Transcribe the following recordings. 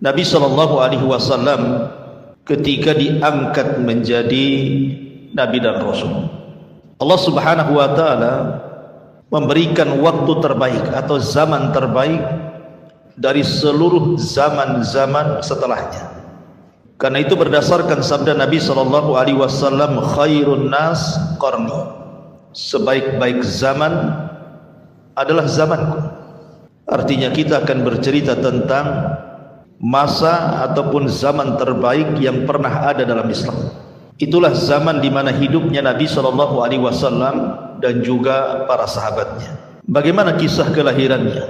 Nabi SAW ketika diangkat menjadi Nabi dan Rasul, Allah Subhanahu wa Ta'ala memberikan waktu terbaik atau zaman terbaik dari seluruh zaman-zaman setelahnya. Karena itu berdasarkan sabda Nabi SAW, khairun nas qarni, sebaik-baik zaman adalah zamanku. Artinya kita akan bercerita tentang masa ataupun zaman terbaik yang pernah ada dalam Islam. Itulah zaman di mana hidupnya Nabi SAW dan juga para sahabatnya. Bagaimana kisah kelahirannya,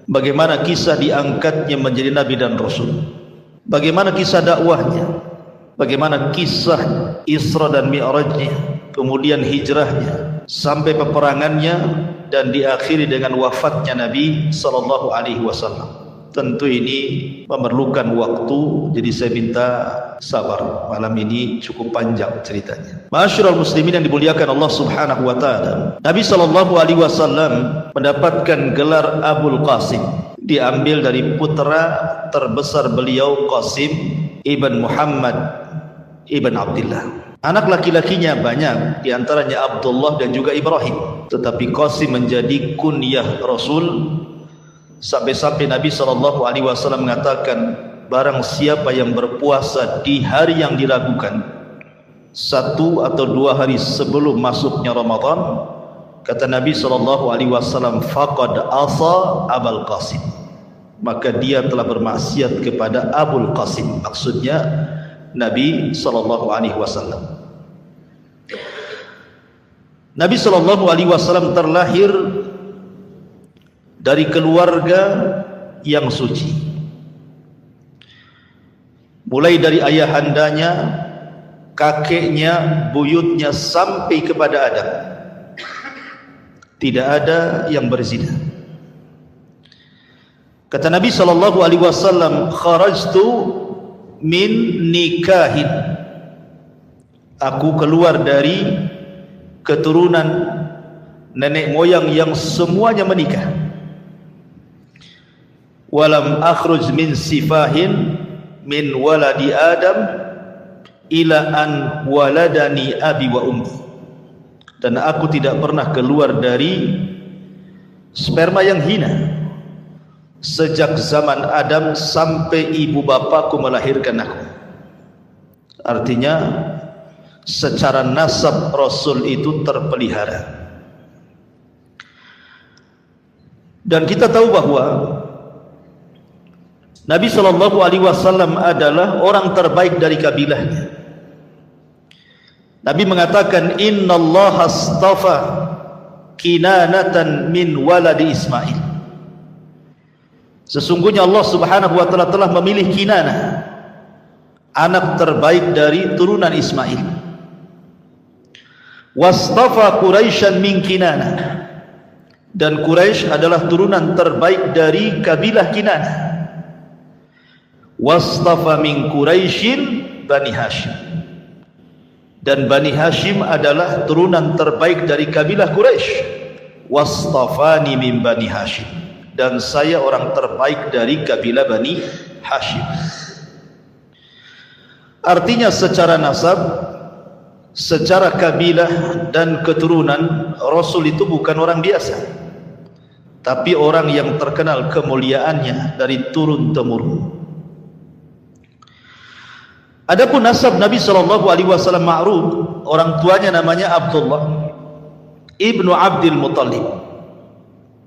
bagaimana kisah diangkatnya menjadi Nabi dan Rasul, bagaimana kisah dakwahnya, bagaimana kisah Isra dan Mi'rajnya, kemudian hijrahnya sampai peperangannya dan diakhiri dengan wafatnya Nabi SAW. Tentu ini memerlukan waktu, jadi saya minta sabar. Malam ini cukup panjang ceritanya. Ma'asyiral muslimin yang dimuliakan Allah Subhanahu wa Ta'ala, Nabi SAW mendapatkan gelar Abul Qasim, diambil dari putra terbesar beliau, Qasim ibn Muhammad ibn Abdullah. Anak laki-lakinya banyak, diantaranya Abdullah dan juga Ibrahim, tetapi Qasim menjadi kunyah Rasul. Sampai-sampai Nabi SAW mengatakan, barang siapa yang berpuasa di hari yang diragukan, 1 atau 2 hari sebelum masuknya Ramadan, kata Nabi SAW, faqad asa Abul Qasim, maka dia telah bermaksiat kepada Abul Qasim, maksudnya Nabi SAW. Nabi SAW terlahir dari keluarga yang suci, mulai dari ayahandanya, kakeknya, buyutnya sampai kepada Adam. Tidak ada yang berzina. Kata Nabi SAW, kharajtu min nikahin, aku keluar dari keturunan nenek moyang yang semuanya menikah. Walam akhruj min sifahin min waladi Adam ila an waladani abi wa ummi, dan aku tidak pernah keluar dari sperma yang hina sejak zaman Adam sampai ibu bapakku melahirkan aku. Artinya secara nasab Rasul itu terpelihara. Dan kita tahu bahwa Nabi SAW adalah orang terbaik dari kabilahnya. Nabi mengatakan, innallaha astafa kinanatan min waladi Ismail, sesungguhnya Allah Subhanahu wa Ta'ala telah memilih Kinanah, anak terbaik dari turunan Ismail. Wastafa Quraisyan min Kinanah, dan Quraisy adalah turunan terbaik dari kabilah Kinanah. Wastafa min Quraisyin Bani Hashim, dan Bani Hashim adalah turunan terbaik dari kabilah Quraisy. Wastafani min Bani Hashim, dan saya orang terbaik dari kabilah Bani Hashim. Artinya secara nasab, secara kabilah dan keturunan, Rasul itu bukan orang biasa, tapi orang yang terkenal kemuliaannya dari turun temurun. Adapun nasab Nabi SAW ma'ruf, orang tuanya namanya Abdullah ibnu Abdul Muttalib,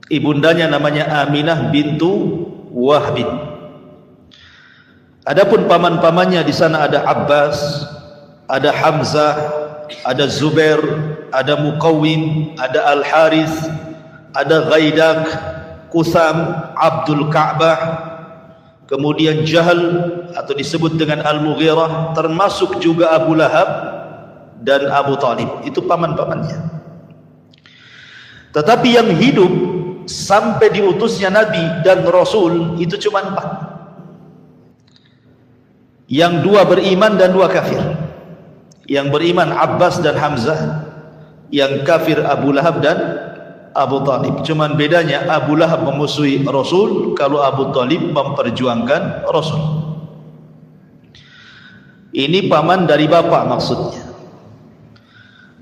ibundanya namanya Aminah bintu Wahbin. Adapun paman-pamannya di sana ada Abbas, ada Hamzah, ada Zubair, ada Muqawwim, ada Al-Harith, ada Ghaidak, Kusam, Abdul Ka'bah, kemudian Jahal atau disebut dengan Al-Mughirah, termasuk juga Abu Lahab dan Abu Talib. Itu paman-pamannya. Tetapi yang hidup sampai diutusnya Nabi dan Rasul itu cuma 4. Yang 2 beriman dan 2 kafir. Yang beriman Abbas dan Hamzah, yang kafir Abu Lahab dan Abu Talib. Cuman bedanya Abu Lahab memusuhi Rasul, kalau Abu Talib memperjuangkan Rasul. Ini paman dari bapak maksudnya.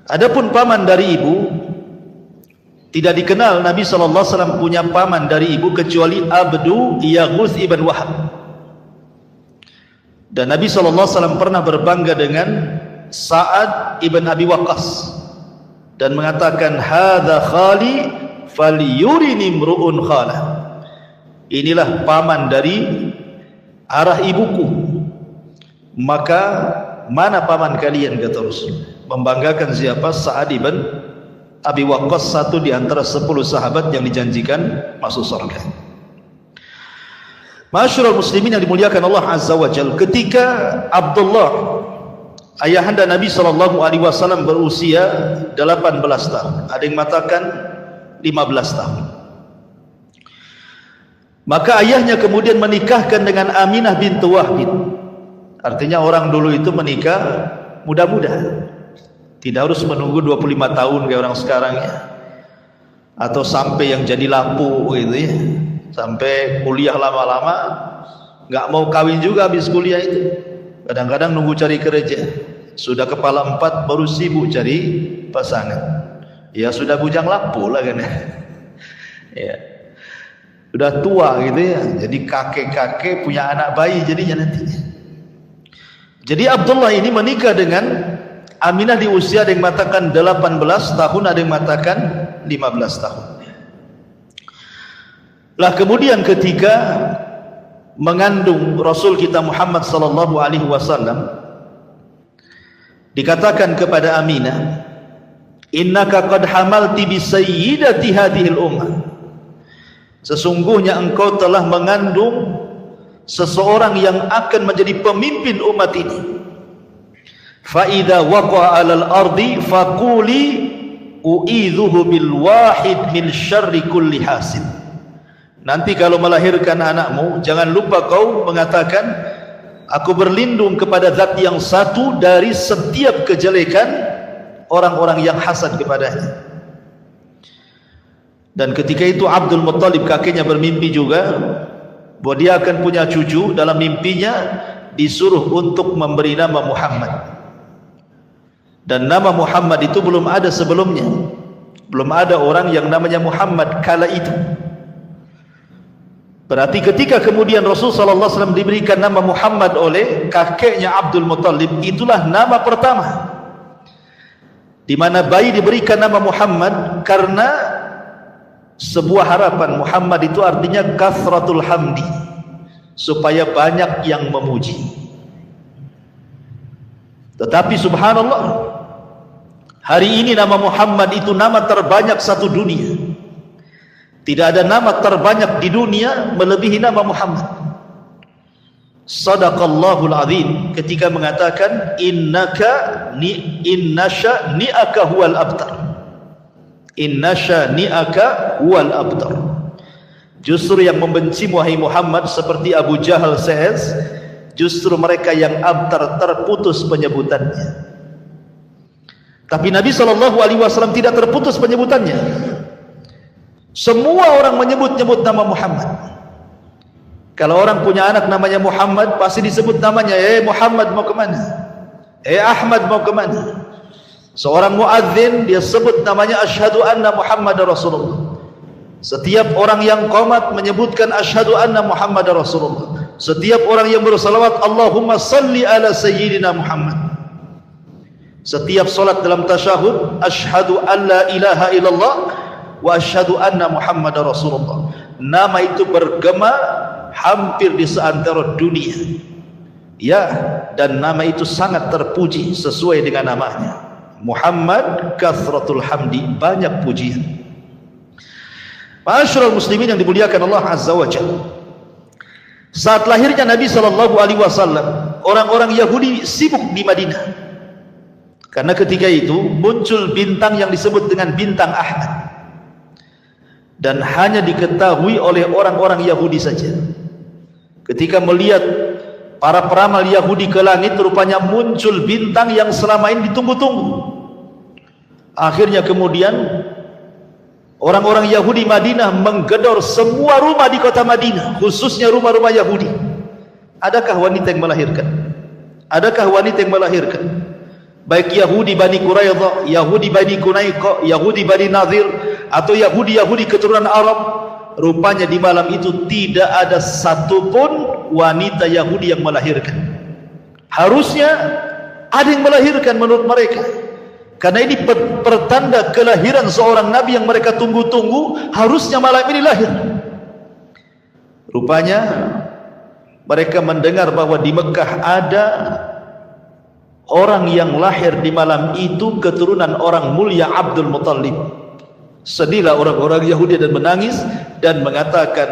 Adapun paman dari ibu, tidak dikenal Nabi SAW punya paman dari ibu kecuali Abdu Yaghuth ibn Wahab. Dan Nabi SAW pernah berbangga dengan Sa'ad ibn Abi Waqqas dan mengatakan, hadza khali falyurini imru'un khala. Inilah paman dari arah ibuku, maka mana paman kalian, kata Rasul. Membanggakan siapa? Sa'ad ibn Abi Waqqas, satu di antara 10 sahabat yang dijanjikan masuk surga. Ma'asyiral muslimin yang dimuliakan Allah Azza wa Jalla, ketika Abdullah ayahanda Nabi SAW berusia 18 tahun, ada yang mengatakan 15 tahun, maka ayahnya kemudian menikahkan dengan Aminah bintu Wahb. Artinya orang dulu itu menikah muda-muda, tidak harus menunggu 25 tahun kayak orang sekarang ya, atau sampai yang jadi lampu gitu ya, sampai kuliah lama-lama nggak mau kawin juga habis kuliah itu. Kadang-kadang nunggu cari kerja, sudah kepala 4 baru sibuk cari pasangan. Ya sudah bujang lampu lah kan ya, sudah tua gitu ya, jadi kakek-kakek punya anak bayi jadinya nantinya. Jadi Abdullah ini menikah dengan Aminah di usia ada yang mengatakan 18 tahun, ada yang mengatakan 15 tahun. Lah kemudian ketika mengandung Rasul kita Muhammad sallallahu alaihi wasallam, dikatakan kepada Aminah, innaka qad hamalti bi sayyidati hadhil ummah. Sesungguhnya engkau telah mengandung seseorang yang akan menjadi pemimpin umat ini. Fa idza waqa'a 'alal ardi faquli u'idzuhu bil wahid min syarri kulli hasid. Nanti kalau melahirkan anakmu, jangan lupa kau mengatakan, aku berlindung kepada zat yang satu dari setiap kejelekan orang-orang yang hasad kepadanya. Dan ketika itu Abdul Muttalib kakeknya bermimpi juga bahwa dia akan punya cucu. Dalam mimpinya disuruh untuk memberi nama Muhammad, dan nama Muhammad itu belum ada sebelumnya, belum ada orang yang namanya Muhammad kala itu. Berarti ketika kemudian Rasulullah SAW diberikan nama Muhammad oleh kakeknya Abdul Muttalib, itulah nama pertama di mana bayi diberikan nama Muhammad, karena sebuah harapan. Muhammad itu artinya kathratul hamdi, supaya banyak yang memuji. Tetapi subhanallah, hari ini nama Muhammad itu nama terbanyak satu dunia. Tidak ada nama terbanyak di dunia melebihi nama Muhammad. Sadaqallahul azim ketika mengatakan innaka innasha ni'aka huwal abtar. Innasha ni'aka huwal abtar. Justru yang membenci wahai Muhammad seperti Abu Jahal CS, justru mereka yang abtar, terputus penyebutannya. Tapi Nabi SAW tidak terputus penyebutannya. Semua orang menyebut-nyebut nama Muhammad. Kalau orang punya anak namanya Muhammad, pasti disebut namanya, Muhammad mau kemana? Ahmad mau kemana? Seorang muadzin dia sebut namanya asyhadu anna Muhammadar Rasulullah. Setiap orang yang qomat menyebutkan asyhadu anna Muhammadar Rasulullah. Setiap orang yang bersalawat Allahumma salli ala sayyidina Muhammad. Setiap solat dalam tasyahud asyhadu an la ilaha illallah wa asyhadu anna Muhammadar Rasulullah. Nama itu bergema hampir di seantero dunia. Ya, dan nama itu sangat terpuji sesuai dengan namanya. Muhammad kathratul hamdi, banyak pujian. Ma'asyiral muslimin yang dimuliakan Allah Azza wa Jalla, saat lahirnya Nabi SAW, orang-orang Yahudi sibuk di Madinah, karena ketika itu muncul bintang yang disebut dengan bintang Ahmad, dan hanya diketahui oleh orang-orang Yahudi saja. Ketika melihat para peramal Yahudi ke langit, rupanya muncul bintang yang selama ini ditunggu-tunggu. Akhirnya kemudian orang-orang Yahudi Madinah menggedor semua rumah di kota Madinah, khususnya rumah-rumah Yahudi. Adakah wanita yang melahirkan? Adakah wanita yang melahirkan? Baik Yahudi Bani Quraidah, Yahudi Bani Qunaiqah, Yahudi Bani Nadir, atau Yahudi keturunan Arab. Rupanya di malam itu tidak ada satupun wanita Yahudi yang melahirkan. Harusnya ada yang melahirkan menurut mereka, karena ini pertanda kelahiran seorang nabi yang mereka tunggu-tunggu. Harusnya malam ini lahir. Rupanya mereka mendengar bahwa di Mekah ada orang yang lahir di malam itu keturunan orang mulia Abdul Muttalib. Sedihlah orang-orang Yahudi dan menangis dan mengatakan,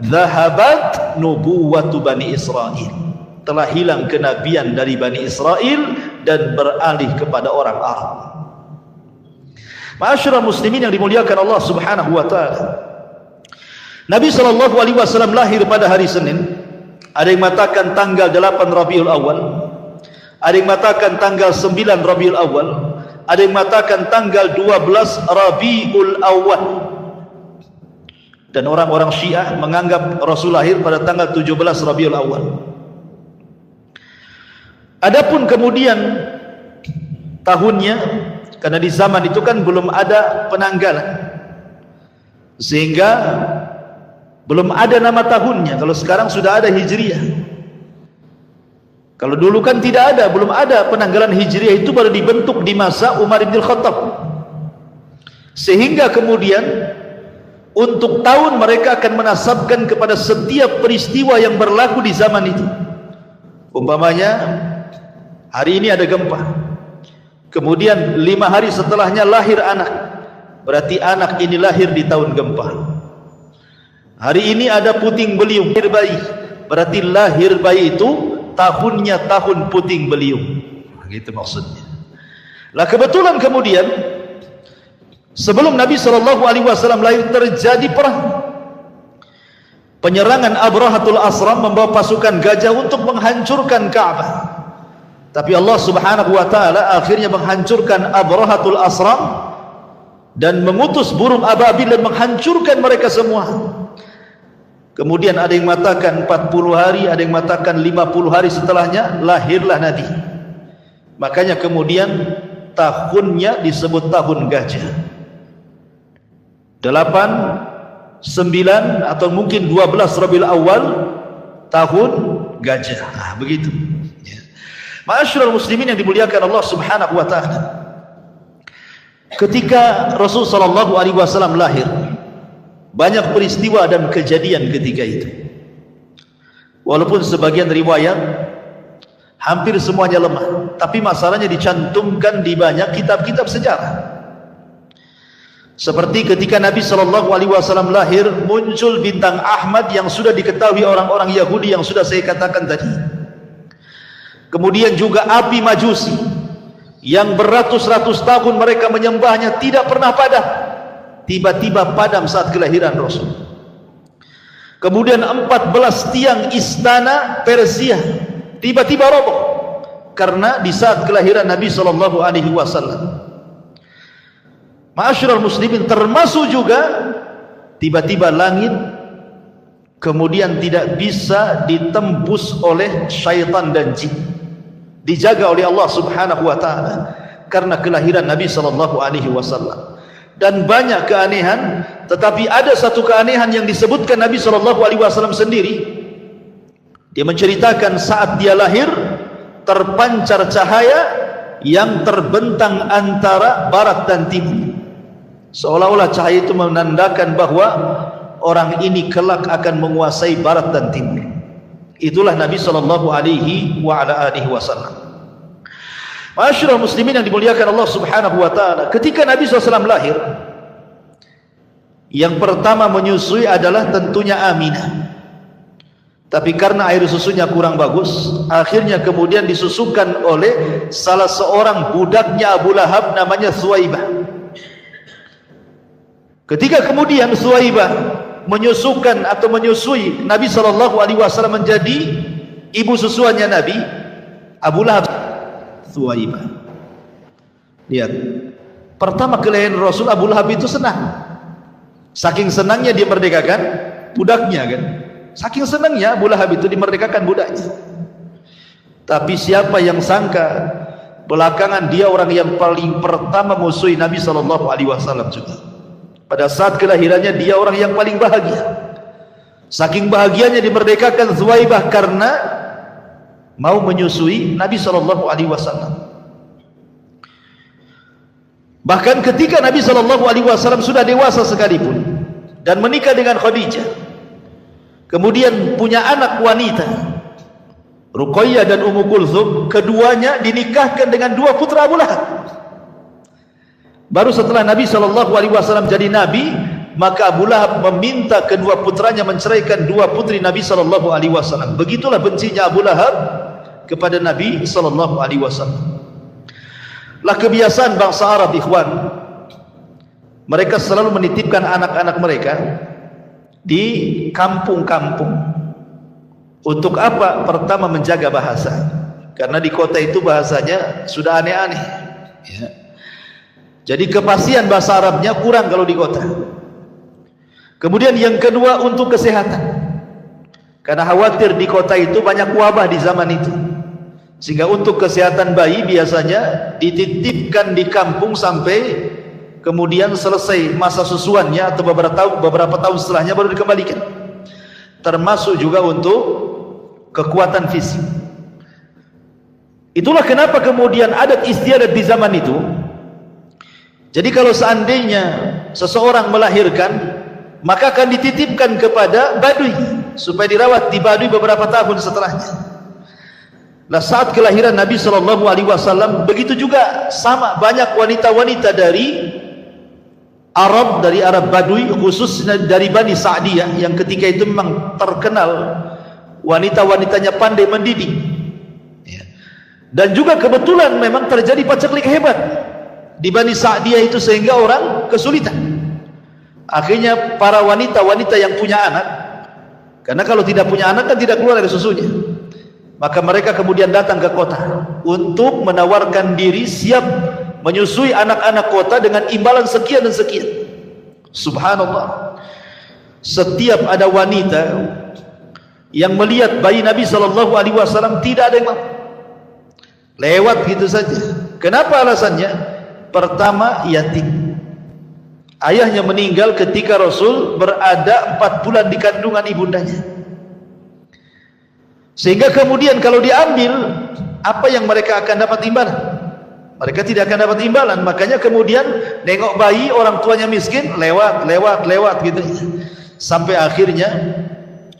"Zahabat nubuwwatu Bani Israel." Telah hilang kenabian dari Bani Israel dan beralih kepada orang Arab. Ma'asyiral muslimin yang dimuliakan Allah Subhanahu wa taala. Nabi sallallahu alaihi wasallam lahir pada hari Senin. Ada yang mengatakan tanggal 8 Rabiul Awal, ada yang mengatakan tanggal 9 Rabiul Awal, ada yang mengatakan tanggal 12 Rabiul Awal. Dan orang-orang Syiah menganggap Rasul lahir pada tanggal 17 Rabiul Awal. Adapun kemudian tahunnya, karena di zaman itu kan belum ada penanggalan, sehingga belum ada nama tahunnya. Kalau sekarang sudah ada Hijriah. Kalau dulu kan tidak ada, belum ada penanggalan Hijriah, itu baru dibentuk di masa Umar bin Khattab. Sehingga kemudian untuk tahun mereka akan menasabkan kepada setiap peristiwa yang berlaku di zaman itu. Umpamanya hari ini ada gempa, kemudian 5 hari setelahnya lahir anak, berarti anak ini lahir di tahun gempa. Hari ini ada puting beliung, lahir bayi, berarti lahir bayi itu tahunnya tahun puting beliung. Begitu maksudnya. Lah kebetulan kemudian sebelum Nabi SAW lahir terjadi perang. Penyerangan Abrahatul Asram membawa pasukan gajah untuk menghancurkan Ka'bah. Tapi Allah Subhanahu wa taala akhirnya menghancurkan Abrahatul Asram dan mengutus burung ababil dan menghancurkan mereka semua. Kemudian ada yang mengatakan 40 hari, ada yang mengatakan 50 hari setelahnya lahirlah Nabi. Makanya kemudian tahunnya disebut tahun gajah. 8, 9 atau mungkin 12 Rabiul Awal, tahun gajah. Begitu. Ma'asyiral muslimin yang dimuliakan Allah Subhanahu wa taala. Ketika Rasul sallallahu alaihi wasallam lahir, banyak peristiwa dan kejadian ketika itu. Walaupun sebagian riwayat hampir semuanya lemah, tapi masalahnya dicantumkan di banyak kitab-kitab sejarah. Seperti ketika Nabi SAW lahir, muncul bintang Ahmad yang sudah diketahui orang-orang Yahudi yang sudah saya katakan tadi. Kemudian juga api Majusi yang beratus-ratus tahun mereka menyembahnya tidak pernah padam. Tiba-tiba padam saat kelahiran Rasul. Kemudian 14 tiang istana Persia tiba-tiba roboh karena di saat kelahiran Nabi SAW. Ma'asyiral muslimin, termasuk juga tiba-tiba langit kemudian tidak bisa ditembus oleh syaitan dan jin, dijaga oleh Allah Subhanahu wa taala karena kelahiran Nabi SAW. Dan banyak keanehan, tetapi ada satu keanehan yang disebutkan Nabi SAW sendiri. Dia menceritakan saat dia lahir terpancar cahaya yang terbentang antara barat dan timur, seolah-olah cahaya itu menandakan bahwa orang ini kelak akan menguasai barat dan timur. Itulah Nabi SAW. Ma'asyiral muslimin yang dimuliakan Allah Subhanahu wa taala, ketika Nabi SAW lahir, yang pertama menyusui adalah tentunya Aminah. Tapi karena air susunya kurang bagus, akhirnya kemudian disusukan oleh salah seorang budaknya Abu Lahab namanya Thuwaibah. Ketika kemudian Thuwaibah menyusukan atau menyusui Nabi SAW menjadi ibu susuannya Nabi, Abu Lahab Thuwaibah. Lihat, pertama kelahiran Rasul, Abu Lahab itu senang. Saking senangnya dia merdekakan budaknya kan. Saking senangnya Abu Lahab itu dimerdekakan budaknya. Tapi siapa yang sangka belakangan dia orang yang paling pertama musuhi Nabi SAW juga. Pada saat kelahirannya dia orang yang paling bahagia. Saking bahagianya dimerdekakan Zuwaibah karena mau menyusui Nabi SAW. Bahkan ketika Nabi SAW sudah dewasa sekalipun dan menikah dengan Khadijah, kemudian punya anak wanita Ruqayyah dan Ummu Kulthum, keduanya dinikahkan dengan dua putra Abu Lahab. Baru setelah Nabi SAW jadi Nabi, maka Abu Lahab meminta kedua putranya menceraikan dua putri Nabi SAW. Begitulah bencinya Abu Lahab kepada Nabi SAW. Lah kebiasaan bangsa Arab, ikhwan, mereka selalu menitipkan anak-anak mereka di kampung-kampung. Untuk apa? Pertama, menjaga bahasa, karena di kota itu bahasanya sudah aneh-aneh ya. Jadi kepastian bahasa Arabnya kurang kalau di kota. Kemudian yang kedua, untuk kesehatan, karena khawatir di kota itu banyak wabah di zaman itu, sehingga untuk kesehatan bayi biasanya dititipkan di kampung sampai kemudian selesai masa susuannya atau beberapa tahun setelahnya baru dikembalikan. Termasuk juga untuk kekuatan fisik. Itulah kenapa kemudian adat istiadat di zaman itu. Jadi kalau seandainya seseorang melahirkan, maka akan dititipkan kepada badui supaya dirawat di badui beberapa tahun setelahnya. Nah, saat kelahiran Nabi SAW begitu juga, sama banyak wanita-wanita dari Arab Badui, khususnya dari Bani Sa'diyah, yang ketika itu memang terkenal wanita-wanitanya pandai mendidik ya. Dan juga kebetulan memang terjadi paceklik hebat di Bani Sa'diyah itu, sehingga orang kesulitan. Akhirnya para wanita-wanita yang punya anak, karena kalau tidak punya anak kan tidak keluar dari susunya, maka mereka kemudian datang ke kota untuk menawarkan diri siap menyusui anak-anak kota dengan imbalan sekian dan sekian. Subhanallah, setiap ada wanita yang melihat bayi Nabi SAW, tidak ada yang mau, lewat gitu saja. Kenapa alasannya? Pertama, yatim, ayahnya meninggal ketika Rasul berada 4 bulan di kandungan ibundanya, sehingga kemudian kalau diambil, apa yang mereka akan dapat imbalan? Mereka tidak akan dapat imbalan. Makanya kemudian nengok bayi orang tuanya miskin, lewat gitu. Sampai akhirnya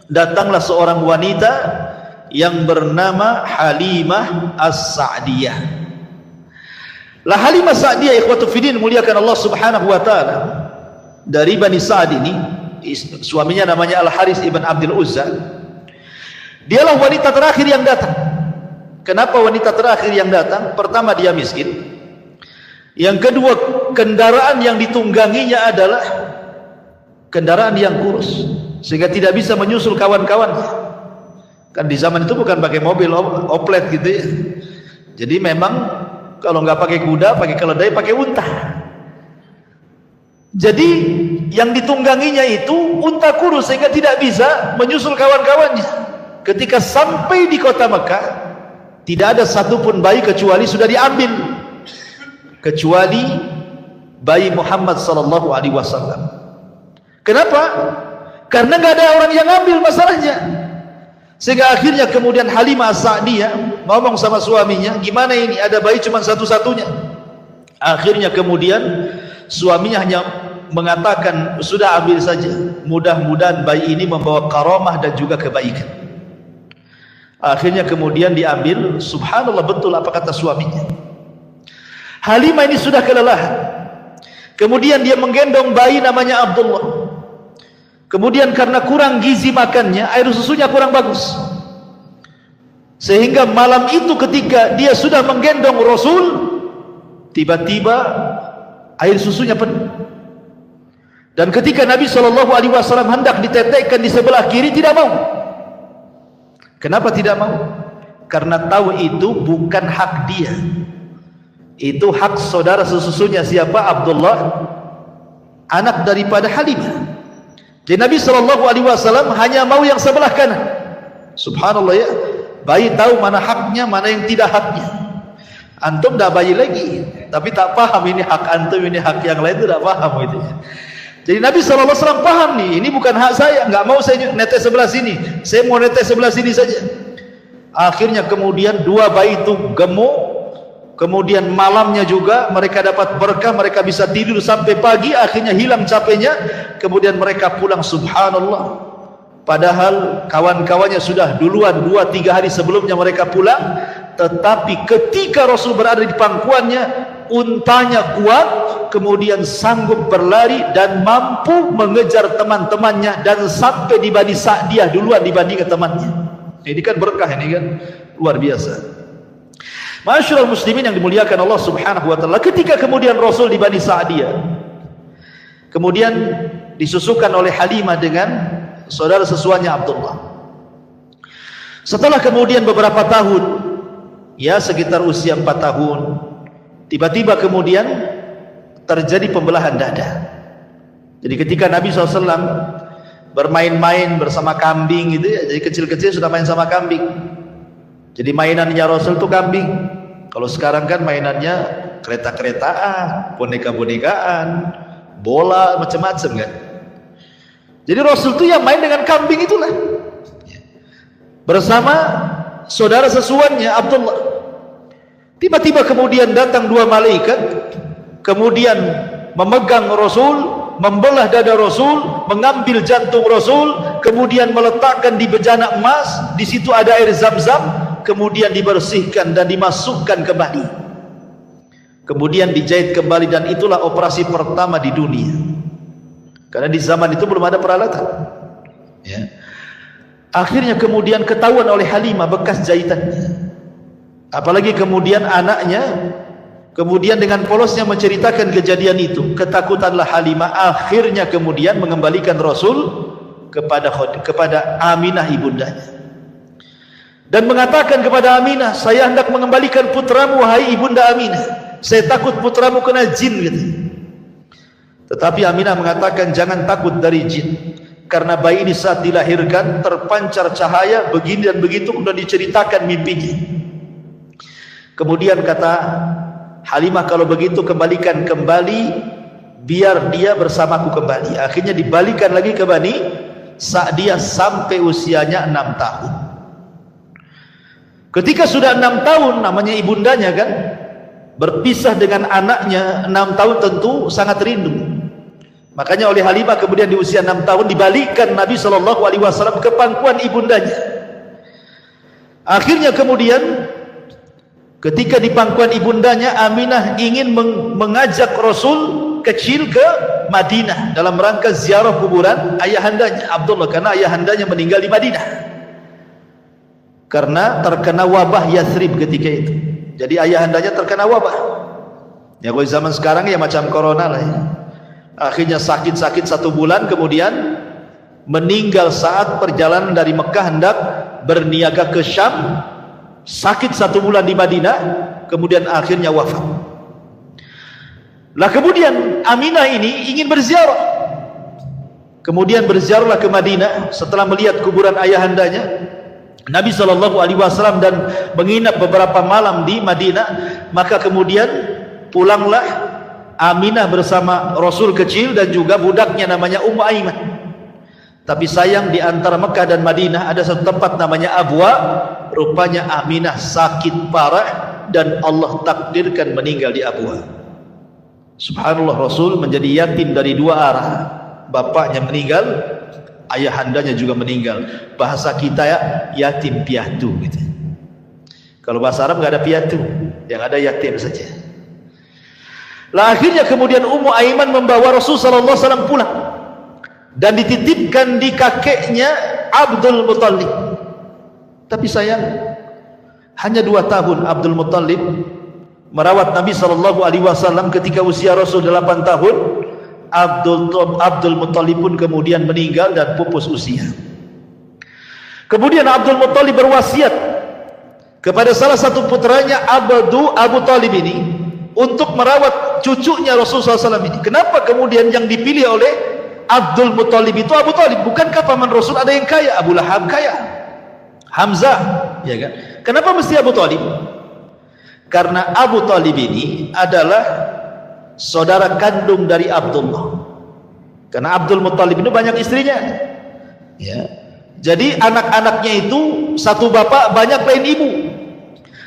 datanglah seorang wanita yang bernama Halimah As-Sa'diyah. Lah Halimah Sa'diyah, ikhwatu fiddin, muliakan Allah Subhanahu wa taala, dari Bani Sa'd ini, suaminya namanya Al-Haris ibn Abdul Uzza. Dialah wanita terakhir yang datang. Kenapa wanita terakhir yang datang? Pertama, dia miskin. Yang kedua, kendaraan yang ditungganginya adalah kendaraan yang kurus, sehingga tidak bisa menyusul kawan-kawannya. Kan di zaman itu bukan pakai mobil oplet gitu ya. Jadi memang kalau nggak pakai kuda, pakai keledai, pakai unta. Jadi yang ditungganginya itu unta kurus, sehingga tidak bisa menyusul kawan-kawannya. Ketika sampai di kota Mekah, tidak ada satupun bayi kecuali sudah diambil, kecuali bayi Muhammad SAW. Kenapa? Karena nggak ada orang yang ambil masalahnya. Sehingga akhirnya kemudian Halimah As-Sa'diyah ngomong sama suaminya, gimana ini, ada bayi cuma satu-satunya. Akhirnya kemudian suaminya hanya mengatakan, sudah ambil saja, mudah-mudahan bayi ini membawa karamah dan juga kebaikan. Akhirnya kemudian diambil. Subhanallah, betul apa kata suaminya. Halimah ini sudah kelelahan. Kemudian dia menggendong bayi namanya Abdullah. Kemudian karena kurang gizi makannya, air susunya kurang bagus, sehingga malam itu ketika dia sudah menggendong Rasul, tiba-tiba air susunya penuh. Dan ketika Nabi SAW hendak ditetekkan di sebelah kiri, tidak mau. Kenapa tidak mau? Karena tahu itu bukan hak dia, itu hak saudara sesusunya. Siapa? Abdullah, anak daripada Halimah. Jadi Nabi SAW hanya mau yang sebelah kanan. Subhanallah ya. Bayi tahu mana haknya, mana yang tidak haknya. Antum dah bayi lagi, tapi tak paham ini hak antum, ini hak yang lain, itu tak paham itu. Jadi Nabi SAW paham nih, ini bukan hak saya, nggak mau saya netes sebelah sini, saya mau netes sebelah sini saja. Akhirnya kemudian dua bayi itu gemuk, kemudian malamnya juga mereka dapat berkah, mereka bisa tidur sampai pagi, akhirnya hilang capeknya, kemudian mereka pulang. Subhanallah, padahal kawan-kawannya sudah duluan 2-3 hari sebelumnya mereka pulang. Tetapi ketika Rasul berada di pangkuannya, untanya kuat, kemudian sanggup berlari dan mampu mengejar teman-temannya, dan sampai di Bani Sa'diyah duluan dibandingkan temannya. Ini kan berkah, ini kan luar biasa. Ma'asyiral muslimin yang dimuliakan Allah Subhanahu wa taala, ketika kemudian Rasul di Bani Sa'diyah, kemudian disusukan oleh Halimah dengan saudara sesuanya Abdullah. Setelah kemudian beberapa tahun, ya sekitar usia 4 tahun, tiba-tiba kemudian terjadi pembelahan dada. Jadi ketika Nabi SAW bermain-main bersama kambing gitu ya, jadi kecil-kecil sudah main sama kambing. Jadi mainannya Rasul itu kambing. Kalau sekarang kan mainannya kereta-keretaan, boneka-bonekaan, bola, macam-macam kan. Jadi Rasul itu ya main dengan kambing itulah, bersama saudara sesuannya Abdullah. Tiba-tiba kemudian datang 2 malaikat, kemudian memegang Rasul, membelah dada Rasul, mengambil jantung Rasul, kemudian meletakkan di bejana emas. Di situ ada air Zam-Zam, kemudian dibersihkan dan dimasukkan kembali, kemudian dijahit kembali, dan itulah operasi pertama di dunia. Karena di zaman itu belum ada peralatan. Ya. Akhirnya kemudian ketahuan oleh Halimah bekas jahitannya. Apalagi kemudian anaknya kemudian dengan polosnya menceritakan kejadian itu. Ketakutanlah Halimah, akhirnya kemudian mengembalikan Rasul kepada Aminah ibundanya, dan mengatakan kepada Aminah, saya hendak mengembalikan putramu wahai ibunda Aminah, saya takut putramu kena jin gitu. Tetapi Aminah mengatakan, jangan takut dari jin, karena bayi ini saat dilahirkan terpancar cahaya begini dan begitu, sudah diceritakan mimpinya. Kemudian kata Halimah, kalau begitu kembalikan kembali, biar dia bersamaku kembali. Akhirnya dibalikan lagi ke Bani Sa'diyah sampai usianya 6 tahun. Ketika sudah 6 tahun, namanya ibundanya kan, berpisah dengan anaknya 6 tahun, tentu sangat rindu. Makanya oleh Halimah kemudian di usia 6 tahun dibalikkan Nabi SAW ke pangkuan ibundanya. Akhirnya kemudian ketika di pangkuan ibundanya, Aminah ingin mengajak Rasul kecil ke Madinah dalam rangka ziarah kuburan ayahandanya Abdullah, karena ayahandanya meninggal di Madinah karena terkena wabah Yathrib ketika itu. Jadi ayahandanya terkena wabah. Ya kalau zaman sekarang ya macam corona lah ya. Akhirnya sakit-sakit 1 bulan, kemudian meninggal saat perjalanan dari Mekah hendak berniaga ke Syam. Sakit 1 bulan di Madinah, kemudian akhirnya wafat. Lah kemudian Aminah ini ingin berziarah, kemudian berziarahlah ke Madinah setelah melihat kuburan ayahandanya Nabi SAW dan menginap beberapa malam di Madinah. Maka kemudian pulanglah Aminah bersama Rasul kecil dan juga budaknya namanya Ummu Aiman. Tapi sayang di antara Mekah dan Madinah ada satu tempat namanya Abwa. Rupanya Aminah sakit parah dan Allah takdirkan meninggal di Abwa. Subhanallah, Rasul menjadi yatim dari 2 arah. Bapaknya meninggal, ayahandanya juga meninggal. Bahasa kita ya, yatim piatu gitu. Kalau bahasa Arab nggak ada piatu, yang ada yatim saja. Lah akhirnya kemudian Ummu Aiman membawa Rasul SAW pulang dan dititipkan di kakeknya Abdul Muttalib. Tapi sayang, hanya 2 tahun Abdul Muttalib merawat Nabi SAW. Ketika usia Rasul 8 tahun, Abdul Muttalib pun kemudian meninggal dan pupus usia. Kemudian Abdul Muttalib berwasiat kepada salah satu putranya Abu Talib ini untuk merawat cucunya Rasulullah SAW ini. Kenapa kemudian yang dipilih oleh Abdul Muttalib itu Abu Talib? Bukankah paman Rasul ada yang kaya? Abu Lahab kaya, Hamzah, ya kan? Kenapa mesti Abu Thalib? Karena Abu Thalib ini adalah saudara kandung dari Abdullah. Karena Abdul Muttalib itu banyak istrinya, ya. Jadi anak-anaknya itu satu bapak banyak lain ibu.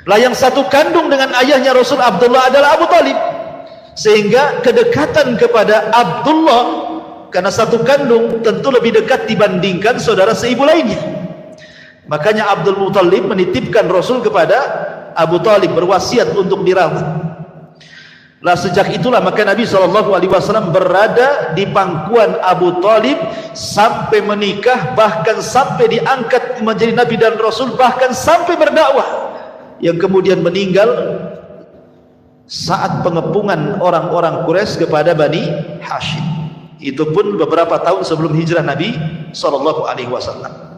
Lah yang satu kandung dengan ayahnya Rasul Abdullah adalah Abu Thalib. Sehingga kedekatan kepada Abdullah karena satu kandung tentu lebih dekat dibandingkan saudara seibu lainnya. Makanya Abdul Muttalib menitipkan Rasul kepada Abu Thalib, berwasiat untuk dirawat. Lah sejak itulah maka Nabi SAW berada di pangkuan Abu Thalib sampai menikah, bahkan sampai diangkat menjadi Nabi dan Rasul, bahkan sampai berdakwah, yang kemudian meninggal saat pengepungan orang-orang Quraisy kepada Bani Hashim. Itu pun beberapa tahun sebelum hijrah Nabi SAW.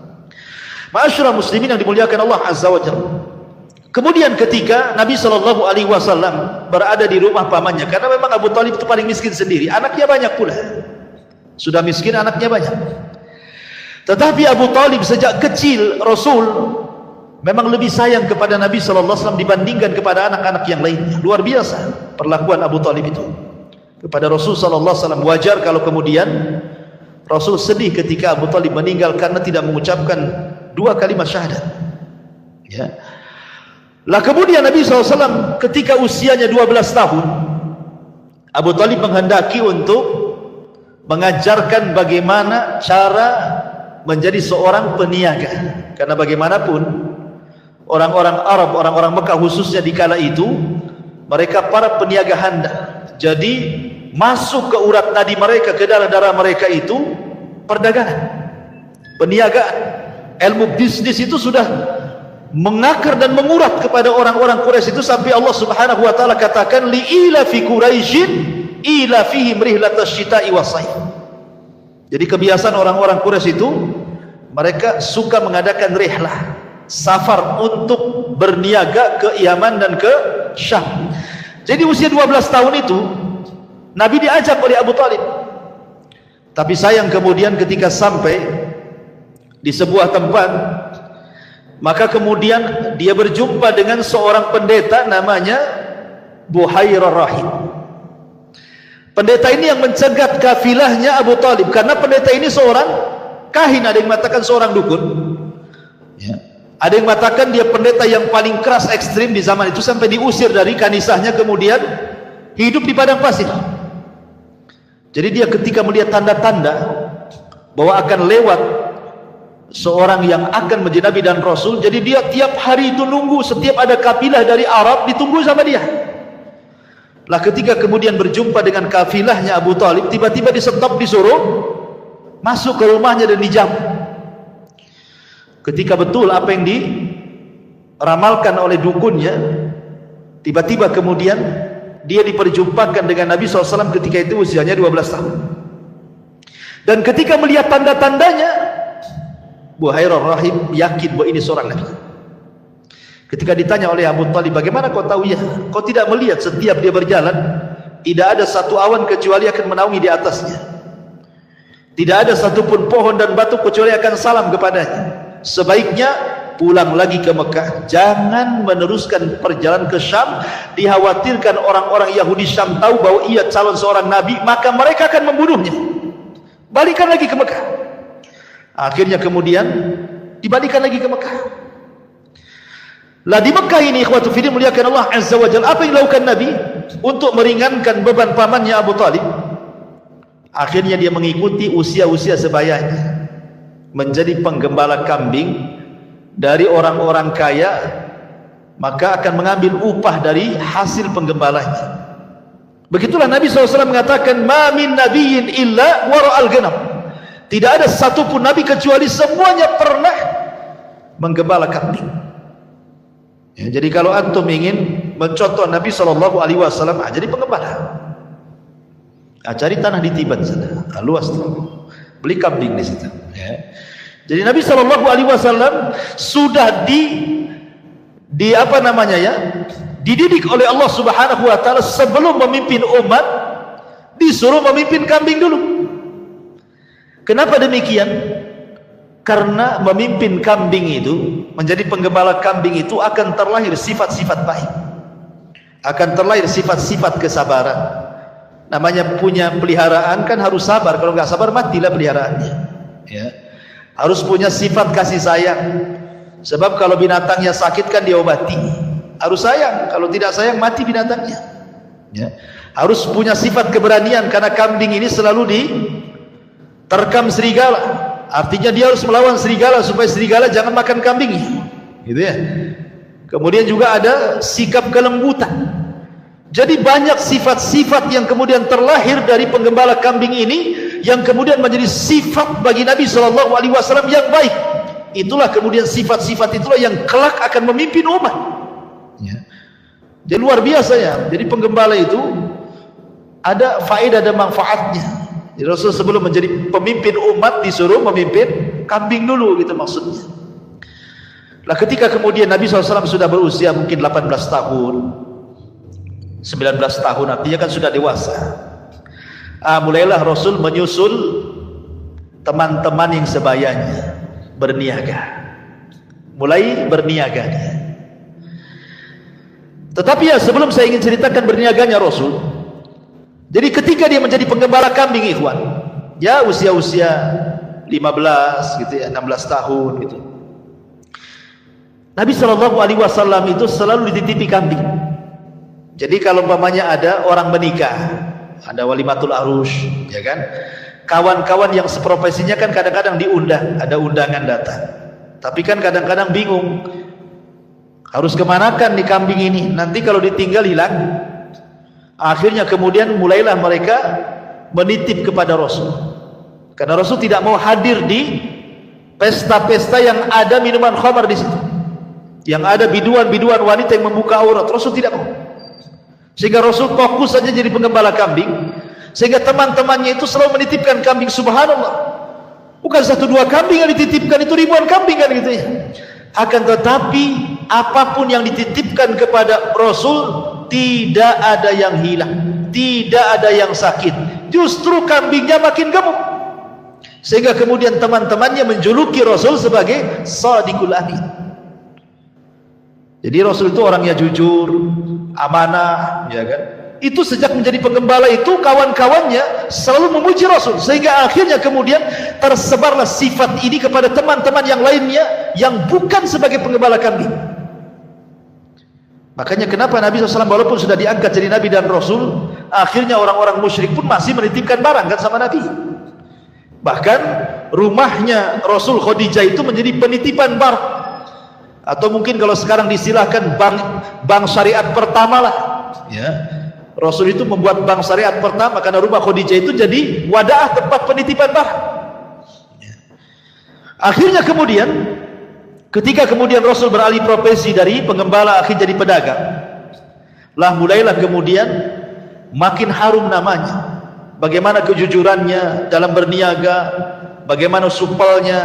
Ma'asyiral muslimin yang dimuliakan Allah Azza wa Jalla. Kemudian ketika Nabi SAW berada di rumah pamannya, karena memang Abu Thalib itu paling miskin sendiri, anaknya banyak pula, sudah miskin anaknya banyak. Tetapi Abu Thalib sejak kecil Rasul memang lebih sayang kepada Nabi SAW dibandingkan kepada anak-anak yang lainnya. Luar biasa perlakuan Abu Thalib itu kepada Rasul SAW. Wajar kalau kemudian Rasul sedih ketika Abu Thalib meninggal karena tidak mengucapkan 2 kalimat syahadat, ya. Lah kemudian Nabi SAW ketika usianya 12 tahun, Abu Thalib menghendaki untuk mengajarkan bagaimana cara menjadi seorang peniaga. Karena bagaimanapun orang-orang Arab, orang-orang Mekah khususnya di kala itu, mereka para peniaga handal. Jadi masuk ke urat nadi mereka, ke darah-darah mereka itu perdagangan, peniagaan. Ilmu bisnis itu sudah mengakar dan mengurat kepada orang-orang Quraisy itu, sampai Allah Subhanahu wa taala katakan li'ila fi Quraisyin ila fihim rihlatash shita'i was-sayf. Jadi kebiasaan orang-orang Quraisy itu mereka suka mengadakan rihlah, safar untuk berniaga ke Yaman dan ke Syam. Jadi usia 12 tahun itu Nabi diajak oleh Abu Thalib. Tapi sayang kemudian ketika sampai di sebuah tempat, maka kemudian dia berjumpa dengan seorang pendeta namanya Buhairah Rahib. Pendeta ini yang mencegat kafilahnya Abu Thalib, karena pendeta ini seorang kahin, ada yang mengatakan seorang dukun, ya. Ada yang mengatakan dia pendeta yang paling keras ekstrim di zaman itu, sampai diusir dari kanisahnya, kemudian hidup di padang pasir. Jadi dia ketika melihat tanda-tanda bahwa akan lewat seorang yang akan menjadi Nabi dan Rasul, jadi dia tiap hari itu nunggu, setiap ada kafilah dari Arab ditunggu sama dia. Lah ketika kemudian berjumpa dengan kafilahnya Abu Thalib, tiba-tiba disetop, disuruh masuk ke rumahnya dan dijamu. Ketika betul apa yang diramalkan oleh dukunnya, tiba-tiba kemudian dia diperjumpakan dengan Nabi SAW ketika itu usianya 12 tahun. Dan ketika melihat tanda-tandanya, Buhairah Rahib yakin bahwa ini seorang Nabi. Ketika ditanya oleh Abu Thalib, bagaimana kau tahu? Ya, kau tidak melihat setiap dia berjalan tidak ada satu awan kecuali akan menaungi di atasnya, tidak ada satupun pohon dan batu kecuali akan salam kepadanya. Sebaiknya pulang lagi ke Mekah, jangan meneruskan perjalanan ke Syam. Dikhawatirkan orang-orang Yahudi Syam tahu bahwa ia calon seorang Nabi, maka mereka akan membunuhnya. Balikan lagi ke Mekah. Akhirnya kemudian dibalikan lagi ke Mekah. Lah di Mekah ini ikhwatu fillah muliakan Allah Azza wa Jalla, apa yang dilakukan Nabi untuk meringankan beban pamannya Abu Thalib? Akhirnya dia mengikuti usia-usia sebayanya, menjadi penggembala kambing dari orang-orang kaya, maka akan mengambil upah dari hasil penggembalanya. Begitulah Nabi SAW mengatakan, ma min nabiyyin illa wara'al ghanam. Tidak ada satupun Nabi kecuali semuanya pernah menggembala kambing. Ya, jadi kalau antum ingin mencontoh Nabi SAW, jadi penggembala. Cari tanah di Tiban sana, luas tuh, beli kambing di situ. Ya. Jadi Nabi SAW sudah dididik oleh Allah Subhanahu Wa Taala sebelum memimpin umat, disuruh memimpin kambing dulu. Kenapa demikian? Karena memimpin kambing itu, menjadi penggembala kambing itu akan terlahir sifat-sifat baik, akan terlahir sifat-sifat kesabaran. Namanya punya peliharaan kan harus sabar, kalau nggak sabar matilah peliharaannya, ya. Harus punya sifat kasih sayang, sebab kalau binatangnya sakit kan diobati. Harus sayang, kalau tidak sayang mati binatangnya, ya. Harus punya sifat keberanian, karena kambing ini selalu diterkam serigala. Artinya dia harus melawan serigala supaya serigala jangan makan kambingnya, gitu ya. Kemudian juga ada sikap kelembutan. Jadi banyak sifat-sifat yang kemudian terlahir dari penggembala kambing ini, yang kemudian menjadi sifat bagi Nabi SAW yang baik. Itulah kemudian sifat-sifat itulah yang kelak akan memimpin umat, ya. Jadi luar biasa ya. Jadi penggembala itu ada faedah dan manfaatnya. Jadi Rasul sebelum menjadi pemimpin umat disuruh memimpin kambing dulu, gitu maksudnya. Lah ketika kemudian Nabi SAW sudah berusia mungkin 18 tahun 19 tahun, artinya kan sudah dewasa. Mulailah Rasul menyusul teman-teman yang sebayanya berniaga. Mulai berniaga dia. Tetapi ya sebelum saya ingin ceritakan berniaganya Rasul, jadi ketika dia menjadi penggembala kambing, ikhwan, ya usia-usia 15 gitu ya, 16 tahun gitu. Nabi SAW itu selalu dititipi kambing. Jadi kalau umpamanya ada orang menikah, ada walimatul arus, ya kan, kawan-kawan yang seprofesinya kan kadang-kadang diundang, ada undangan datang. Tapi kan kadang-kadang bingung, harus kemanakan nih kambing ini, nanti kalau ditinggal hilang. Akhirnya kemudian mulailah mereka menitip kepada Rasul, karena Rasul tidak mau hadir di pesta-pesta yang ada minuman khamar di situ, yang ada biduan-biduan wanita yang membuka aurat. Rasul tidak mau, sehingga Rasul fokus saja jadi penggembala kambing, sehingga teman-temannya itu selalu menitipkan kambing. Subhanallah, bukan 1-2 kambing yang dititipkan, itu ribuan kambing kan gitu ya. Akan tetapi apapun yang dititipkan kepada Rasul, tidak ada yang hilang, tidak ada yang sakit, justru kambingnya makin gemuk, sehingga kemudian teman-temannya menjuluki Rasul sebagai Shadiqul Amin. Jadi Rasul itu orangnya jujur, amanah, ya kan. Itu sejak menjadi penggembala itu kawan-kawannya selalu memuji Rasul, sehingga akhirnya kemudian tersebarlah sifat ini kepada teman-teman yang lainnya yang bukan sebagai penggembala kambing. Makanya kenapa Nabi SAW walaupun sudah diangkat jadi Nabi dan Rasul, akhirnya orang-orang musyrik pun masih menitipkan barang kan sama Nabi. Bahkan rumahnya Rasul Khadijah itu menjadi penitipan barang, atau mungkin kalau sekarang disilahkan bank syariat pertama lah, ya. Rasul itu membuat bank syariat pertama karena rumah Khadijah itu jadi wadah tempat penitipan barang, ya. Akhirnya kemudian ketika kemudian Rasul beralih profesi dari penggembala akhirnya jadi pedagang, lah mulailah kemudian makin harum namanya. Bagaimana kejujurannya dalam berniaga, bagaimana supelnya,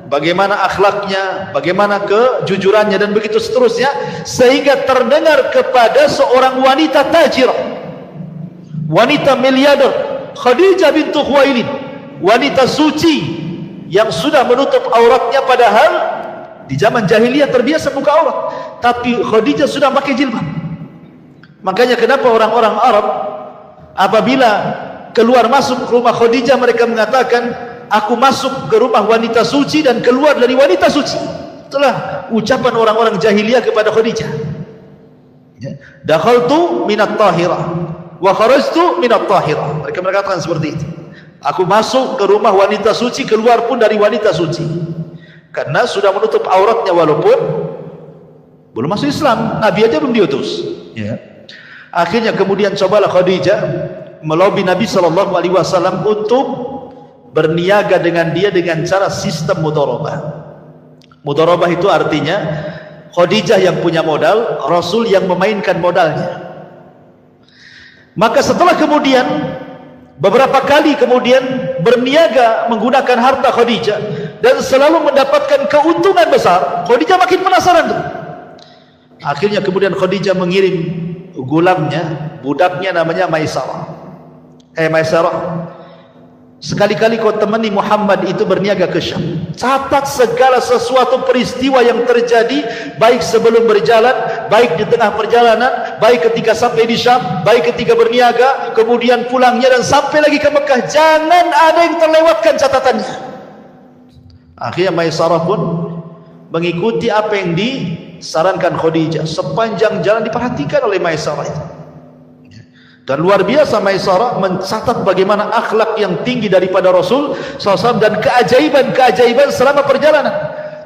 bagaimana akhlaknya, bagaimana kejujurannya, dan begitu seterusnya, sehingga terdengar kepada seorang wanita tajir, wanita miliarder, Khadijah bintu Khuwailid, wanita suci yang sudah menutup auratnya, padahal di zaman jahiliyah terbiasa buka aurat, tapi Khadijah sudah pakai jilbab. Makanya kenapa orang-orang Arab apabila keluar masuk ke rumah Khadijah, mereka mengatakan, aku masuk ke rumah wanita suci dan keluar dari wanita suci. Itulah ucapan orang-orang jahiliyah kepada Khadijah. Dakhaltu minat tahirah wa kharajtu minat tahirah. Mereka mengatakan seperti itu. Aku masuk ke rumah wanita suci, keluar pun dari wanita suci. Karena sudah menutup auratnya walaupun belum masuk Islam, Nabi aja belum diutus, ya. Akhirnya kemudian cobalah Khadijah melobi Nabi SAW untuk berniaga dengan dia dengan cara sistem mudharabah. Mudharabah itu artinya Khadijah yang punya modal, Rasul yang memainkan modalnya. Maka setelah kemudian beberapa kali kemudian berniaga menggunakan harta Khadijah dan selalu mendapatkan keuntungan besar, Khadijah makin penasaran tuh. Akhirnya kemudian Khadijah mengirim gulamnya, budaknya namanya Maisarah. Sekali-kali kau temani Muhammad itu berniaga ke Syam. Catat segala sesuatu peristiwa yang terjadi, baik sebelum berjalan, baik di tengah perjalanan, baik ketika sampai di Syam, baik ketika berniaga, kemudian pulangnya dan sampai lagi ke Mekah. Jangan ada yang terlewatkan catatannya. Akhirnya Maisarah pun mengikuti apa yang disarankan Khadijah. Sepanjang jalan diperhatikan oleh Maisarah itu. Dan luar biasa Maisarah mencatat bagaimana akhlak yang tinggi daripada Rasul SAW dan keajaiban-keajaiban selama perjalanan,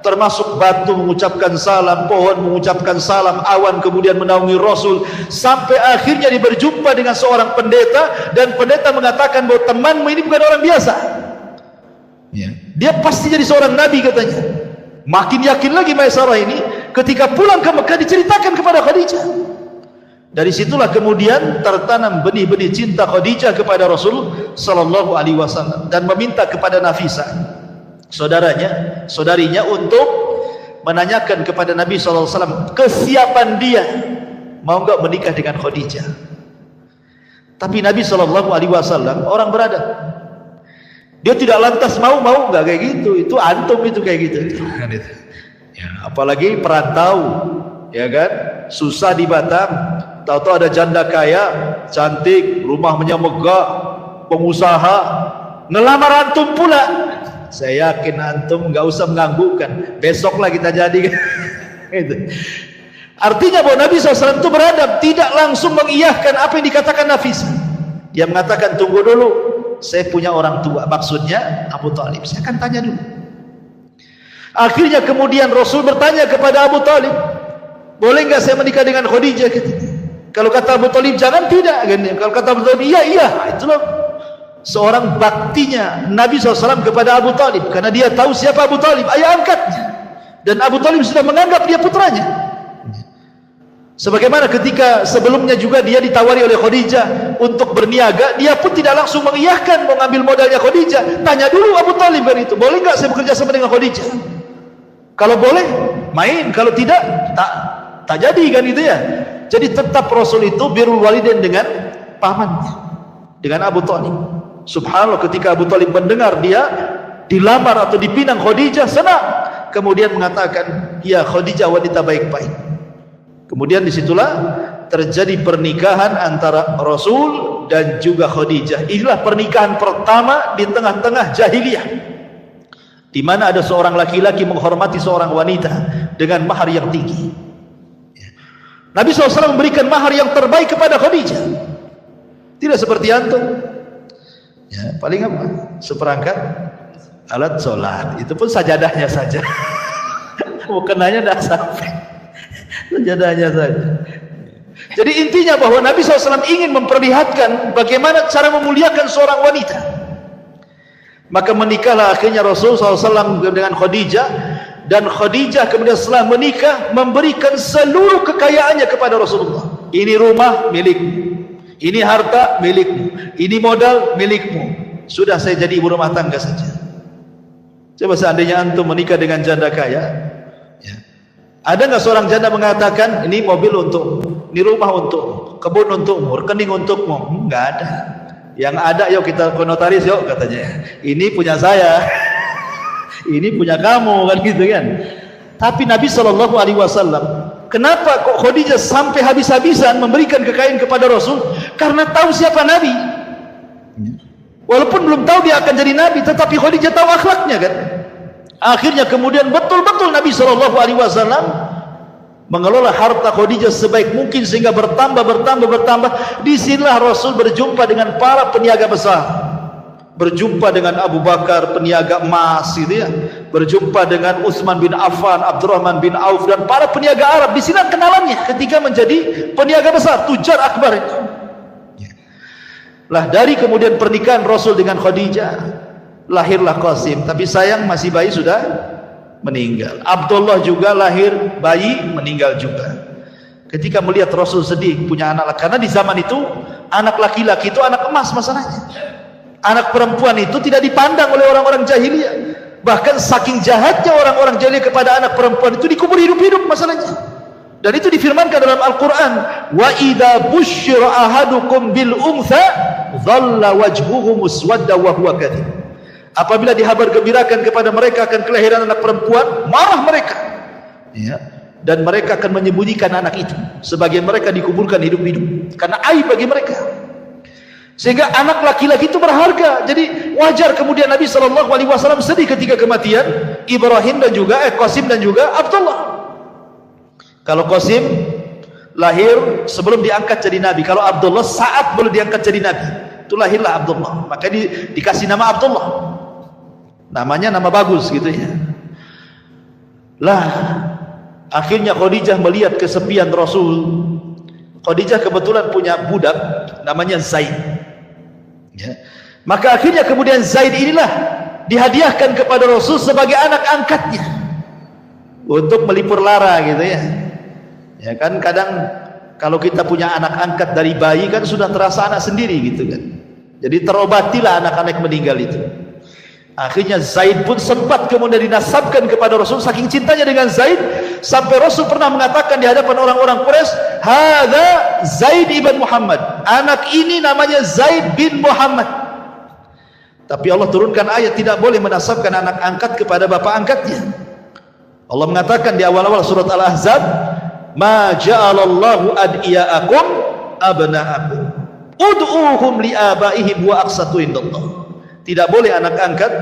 termasuk batu mengucapkan salam, pohon mengucapkan salam, awan kemudian menaungi Rasul, sampai akhirnya dia berjumpa dengan seorang pendeta, dan pendeta mengatakan bahwa temanmu ini bukan orang biasa, dia pasti jadi seorang nabi katanya. Makin yakin lagi Maisarah ini. Ketika pulang ke Mekah diceritakan kepada Khadijah. Dari situlah kemudian tertanam benih-benih cinta Khadijah kepada Rasul sallallahu alaihi wasallam, dan meminta kepada Nafisah, saudarinya untuk menanyakan kepada Nabi sallallahu alaihi wasallam kesiapan dia mau enggak menikah dengan Khadijah. Tapi Nabi sallallahu alaihi wasallam orang beradab. Dia tidak lantas mau enggak kayak gitu. Itu antum itu kayak gitu. Ya, apalagi perantau, ya kan? Susah di Batam. Tahu-tahu ada janda kaya, cantik, rumahnya megah, pengusaha, ngelamar antum pula. Saya yakin antum nggak usah mengganggukan. Besoklah kita jadi. Itu. Artinya bahwa Nabi SAW itu beradab, tidak langsung mengiyahkan apa yang dikatakan Nafisah. Dia mengatakan tunggu dulu, saya punya orang tua, maksudnya Abu Talib. Saya akan tanya dulu. Akhirnya kemudian Rasul bertanya kepada Abu Talib, boleh nggak saya menikah dengan Khadijah? Kalau kata Abu Talib jangan, tidak. Kalau kata Abu Talib iya. Itulah seorang baktinya Nabi SAW kepada Abu Talib, karena dia tahu siapa Abu Talib, ayah angkatnya, dan Abu Talib sudah menganggap dia putranya. Sebagaimana ketika sebelumnya juga dia ditawari oleh Khadijah untuk berniaga, dia pun tidak langsung mengiyahkan mau ngambil modalnya Khadijah. Tanya dulu Abu Talib kan itu, boleh nggak saya bekerja sama dengan Khadijah? Kalau boleh main, kalau tidak tak jadi kan itu ya. Jadi tetap Rasul itu birrul walidain dengan pamannya, dengan Abu Talib. Subhanallah, ketika Abu Talib mendengar dia dilamar atau dipinang Khadijah, senang. Kemudian mengatakan, ya Khadijah wanita baik-baik. Kemudian disitulah terjadi pernikahan antara Rasul dan juga Khadijah. Inilah pernikahan pertama di tengah-tengah jahiliyah, di mana ada seorang laki-laki menghormati seorang wanita dengan mahar yang tinggi. Nabi SAW memberikan mahar yang terbaik kepada Khadijah. Tidak seperti antum, ya, paling apa? Seperangkat alat sholat, itu pun sajadahnya saja. Bukannya dah sampai, sajadahnya saja. Jadi intinya bahwa Nabi SAW ingin memperlihatkan bagaimana cara memuliakan seorang wanita. Maka menikahlah akhirnya Rasul SAW dengan Khadijah. Dan Khadijah kemudian setelah menikah memberikan seluruh kekayaannya kepada Rasulullah. Ini rumah milikmu, ini harta milikmu, ini modal milikmu. Sudah, saya jadi ibu rumah tangga saja. Coba seandainya antum menikah dengan janda kaya, ya. Ada nggak seorang janda mengatakan ini mobil untukmu, ini rumah untukmu, kebun untukmu, rekening untukmu? Nggak ada. Yang ada, yuk kita ke notaris yuk katanya. Ini punya saya. Ini punya kamu, kan gitu kan. Tapi Nabi SAW, kenapa kok Khadijah sampai habis-habisan memberikan kekayaan kepada Rasul? Karena tahu siapa Nabi. Walaupun belum tahu dia akan jadi Nabi, tetapi Khadijah tahu akhlaknya kan. Akhirnya kemudian betul-betul Nabi SAW mengelola harta Khadijah sebaik mungkin sehingga bertambah. Disinilah Rasul berjumpa dengan para peniaga besar. Berjumpa dengan Abu Bakar, peniaga emas gitu ya. Berjumpa dengan Utsman bin Affan, Abdurrahman bin Auf, dan para peniaga Arab. Di sini kenalannya ketika menjadi peniaga besar, tujar akbar itu. Lah dari kemudian pernikahan Rasul dengan Khadijah lahirlah Qasim, tapi sayang masih bayi sudah meninggal. Abdullah juga lahir bayi meninggal juga. Ketika melihat Rasul sedih punya anak, karena di zaman itu anak laki-laki itu anak emas masalahnya. Anak perempuan itu tidak dipandang oleh orang-orang jahiliyah. Bahkan saking jahatnya orang-orang jahiliyah kepada anak perempuan itu dikubur hidup-hidup masalahnya. Dan itu difirmankan dalam Al-Quran, wa idza busyira ahadukum bil untha dhalla wajhuhu muswadda wa huwa kadhib. Apabila dihabar gembirakan kepada mereka akan kelahiran anak perempuan, marah mereka, ya, dan mereka akan menyembunyikan anak itu, sebagian mereka dikuburkan hidup-hidup karena aib bagi mereka. Sehingga anak laki-laki itu berharga. Jadi wajar kemudian Nabi SAW sedih ketika kematian Ibrahim dan juga Qasim dan juga Abdullah. Kalau Qasim lahir sebelum diangkat jadi nabi, kalau Abdullah saat belum diangkat jadi nabi, itu lahirlah Abdullah. Maka dikasih nama Abdullah. Namanya nama bagus gitu ya. Lah, akhirnya Khadijah melihat kesepian Rasul. Khadijah kebetulan punya budak namanya Zaid. Ya. Maka akhirnya kemudian Zaid inilah dihadiahkan kepada Rasul sebagai anak angkatnya untuk melipur lara gitu ya. Ya kan kadang kalau kita punya anak angkat dari bayi kan sudah terasa anak sendiri gitu kan. Jadi terobatilah anak-anak meninggal itu. Akhirnya Zaid pun sempat kemudian dinasabkan kepada Rasul, saking cintanya dengan Zaid sampai Rasul pernah mengatakan di hadapan orang-orang Quraisy, "Hadza Zaid ibn Muhammad." Anak ini namanya Zaid bin Muhammad. Tapi Allah turunkan ayat tidak boleh menasabkan anak angkat kepada bapak angkatnya. Allah mengatakan di awal-awal surat Al-Ahzab, "Ma ja'alallahu ad'iyaakum abna'akum ud'uuhum li'abaihim wa aqsatu indallah." Tidak boleh anak angkat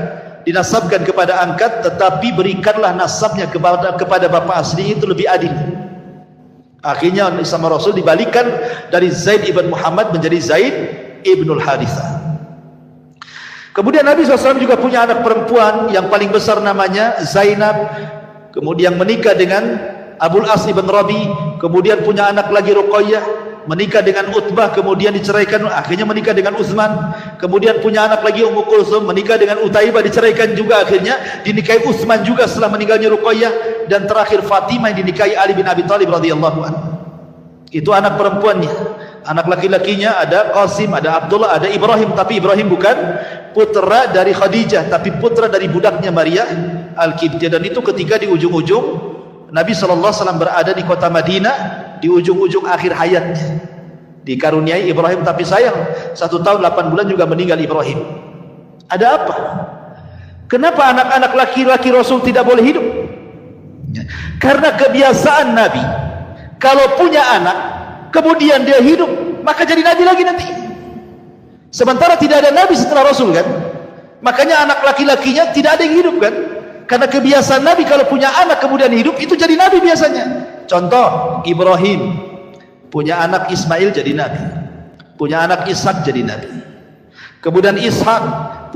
dinasabkan kepada angkat, tetapi berikanlah nasabnya kepada bapak asli, itu lebih adil. Akhirnya sama Rasul dibalikkan dari Zaid ibn Muhammad menjadi Zaid ibnul Harithah. Kemudian Nabi SAW juga punya anak perempuan yang paling besar namanya Zainab, kemudian menikah dengan Abul As ibn Rabi, kemudian punya anak lagi Ruqayyah, menikah dengan Utbah, kemudian diceraikan, akhirnya menikah dengan Utsman, kemudian punya anak lagi Ummu Kulsum, menikah dengan Utaibah, diceraikan juga, akhirnya dinikahi Utsman juga setelah meninggalnya Ruqayyah, dan terakhir Fatimah yang dinikahi Ali bin Abi Thalib radhiyallahu anhu. Itu anak perempuannya. Anak laki-lakinya ada Qasim, ada Abdullah, ada Ibrahim, tapi Ibrahim bukan putra dari Khadijah, tapi putra dari budaknya Maria Al-Qibtiyah. Dan itu ketika di ujung-ujung Nabi SAW berada di kota Madinah, di ujung-ujung akhir hayatnya, dikaruniai Ibrahim, tapi sayang 1 tahun 8 bulan juga meninggal Ibrahim. Ada apa? Kenapa anak-anak laki-laki Rasul tidak boleh hidup? Karena kebiasaan Nabi, kalau punya anak kemudian dia hidup, maka jadi Nabi lagi nanti. Sementara tidak ada Nabi setelah Rasul kan, makanya anak laki-lakinya tidak ada yang hidup kan. Karena kebiasaan Nabi kalau punya anak kemudian hidup, itu jadi Nabi biasanya. Contoh, Ibrahim punya anak Ismail jadi Nabi, punya anak Ishak jadi Nabi. Kemudian Ishak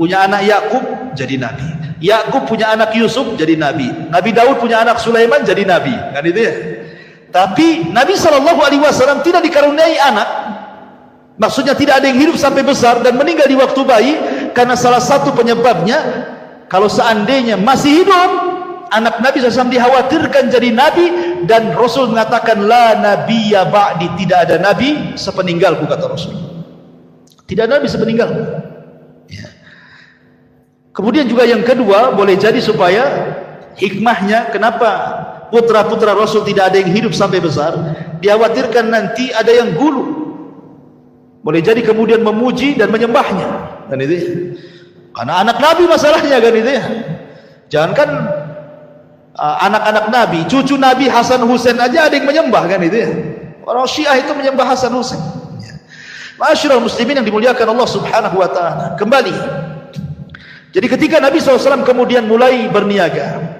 punya anak Yakub jadi Nabi, Yakub punya anak Yusuf jadi Nabi, Nabi Daud punya anak Sulaiman jadi Nabi, kan itu ya. Tapi Nabi SAW tidak dikaruniai anak, maksudnya tidak ada yang hidup sampai besar dan meninggal di waktu bayi, karena salah satu penyebabnya, kalau seandainya masih hidup anak Nabi SAW dikhawatirkan jadi Nabi, dan Rasul mengatakan la nabiyya ba'di, tidak ada Nabi sepeninggalku, kata Rasul. Tidak ada Nabi sepeninggalku ya. Kemudian juga yang kedua, boleh jadi supaya hikmahnya kenapa putra-putra Rasul tidak ada yang hidup sampai besar, dikhawatirkan nanti ada yang gulu, boleh jadi kemudian memuji dan menyembahnya, dan itu ya. Karena anak Nabi masalahnya kan itu ya. Jangankan anak-anak Nabi, cucu Nabi Hasan Husain aja ada yang menyembah kan itu ya. Orang Syiah itu menyembah Hasan Husain. Ya. Ma'asyiral muslimin yang dimuliakan Allah Subhanahu wa taala. Kembali. Jadi ketika Nabi SAW kemudian mulai berniaga,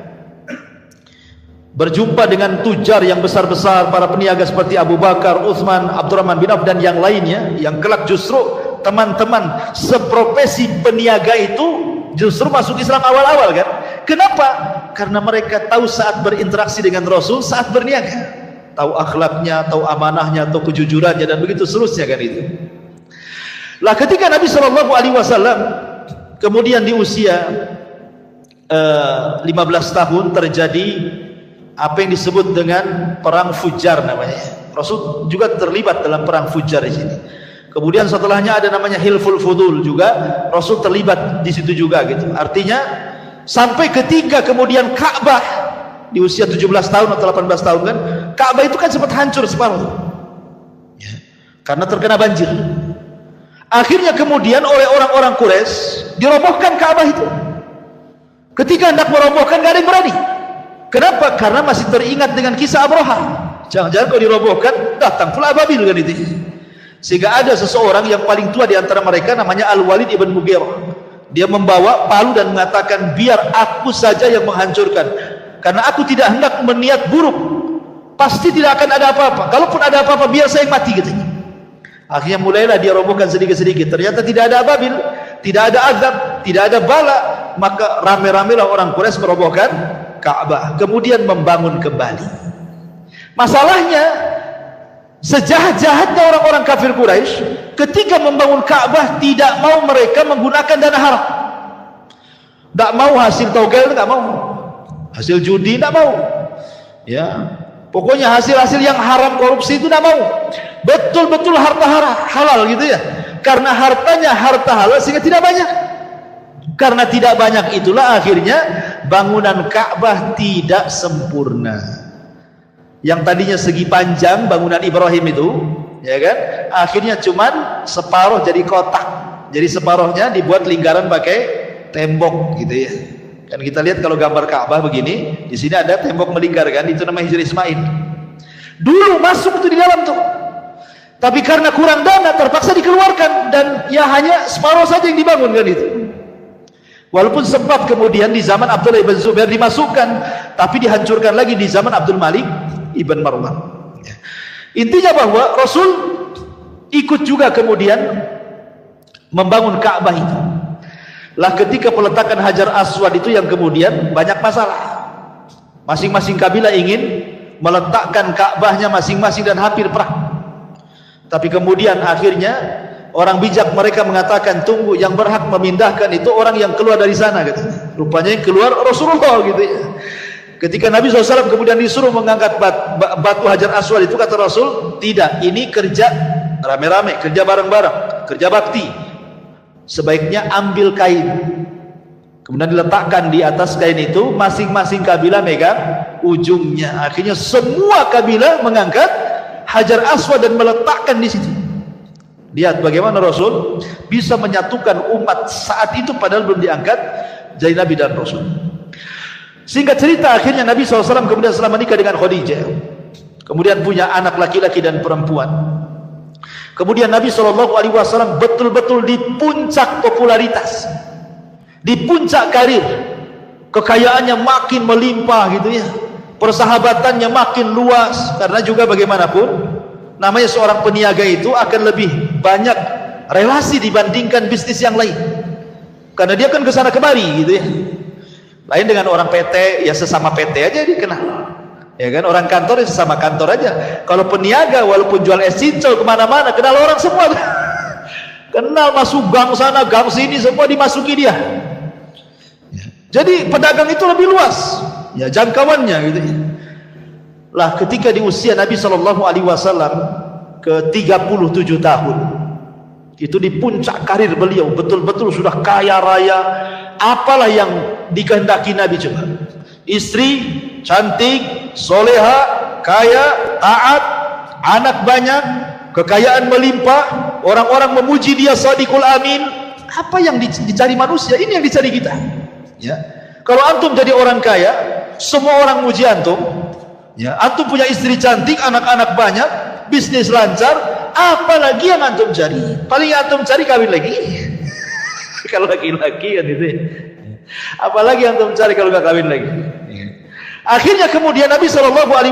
berjumpa dengan tujar yang besar-besar, para peniaga seperti Abu Bakar, Utsman, Abdurrahman bin Auf dan yang lainnya, yang kelak justru teman-teman seprofesi peniaga itu justru masuk Islam awal-awal kan. Kenapa? Karena mereka tahu saat berinteraksi dengan Rasul, saat berniaga, tahu akhlaknya, tahu amanahnya, tahu kejujurannya, dan begitu seterusnya kan itu. Lah ketika Nabi SAW kemudian di usia 15 tahun terjadi apa yang disebut dengan perang Fujar namanya. Rasul juga terlibat dalam perang Fujar di sini. Kemudian setelahnya ada namanya Hilful Fudul juga, Rasul terlibat di situ juga gitu. Artinya sampai ketika kemudian Ka'bah di usia 17 tahun atau 18 tahun kan, Ka'bah itu kan sempat hancur separuh ya, karena terkena banjir. Akhirnya kemudian oleh orang-orang Quraisy dirobohkan Ka'bah itu. Ketika hendak merobohkan gak ada yang berani. Kenapa? Karena masih teringat dengan kisah Abraha. Jangan-jangan kalau dirobohkan datang pula ababil kan itu. Sehingga ada seseorang yang paling tua di antara mereka namanya Al-Walid ibn Mughirah. Dia membawa palu dan mengatakan, biar aku saja yang menghancurkan, karena aku tidak hendak berniat buruk. Pasti tidak akan ada apa-apa. Kalaupun ada apa-apa biar saya mati katanya. Akhirnya mulailah dia robohkan sedikit-sedikit. Ternyata tidak ada ababil, tidak ada azab, tidak ada bala. Maka rame-ramelah orang Quraisy merobohkan Ka'bah, kemudian membangun kembali. Masalahnya, sejahat-jahatnya orang-orang kafir Quraisy, ketika membangun Ka'bah tidak mau mereka menggunakan dana haram. Tidak mau hasil togel, tidak mau hasil judi, tidak mau ya, pokoknya hasil-hasil yang haram, korupsi itu tidak mau. Betul-betul harta halal gitu ya, karena hartanya harta halal sehingga tidak banyak. Karena tidak banyak itulah akhirnya bangunan Ka'bah tidak sempurna. Yang tadinya segi panjang bangunan Ibrahim itu, ya kan, akhirnya cuman separuh jadi kotak. Jadi separuhnya dibuat lingkaran pakai tembok gitu ya. Kan kita lihat kalau gambar Ka'bah begini, di sini ada tembok melingkar kan, itu namanya Hijr Ismail. Dulu masuk itu di dalam tuh. Tapi karena kurang dana terpaksa dikeluarkan, dan ya hanya separuh saja yang dibangun kan itu. Walaupun sempat kemudian di zaman Abdullah ibn Zubair dimasukkan, tapi dihancurkan lagi di zaman Abdul Malik ibn Marwan. Intinya bahwa Rasul ikut juga kemudian membangun Ka'bah itu. Lah ketika peletakan Hajar Aswad itu yang kemudian banyak masalah. Masing-masing kabilah ingin meletakkan Ka'bahnya masing-masing dan hampir perang. Tapi kemudian akhirnya orang bijak mereka mengatakan, tunggu, yang berhak memindahkan itu orang yang keluar dari sana katanya. Rupanya yang keluar Rasulullah gitu ya. Ketika Nabi SAW kemudian disuruh mengangkat batu Hajar Aswad itu, kata Rasul, tidak, ini kerja rame-rame, kerja bareng-bareng, kerja bakti. Sebaiknya ambil kain, kemudian diletakkan di atas kain itu, masing-masing kabilah megang ujungnya. Akhirnya semua kabilah mengangkat Hajar Aswad dan meletakkan di situ. Lihat bagaimana Rasul bisa menyatukan umat saat itu padahal belum diangkat jadi Nabi dan Rasul. Singkat cerita, akhirnya Nabi SAW kemudian setelah menikah dengan Khadijah, kemudian punya anak laki-laki dan perempuan. Kemudian Nabi SAW betul-betul di puncak popularitas, di puncak karir, kekayaannya makin melimpah gitu ya, persahabatannya makin luas. Karena juga bagaimanapun namanya seorang peniaga itu akan lebih banyak relasi dibandingkan bisnis yang lain, karena dia kan kesana kemari gitu ya. Lain dengan orang PT, ya sesama PT aja dikenal, ya kan. Orang kantor ya sesama kantor aja. Kalau peniaga walaupun jual es cincau kemana-mana kenal orang semua. Kenal, masuk gang sana gang sini semua dimasuki dia. Jadi pedagang itu lebih luas ya jangkauannya gitu ya. Lah ketika di usia Nabi SAW ke 37 tahun, itu di puncak karir beliau, betul-betul sudah kaya raya. Apalah yang dikehendaki Nabi coba? Istri cantik, soleha, kaya, taat, anak banyak, kekayaan melimpah, orang-orang memuji dia Shadiqul Amin. Apa yang dicari manusia, ini yang dicari kita ya. Kalau antum jadi orang kaya, semua orang muji antum ya. Antum punya istri cantik, anak-anak banyak, bisnis lancar, apalagi yang antum cari? Paling antum cari kawin lagi. Kalau laki-laki kan itu ya. Apalagi antum cari kalau gak kawin lagi. Akhirnya kemudian Nabi SAW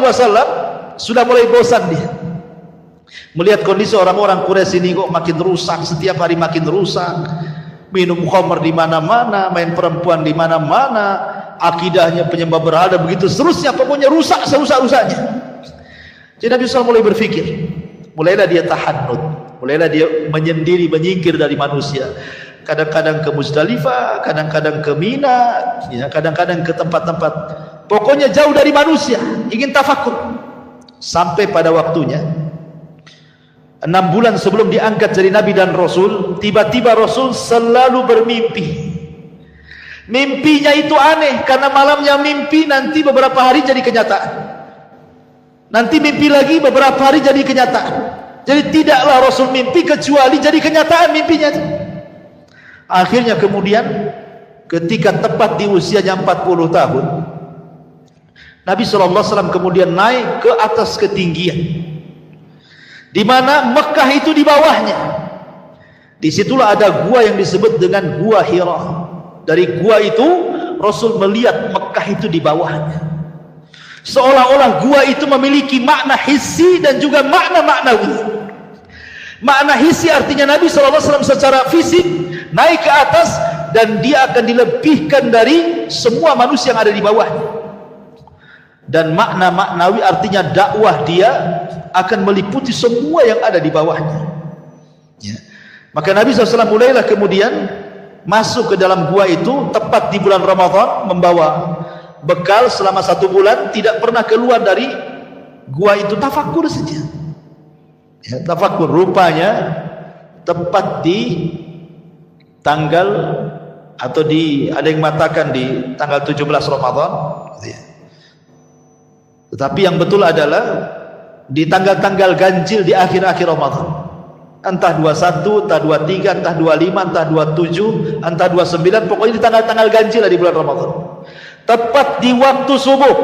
sudah mulai bosan dia melihat kondisi orang-orang Quraisy ini kok makin rusak, setiap hari makin rusak. Minum khamr di mana-mana, main perempuan di mana-mana, akidahnya penyembah berhala, begitu seterusnya, pokoknya rusak serusak-rusaknya. Jadi Nabi SAW mulai berpikir, mulailah dia tahannut, mulailah dia menyendiri, menyingkir dari manusia. Kadang-kadang ke Muzdalifah, kadang-kadang ke Mina, ya, kadang-kadang ke tempat-tempat, pokoknya jauh dari manusia, ingin tafakur. Sampai pada waktunya 6 bulan sebelum diangkat jadi Nabi dan Rasul, tiba-tiba Rasul selalu bermimpi. Mimpinya itu aneh karena malamnya mimpi, nanti beberapa hari jadi kenyataan. Nanti mimpi lagi, beberapa hari jadi kenyataan. Jadi tidaklah Rasul mimpi kecuali jadi kenyataan mimpinya itu. Akhirnya kemudian ketika tepat di usianya 40 tahun, Nabi SAW kemudian naik ke atas ketinggian, di mana Mekah itu di bawahnya. Disitulah ada gua yang disebut dengan Gua Hira. Dari gua itu Rasul melihat Mekah itu di bawahnya. Seolah-olah gua itu memiliki makna hissi dan juga makna maknawi. Makna hissi artinya Nabi SAW secara fisik naik ke atas dan dia akan dilebihkan dari semua manusia yang ada di bawahnya. Dan makna maknawi artinya dakwah dia akan meliputi semua yang ada di bawahnya. Ya. Maka Nabi SAW mulailah kemudian masuk ke dalam gua itu tepat di bulan Ramadan, membawa bekal selama 1 bulan, tidak pernah keluar dari gua itu, tafakur saja. Ya, tafakur. Rupanya tepat di tanggal, atau ada yang mengatakan di tanggal 17 Ramadan, tetapi yang betul adalah di tanggal-tanggal ganjil di akhir-akhir Ramadan, entah 21, entah 23, entah 25, entah 27, entah 29, pokoknya di tanggal-tanggal ganjil di bulan Ramadan. Tepat di waktu subuh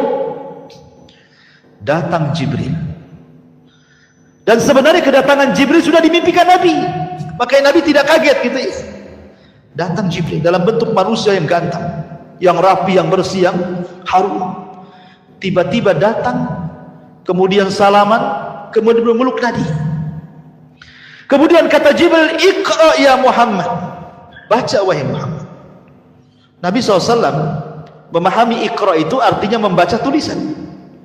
datang Jibril. Dan sebenarnya kedatangan Jibril sudah dimimpikan Nabi, makanya Nabi tidak kaget gitu ya. Datang Jibril dalam bentuk manusia yang ganteng, yang rapi, yang bersih, yang harum. Tiba-tiba datang, kemudian salaman, kemudian memeluk Nabi. Kemudian kata Jibril, "Iqra ya Muhammad." Baca wahai Muhammad. Nabi SAW memahami Iqra itu artinya membaca tulisan.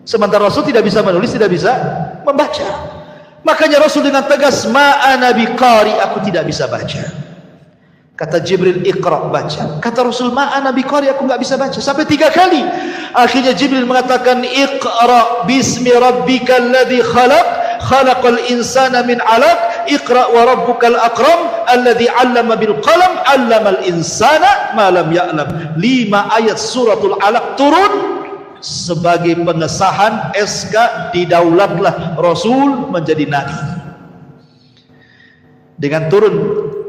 Sementara Rasul tidak bisa menulis, tidak bisa membaca. Makanya Rasul dengan tegas, "Ma'ana biqari," aku tidak bisa baca. Kata Jibril, "Iqra," baca. Kata Rasul, "Ma'ana biqari," aku nggak bisa baca. Sampai 3 kali. Akhirnya Jibril mengatakan, "Iqra bismi rabbikal ladzi khalaq, khalaqal insana min 'alaq, iqra wa rabbukal akram, alladzi 'allama bil qalam, 'allamal insana ma lam ya'lam." 5 ayat suratul Alaq turun sebagai pengesahan SK didaulatlah Rasul menjadi nabi. Dengan turun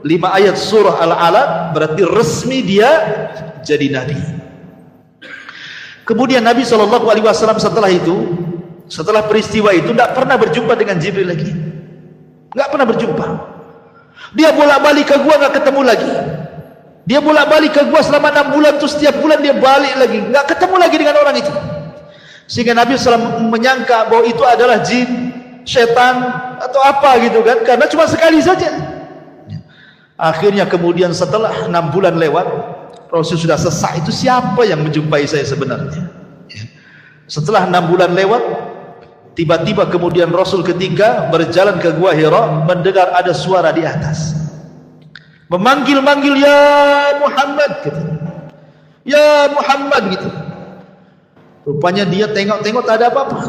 5 ayat surah Al-Alaq berarti resmi dia jadi nabi. Kemudian Nabi SAW setelah itu, setelah peristiwa itu, tidak pernah berjumpa dengan Jibril lagi. Nggak pernah berjumpa. Dia bolak-balik ke gua, nggak ketemu lagi. Dia bolak-balik ke gua selama 6 bulan, terus setiap bulan dia balik lagi, nggak ketemu lagi dengan orang itu. Sehingga Nabi SAW menyangka bahwa itu adalah jin, setan, atau apa gitu kan, karena cuma sekali saja. Akhirnya kemudian setelah 6 bulan lewat, Rasul sudah sesak, itu siapa yang menjumpai saya sebenarnya. Setelah 6 bulan lewat, tiba-tiba kemudian Rasul ketika berjalan ke Gua Hira mendengar ada suara di atas memanggil-manggil, "Ya Muhammad," gitu. "Ya Muhammad," gitu. Rupanya dia tengok-tengok tak ada apa-apa.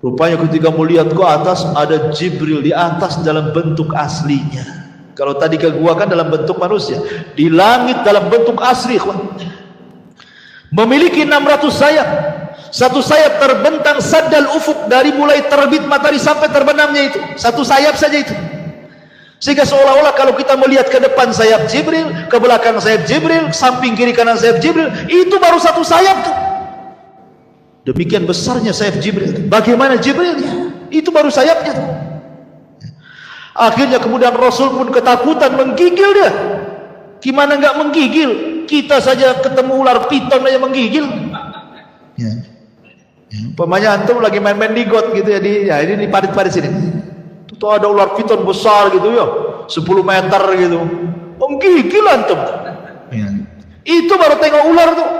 Rupanya ketika melihat ke atas ada Jibril di atas dalam bentuk aslinya. Kalau tadi ke gua kan dalam bentuk manusia, di langit dalam bentuk asli, memiliki 600 sayap. Satu sayap terbentang saddal ufuk, dari mulai terbit matahari sampai terbenamnya itu satu sayap saja itu. Sehingga seolah-olah kalau kita melihat ke depan sayap Jibril, ke belakang sayap Jibril, samping kiri kanan sayap Jibril, itu baru satu sayap tuh. Demikian besarnya sayap Jibril. Bagaimana Jibrilnya? Itu baru sayapnya tuh. Akhirnya kemudian Rasul pun ketakutan, menggigil dia. Gimana nggak menggigil? Kita saja ketemu ular piton aja menggigil. Ya. Umpamanya antum lagi main-main di got gitu ya, ini di parit-parit sini. Tuh ada ular piton besar gitu ya, 10 meter gitu. Menggigil antum. Ya. Itu baru tengok ular tuh.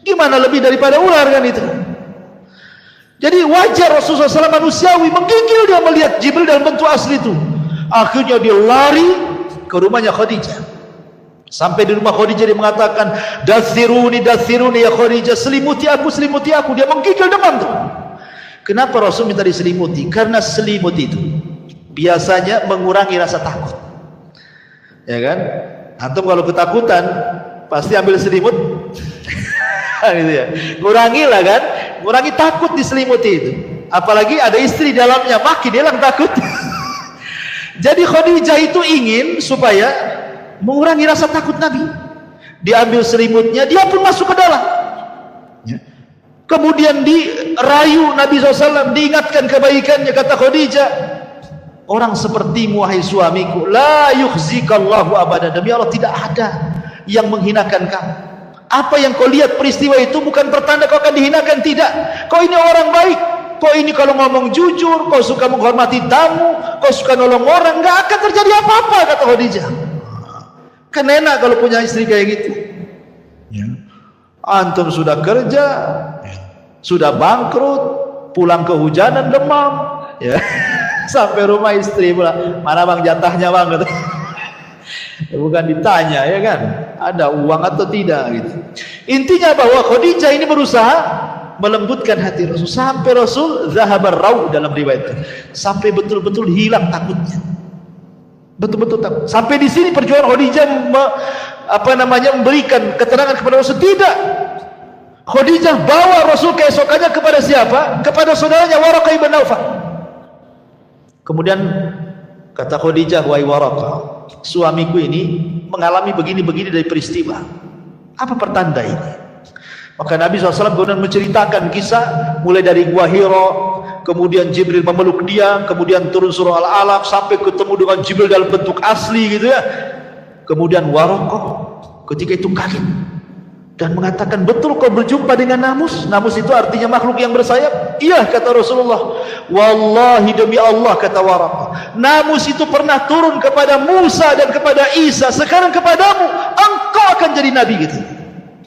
Gimana lebih daripada ular kan itu? Jadi wajar Rasulullah SAW manusiawi menggigil dia melihat Jibril dalam bentuk asli itu. Akhirnya dia lari ke rumahnya Khadijah. Sampai di rumah Khadijah dia mengatakan, "Dathiruni, dathiruni ya Khadijah, selimuti aku, selimuti aku." Dia menggigil demam tuh. Kenapa Rasul minta diselimuti? Karena selimut itu biasanya mengurangi rasa takut. Ya kan? Antum kalau ketakutan, pasti ambil selimut. Gitu ya. Kurangilah kan, kurangi takut diselimuti itu. Apalagi ada istri dalamnya, makin hilang takut. Jadi Khadijah itu ingin supaya mengurangi rasa takut Nabi. Diambil selimutnya, dia pun masuk ke dalam. Kemudian dirayu Nabi SAW, diingatkan kebaikannya. Kata Khadijah, orang sepertimu wahai suamiku, la yukhzikallahu abada, demi Allah tidak ada yang menghinakan kamu. Apa yang kau lihat peristiwa itu bukan pertanda kau akan dihinakan, tidak. Kau ini orang baik, kau ini kalau ngomong jujur, kau suka menghormati tamu, kau suka nolong orang, gak akan terjadi apa-apa, kata Khadijah. Kan enak kalau punya istri kayak gitu ya. Antum sudah kerja, sudah bangkrut, pulang kehujanan, demam ya. Sampai rumah istri pula, mana bang jatahnya bang, gitu. Bukan ditanya ya kan, ada uang atau tidak gitu. Intinya bahwa Khadijah ini berusaha melembutkan hati Rasul, sampai Rasul zahabar rau dalam riwayat, sampai betul-betul hilang takutnya, betul-betul takut. Sampai di sini perjuangan Khadijah memberikan keterangan kepada Rasul, tidak. Khadijah bawa Rasul keesokannya kepada siapa? Kepada saudaranya Waraqah ibn Naufal. Kemudian kata Khadijah, wahai Waraqah, suamiku ini mengalami begini-begini dari peristiwa. Apa pertanda ini? Maka Nabi SAW kemudian menceritakan kisah mulai dari Gua Hira, kemudian Jibril memeluk dia, kemudian turun surah Al-Alaq sampai ketemu dengan Jibril dalam bentuk asli gitu ya. Kemudian Waraqah ketika itu kaget dan mengatakan, betul kau berjumpa dengan namus? Namus itu artinya makhluk yang bersayap. Iya, kata Rasulullah. Wallahi demi Allah, kata Waraqah, namus itu pernah turun kepada Musa dan kepada Isa, sekarang kepadamu, engkau akan jadi nabi gitu.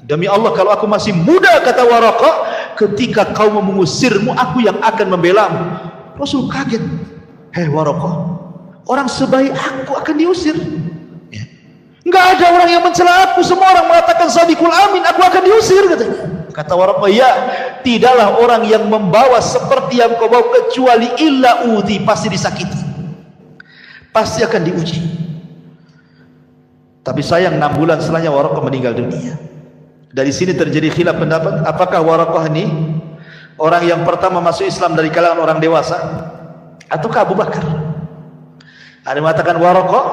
Demi Allah, kalau aku masih muda, kata Waraqah, ketika kau mengusirmu, aku yang akan membelamu. Rasul kaget. Hei Waraqah, orang sebaik aku akan diusir? Enggak ada orang yang mencela aku, semua orang mengatakan sadiqul amin, aku akan diusir, katanya. Kata Waraqah, ya, tidaklah orang yang membawa seperti yang kau bawa kecuali illa udhi, pasti disakiti, pasti akan diuji. Tapi sayang 6 bulan setelahnya Waraqah meninggal dunia. Dari sini terjadi khilaf pendapat, apakah Waraqah ini orang yang pertama masuk Islam dari kalangan orang dewasa ataukah Abu Bakar? Ada yang mengatakan Waraqah,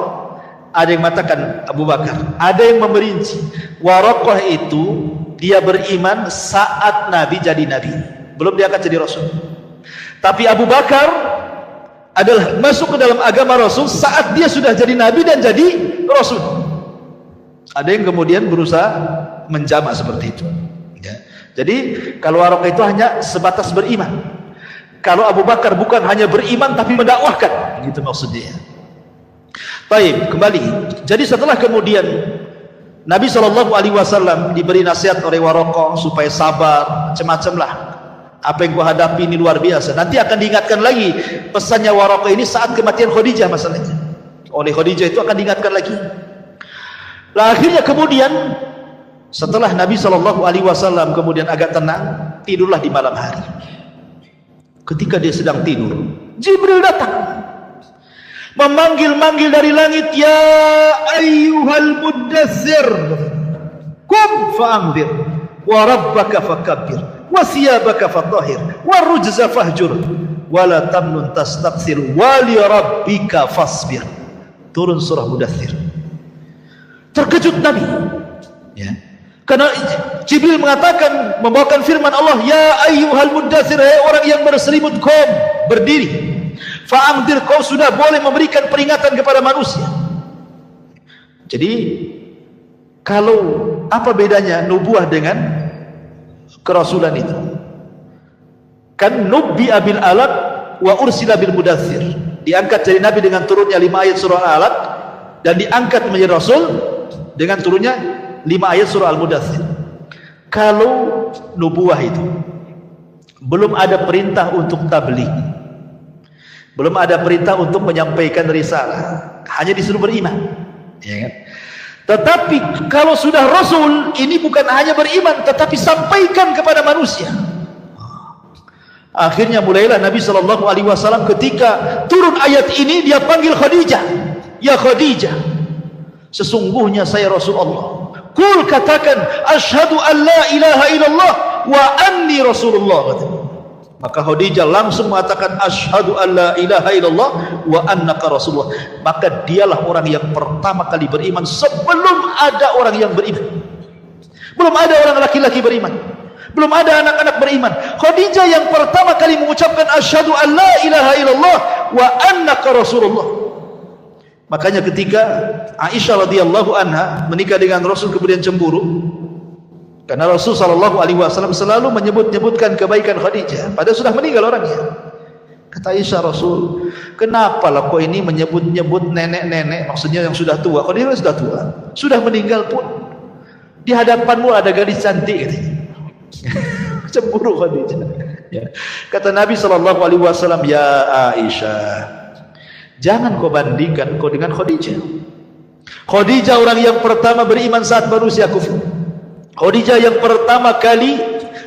ada yang mengatakan Abu Bakar. Ada yang memerinci, Waraqah itu dia beriman saat Nabi jadi Nabi, belum dia akan jadi Rasul. Tapi Abu Bakar adalah masuk ke dalam agama Rasul saat dia sudah jadi Nabi dan jadi Rasul. Ada yang kemudian berusaha menjamak seperti itu ya. Jadi kalau Waraqah itu hanya sebatas beriman, kalau Abu Bakar bukan hanya beriman tapi mendakwahkan, gitu maksudnya. Baik, kembali. Jadi setelah kemudian Nabi SAW diberi nasihat oleh Waraqah supaya sabar, macam-macam lah. Apa yang kau hadapi ini luar biasa. Nanti akan diingatkan lagi pesannya Waraqah ini saat kematian Khadijah masalahnya. Oleh Khadijah itu akan diingatkan lagi. Lah akhirnya kemudian setelah Nabi SAW kemudian agak tenang, tidurlah di malam hari. Ketika dia sedang tidur, Jibril datang memanggil-manggil dari langit, ya ayyuhal muddathir qum fa'anzir wa rabbaka fakabbir wa siyabaka fatahhir wa rujza fahjur wa la tamnun tastakthir wa li rabbika fasbir. Turun surah Mudaththir. Terkejut Nabi ya, karena Jibril mengatakan, membawakan firman Allah, ya ayyuhal muddathir, hai orang yang berselimut, qum, berdiri, fa'anzir, kau sudah boleh memberikan peringatan kepada manusia. Jadi kalau apa bedanya nubuah dengan kerasulan itu? Kan nubbi'a bil alaq wa ursila bil mudaththir, diangkat jadi nabi dengan turunnya 5 ayat surah Al-Alaq, dan diangkat menjadi rasul dengan turunnya 5 ayat surah Al-Mudaththir. Kalau nubuah itu belum ada perintah untuk tabligh, belum ada perintah untuk menyampaikan risalah, hanya disuruh beriman ya kan? Tetapi kalau sudah Rasul, ini bukan hanya beriman tetapi sampaikan kepada manusia. Akhirnya mulailah Nabi SAW ketika turun ayat ini, dia panggil Khadijah, ya Khadijah, sesungguhnya saya Rasulullah, Kul, katakan, asyhadu an la ilaha illallah wa anni rasulullah. Maka Khadijah langsung mengatakan asyhadu an la ilaha illallah wa annaka rasulullah. Maka dialah orang yang pertama kali beriman sebelum ada orang yang beriman. Belum ada orang laki-laki beriman, belum ada anak-anak beriman. Khadijah yang pertama kali mengucapkan asyhadu an la ilaha illallah wa annaka rasulullah. Makanya ketika Aisyah radhiyallahu anha menikah dengan Rasul kemudian cemburu, karena Rasul sallallahu alaihi wasallam selalu menyebutkan kebaikan Khadijah, padahal sudah meninggal orangnya. Kata Aisyah, Rasul, kenapa lah kau ini menyebut-nyebut nenek-nenek, maksudnya yang sudah tua. Khadijah sudah tua, sudah meninggal pun di hadapanmu ada gadis cantik, katanya. Cemburu Khadijah. Ya. Kata Nabi sallallahu alaihi wasallam, ya Aisyah, jangan kau bandingkan kau dengan Khadijah. Khadijah orang yang pertama beriman saat manusia kufur. Khadijah yang pertama kali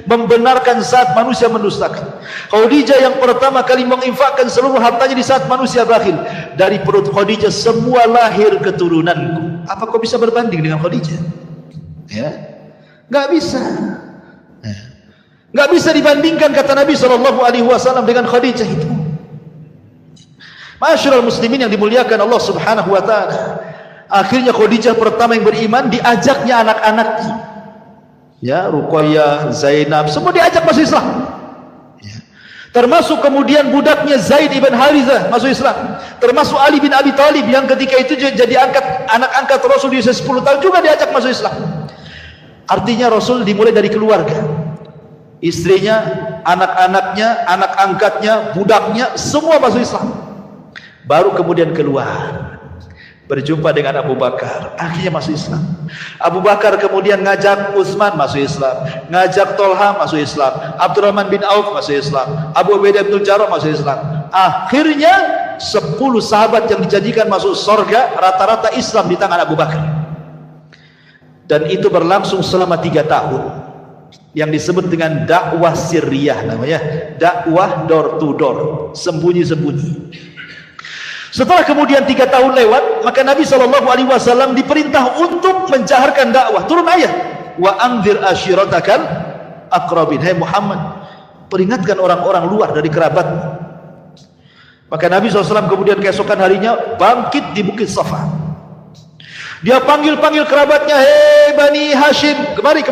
membenarkan saat manusia mendustakan. Khadijah yang pertama kali menginfakkan seluruh hartanya di saat manusia bakhil. Dari perut Khadijah semua lahir keturunanku. Apa kau bisa berbanding dengan Khadijah? Ya, nggak bisa. Nggak bisa dibandingkan, kata Nabi SAW dengan Khadijah itu. Masyarul muslimin yang dimuliakan Allah Subhanahu wa taala. Akhirnya Khadijah pertama yang beriman, diajaknya anak-anaknya. Ya, Ruqayyah, Zainab, semua diajak masuk Islam. Ya. Termasuk kemudian budaknya Zaid ibn Harithah masuk Islam. Termasuk Ali bin Abi Thalib yang ketika itu jadi anak angkat Rasul di usia 10 tahun juga diajak masuk Islam. Artinya Rasul dimulai dari keluarga. Istrinya, anak-anaknya, anak angkatnya, budaknya semua masuk Islam. Baru kemudian keluar berjumpa dengan Abu Bakar, akhirnya masuk Islam. Abu Bakar kemudian ngajak Utsman masuk Islam, ngajak Tolha masuk Islam, Abdurrahman bin Auf masuk Islam, Abu Ubaidah bin Jarrah masuk Islam. Akhirnya 10 sahabat yang dijanjikan masuk surga rata-rata Islam di tangan Abu Bakar. Dan itu berlangsung selama 3 tahun, yang disebut dengan dakwah sirriyah, namanya dakwah door to door, sembunyi-sembunyi. Setelah kemudian 3 tahun lewat, maka Nabi SAW diperintah untuk menjaharkan dakwah. Turun ayat, wa anzir ashiratakal aqrabin. Hai Muhammad, peringatkan orang-orang luar dari kerabatmu. Maka Nabi SAW kemudian keesokan harinya bangkit di Bukit Safa. Dia panggil-panggil kerabatnya, hei Bani Hashim, kemari.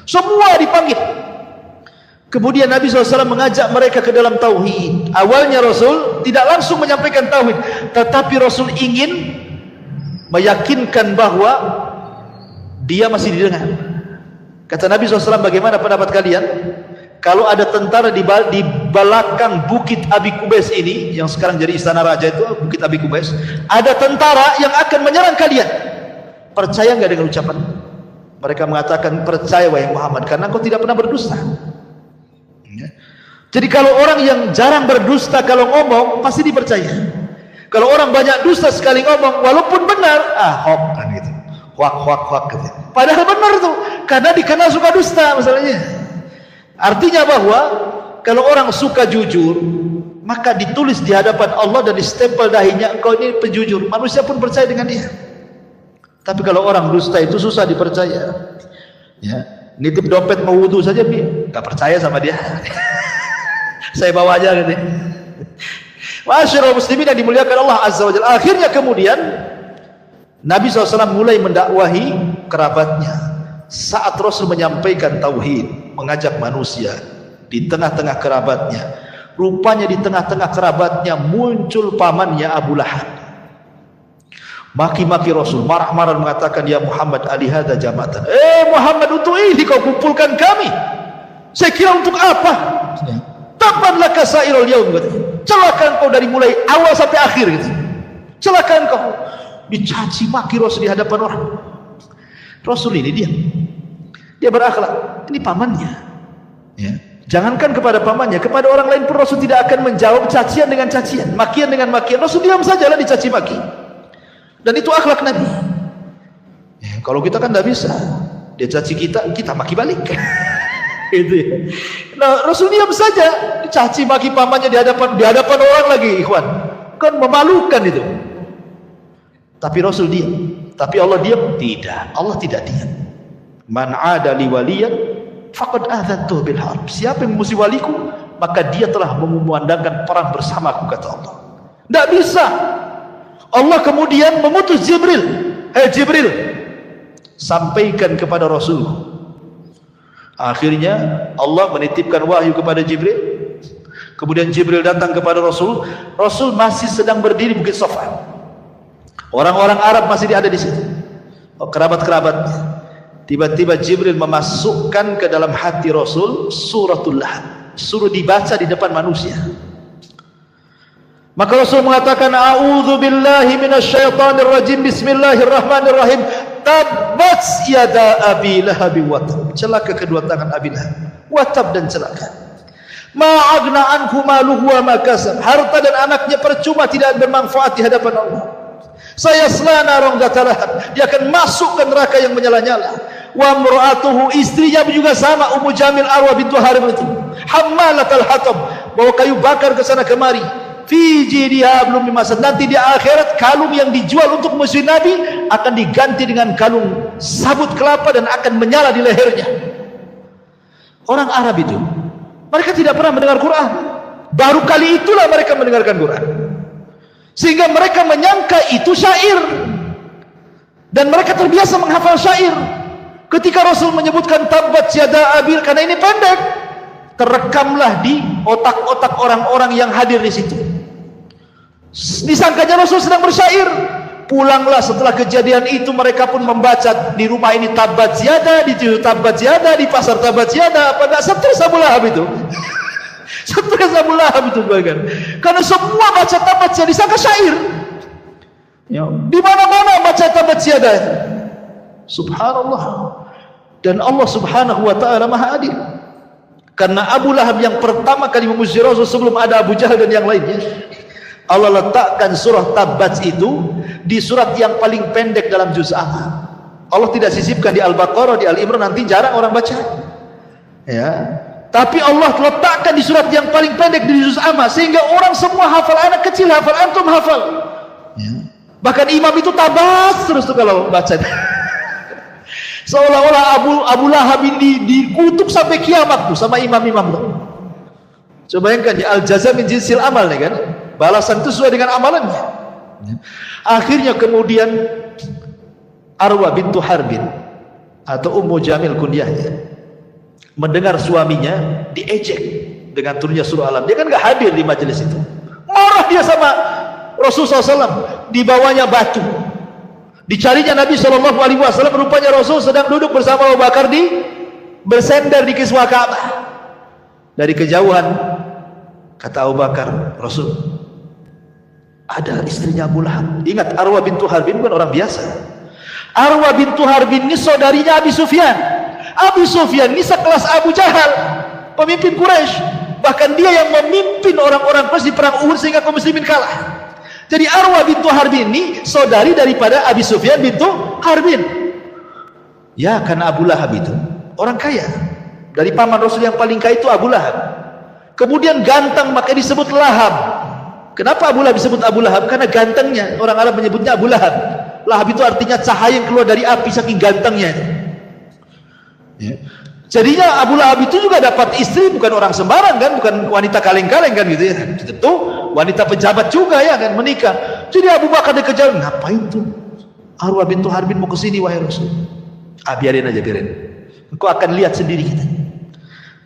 Semua dipanggil. Kemudian Nabi SAW mengajak mereka ke dalam tauhid. Awalnya Rasul tidak langsung menyampaikan tauhid, tetapi Rasul ingin meyakinkan bahwa dia masih didengar. Kata Nabi SAW, bagaimana pendapat kalian kalau ada tentara di belakang Bukit Abi Qubais ini, yang sekarang jadi istana raja itu, Bukit Abi Qubais, ada tentara yang akan menyerang kalian, percaya nggak dengan ucapan? Mereka mengatakan, percaya wahai Muhammad, karena engkau tidak pernah berdusta. Jadi kalau orang yang jarang berdusta kalau ngomong pasti dipercaya. Kalau orang banyak dusta sekali ngomong walaupun benar, hoax kan gitu. Hoax gitu. Padahal benar tuh, karena dikenal suka dusta masalahnya. Artinya bahwa kalau orang suka jujur, maka ditulis di hadapan Allah dan distempel dahinya, engkau ini penjujur. Manusia pun percaya dengan dia. Tapi kalau orang dusta itu susah dipercaya. Ya, nitip dompet mau wudu saja nggak percaya sama dia. Saya bawa aja gitu. Masyarul muslimin yang dimuliakan Allah Azza wa Jalla. Akhirnya kemudian Nabi SAW mulai mendakwahi kerabatnya. Saat Rasul menyampaikan tauhid, mengajak manusia di tengah-tengah kerabatnya, rupanya di tengah-tengah kerabatnya muncul pamannya Abu Lahab. Maki-maki Rasul, marah-marah mengatakan, ya Muhammad, alihada jamatan. Muhammad, untuk ini kau kumpulkan kami. Saya kira untuk apa? Taban laka sairul yaum, celaka engkau dari mulai awal sampai akhir gitu. Celaka engkau. Dicaci maki Rasul di hadapan orang. Rasul ini dia berakhlak. Ini pamannya. Ya. Jangankan kepada pamannya, kepada orang lain pun Rasul tidak akan menjawab cacian dengan cacian, makian dengan makian. Rasul diam sajalah dicaci maki. Dan itu akhlak Nabi. Ya, kalau kita kan tidak bisa. Dia caci kita maki balik. Itu ya. Nah, Rasul diam saja, dicaci maki pamannya di hadapan orang lagi, ikhwan. Kan memalukan itu. Tapi Rasul diam. Tapi Allah diam? Tidak, Allah tidak diam. Man 'ada li waliyan faqad adzantuhu bil harb. Siapa yang memusuhi waliku, maka dia telah memandangkan perang bersamaku, kata Allah. Tidak bisa. Allah kemudian mengutus Jibril. Hei Jibril, sampaikan kepada Rasul. Akhirnya Allah menitipkan wahyu kepada Jibril. Kemudian Jibril datang kepada Rasul. Rasul masih sedang berdiri Bukit Safa. Orang-orang Arab masih ada di situ. Kerabat-kerabatnya. Tiba-tiba Jibril memasukkan ke dalam hati Rasul suratul Lahab, suruh dibaca di depan manusia. Maka Rasul mengatakan, a'udzu billahi minasyaitonir rajim, bismillahirrahmanirrahim, tabbat yada abi lahab wa tab. Celaka kedua tangan Abi Lahab, wa tab, dan celaka. Ma aghna anhu maluhu wa ma kasab. Harta dan anaknya percuma, tidak bermanfaat di hadapan Allah. Saya selana rong datalahab, dia akan masuk ke neraka yang menyala-nyala. Wa imra'atuhu, istrinya juga sama, Ummu Jamil Arwa bintu Harib itu, hammalatal hatab, bawa kayu bakar ke sana kemari. Fi jidiha belum dimasak. Nanti di akhirat kalung yang dijual untuk musuh Nabi akan diganti dengan kalung sabut kelapa dan akan menyala di lehernya. Orang Arab itu, mereka tidak pernah mendengar Quran. Baru kali itulah mereka mendengarkan Quran, sehingga mereka menyangka itu syair, dan mereka terbiasa menghafal syair. Ketika Rasul menyebutkan tabbat yada abil, karena ini pendek, terekamlah di otak-otak orang-orang yang hadir di situ. Disangkanya Rasul sedang bersyair. Pulanglah setelah kejadian itu, mereka pun membaca di rumah ini tabbat yada, di tabbat yada, di pasar tabbat yada. Apa enggak stres Abu Lahab itu? Stres Abu Lahab itu bahkan. Karena semua baca tabbat yada disangka syair. Di mana-mana baca tabbat yada. Subhanallah. Dan Allah Subhanahu wa taala Maha Adil. Karena Abu Lahab yang pertama kali memuji Rasul sebelum ada Abu Jahal dan yang lainnya, Allah letakkan surah Tabbat itu di surat yang paling pendek dalam juz amma. Allah tidak sisipkan di Al-Baqarah, di Al-Imran, nanti jarang orang baca. Ya. Tapi Allah letakkan di surat yang paling pendek di juz amma, sehingga orang semua hafal, anak kecil hafal, antum hafal. Ya. Bahkan imam itu tabas terus tuh kalau baca. Seolah-olah Abu Lahab ini dikutuk sampai kiamat tuh sama imam-imam tuh. Coba bayangkan ya, al-jaza min jinsil amal nih kan. Balasan itu sesuai dengan amalannya. Akhirnya kemudian Arwa bintu Harbin atau Ummu Jamil kunyahnya mendengar suaminya diejek dengan turunnya surah Alam. Dia kan gak hadir di majelis itu. Marah dia sama Rasulullah SAW. Dibawanya batu. Dicarinya Nabi SAW. Rupanya Rasul sedang duduk bersama Abu Bakar bersender di kiswah Ka'bah. Dari kejauhan kata Abu Bakar, Rasul, ada istrinya Abu Lahab. Ingat, Arwa bintu Harbin bukan orang biasa. Arwa bintu Harbin ini saudarinya Abi Sufyan. Abi Sufyan ini sekelas Abu Jahal, pemimpin Quraisy. Bahkan dia yang memimpin orang-orang Quraisy di perang Uhud sehingga kaum muslimin kalah. Jadi Arwa bintu Harbin ini saudari daripada Abi Sufyan bintu Harbin. Ya, karena Abu Lahab itu orang kaya. Dari paman Rasul yang paling kaya itu Abu Lahab. Kemudian ganteng, maka disebut Lahab. Kenapa Abu Lahab disebut Abu Lahab? Karena gantengnya. Orang Arab menyebutnya Abu Lahab. Lahab itu artinya cahaya yang keluar dari api, saking gantengnya. Ya. Jadinya Abu Lahab itu juga dapat istri, bukan orang sembarang kan, bukan wanita kaleng-kaleng kan gitu ya. Tentu wanita pejabat juga ya kan, menikah. Jadi Abu Bakar dikejar, ngapain tuh Arwa bintu Harbin mau kesini wahai Rasul? Biarin aja, biarin. Engkau akan lihat sendiri kita.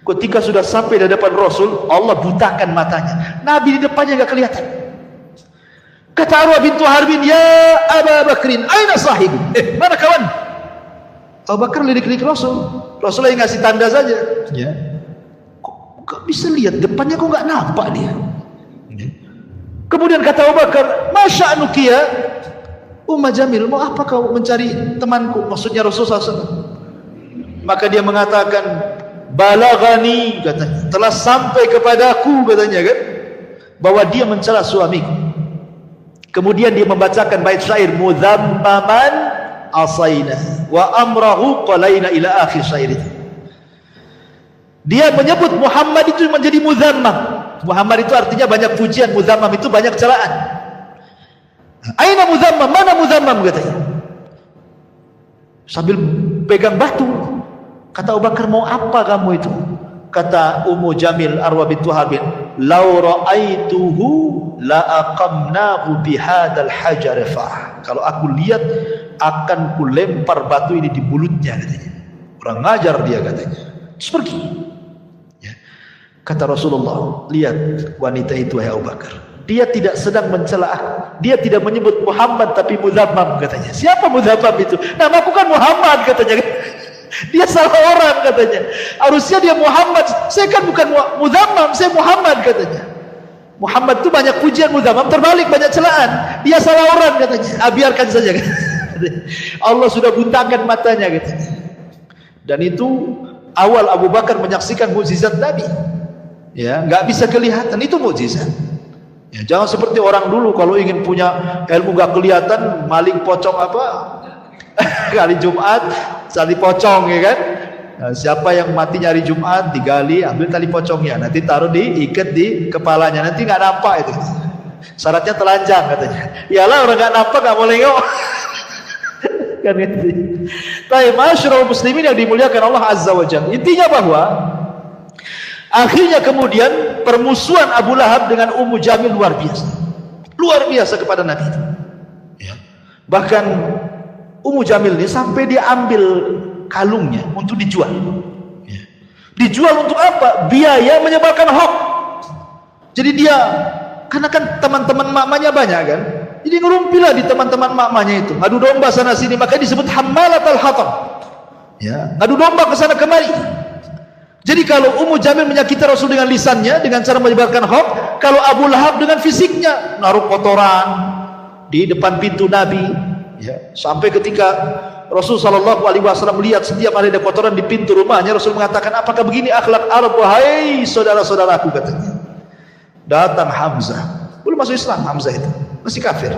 Ketika sudah sampai di hadapan Rasul, Allah butakan matanya. Nabi di depannya enggak kelihatan. Kata Arwa bintu Harbin, ya Abu Bakrin, aina sahibu? Mana kawan? Abu Bakar lirik-lirik Rasul. Rasul yang ngasih tanda saja. Ya. Kok bisa lihat depannya, kok enggak nampak dia? Ya. Kemudian kata Abu Bakar, masya'nuki ya Ummu Jamil, mau apa kau mencari temanku? Maksudnya Rasulullah SAW. Maka dia mengatakan, balagani, katanya, telah sampai kepadaku, katanya kan, bahwa dia mencela suamiku. Kemudian dia membacakan bait syair, mudhammaman asaina wa amrahu qalaina, ila akhir syair itu. Dia menyebut Muhammad itu menjadi mudhammam. Muhammad itu artinya banyak pujian, mudhammam itu banyak celaan. Aina mudhammam, mana mudhammam, katanya. sambil pegang batu. Kata Abu Bakar, mau apa kamu itu? Kata Ummu Jamil Arwa bint Wahab, "Lau ra'aituhu la aqamnahu bihadzal hajar fa." Kalau aku lihat akan ku lempar batu ini di mulutnya katanya. Kurang ngajar dia katanya. Terus pergi. Ya. Kata Rasulullah, lihat wanita itu wahai Abu Bakar. Dia tidak sedang mencela aku. Dia tidak menyebut Muhammad tapi Mudzammam katanya. Siapa Mudzammam itu? Namaku kan Muhammad katanya. Dia salah orang katanya. Harusnya dia Muhammad. Saya kan bukan Mudzammam, saya Muhammad katanya. Muhammad itu banyak pujian, Mudzammam terbalik banyak celaan. Dia salah orang katanya. Biarkan saja katanya. Allah sudah buntakan matanya katanya. Dan itu awal Abu Bakar menyaksikan mukjizat Nabi. Ya, nggak bisa kelihatan, itu mukjizat. Ya, jangan seperti orang dulu kalau ingin punya ilmu nggak kelihatan, maling pocong apa? Kali Jumat tali pocong, ya kan? Nah, siapa yang mati nyari Jumat digali, ambil tali pocongnya, nanti taruh diikat di kepalanya, nanti nggak nampak itu. Syaratnya telanjang katanya. Iyalah orang nggak nampak nggak boleh nengok. Kan gitu. Tapi masyarakat muslimin yang dimuliakan Allah Azza wa Jalla. Intinya bahwa akhirnya kemudian permusuhan Abu Lahab dengan Ummu Jamil luar biasa kepada Nabi. Ya. Bahkan Ummu Jamil ini sampai dia ambil kalungnya untuk dijual. Ya. Dijual untuk apa? Biaya menyebarkan hoax. Jadi dia, karena kan teman-teman makmanya banyak kan, jadi ngerumpilah di teman-teman makmanya itu, ngadu domba sana sini, makanya disebut hammalatul hatab. Ya, ngadu domba ke sana kemari. Jadi kalau Ummu Jamil menyakiti Rasul dengan lisannya, dengan cara menyebarkan hoax, kalau Abu Lahab dengan fisiknya, naruh kotoran di depan pintu Nabi. Ya, sampai ketika Rasul sallallahu alaihi wasallam melihat setiap ada kotoran di pintu rumahnya, Rasul mengatakan, apakah begini akhlak Arab wahai saudara-saudaraku katanya. Datang Hamzah, belum masuk Islam Hamzah itu, masih kafir.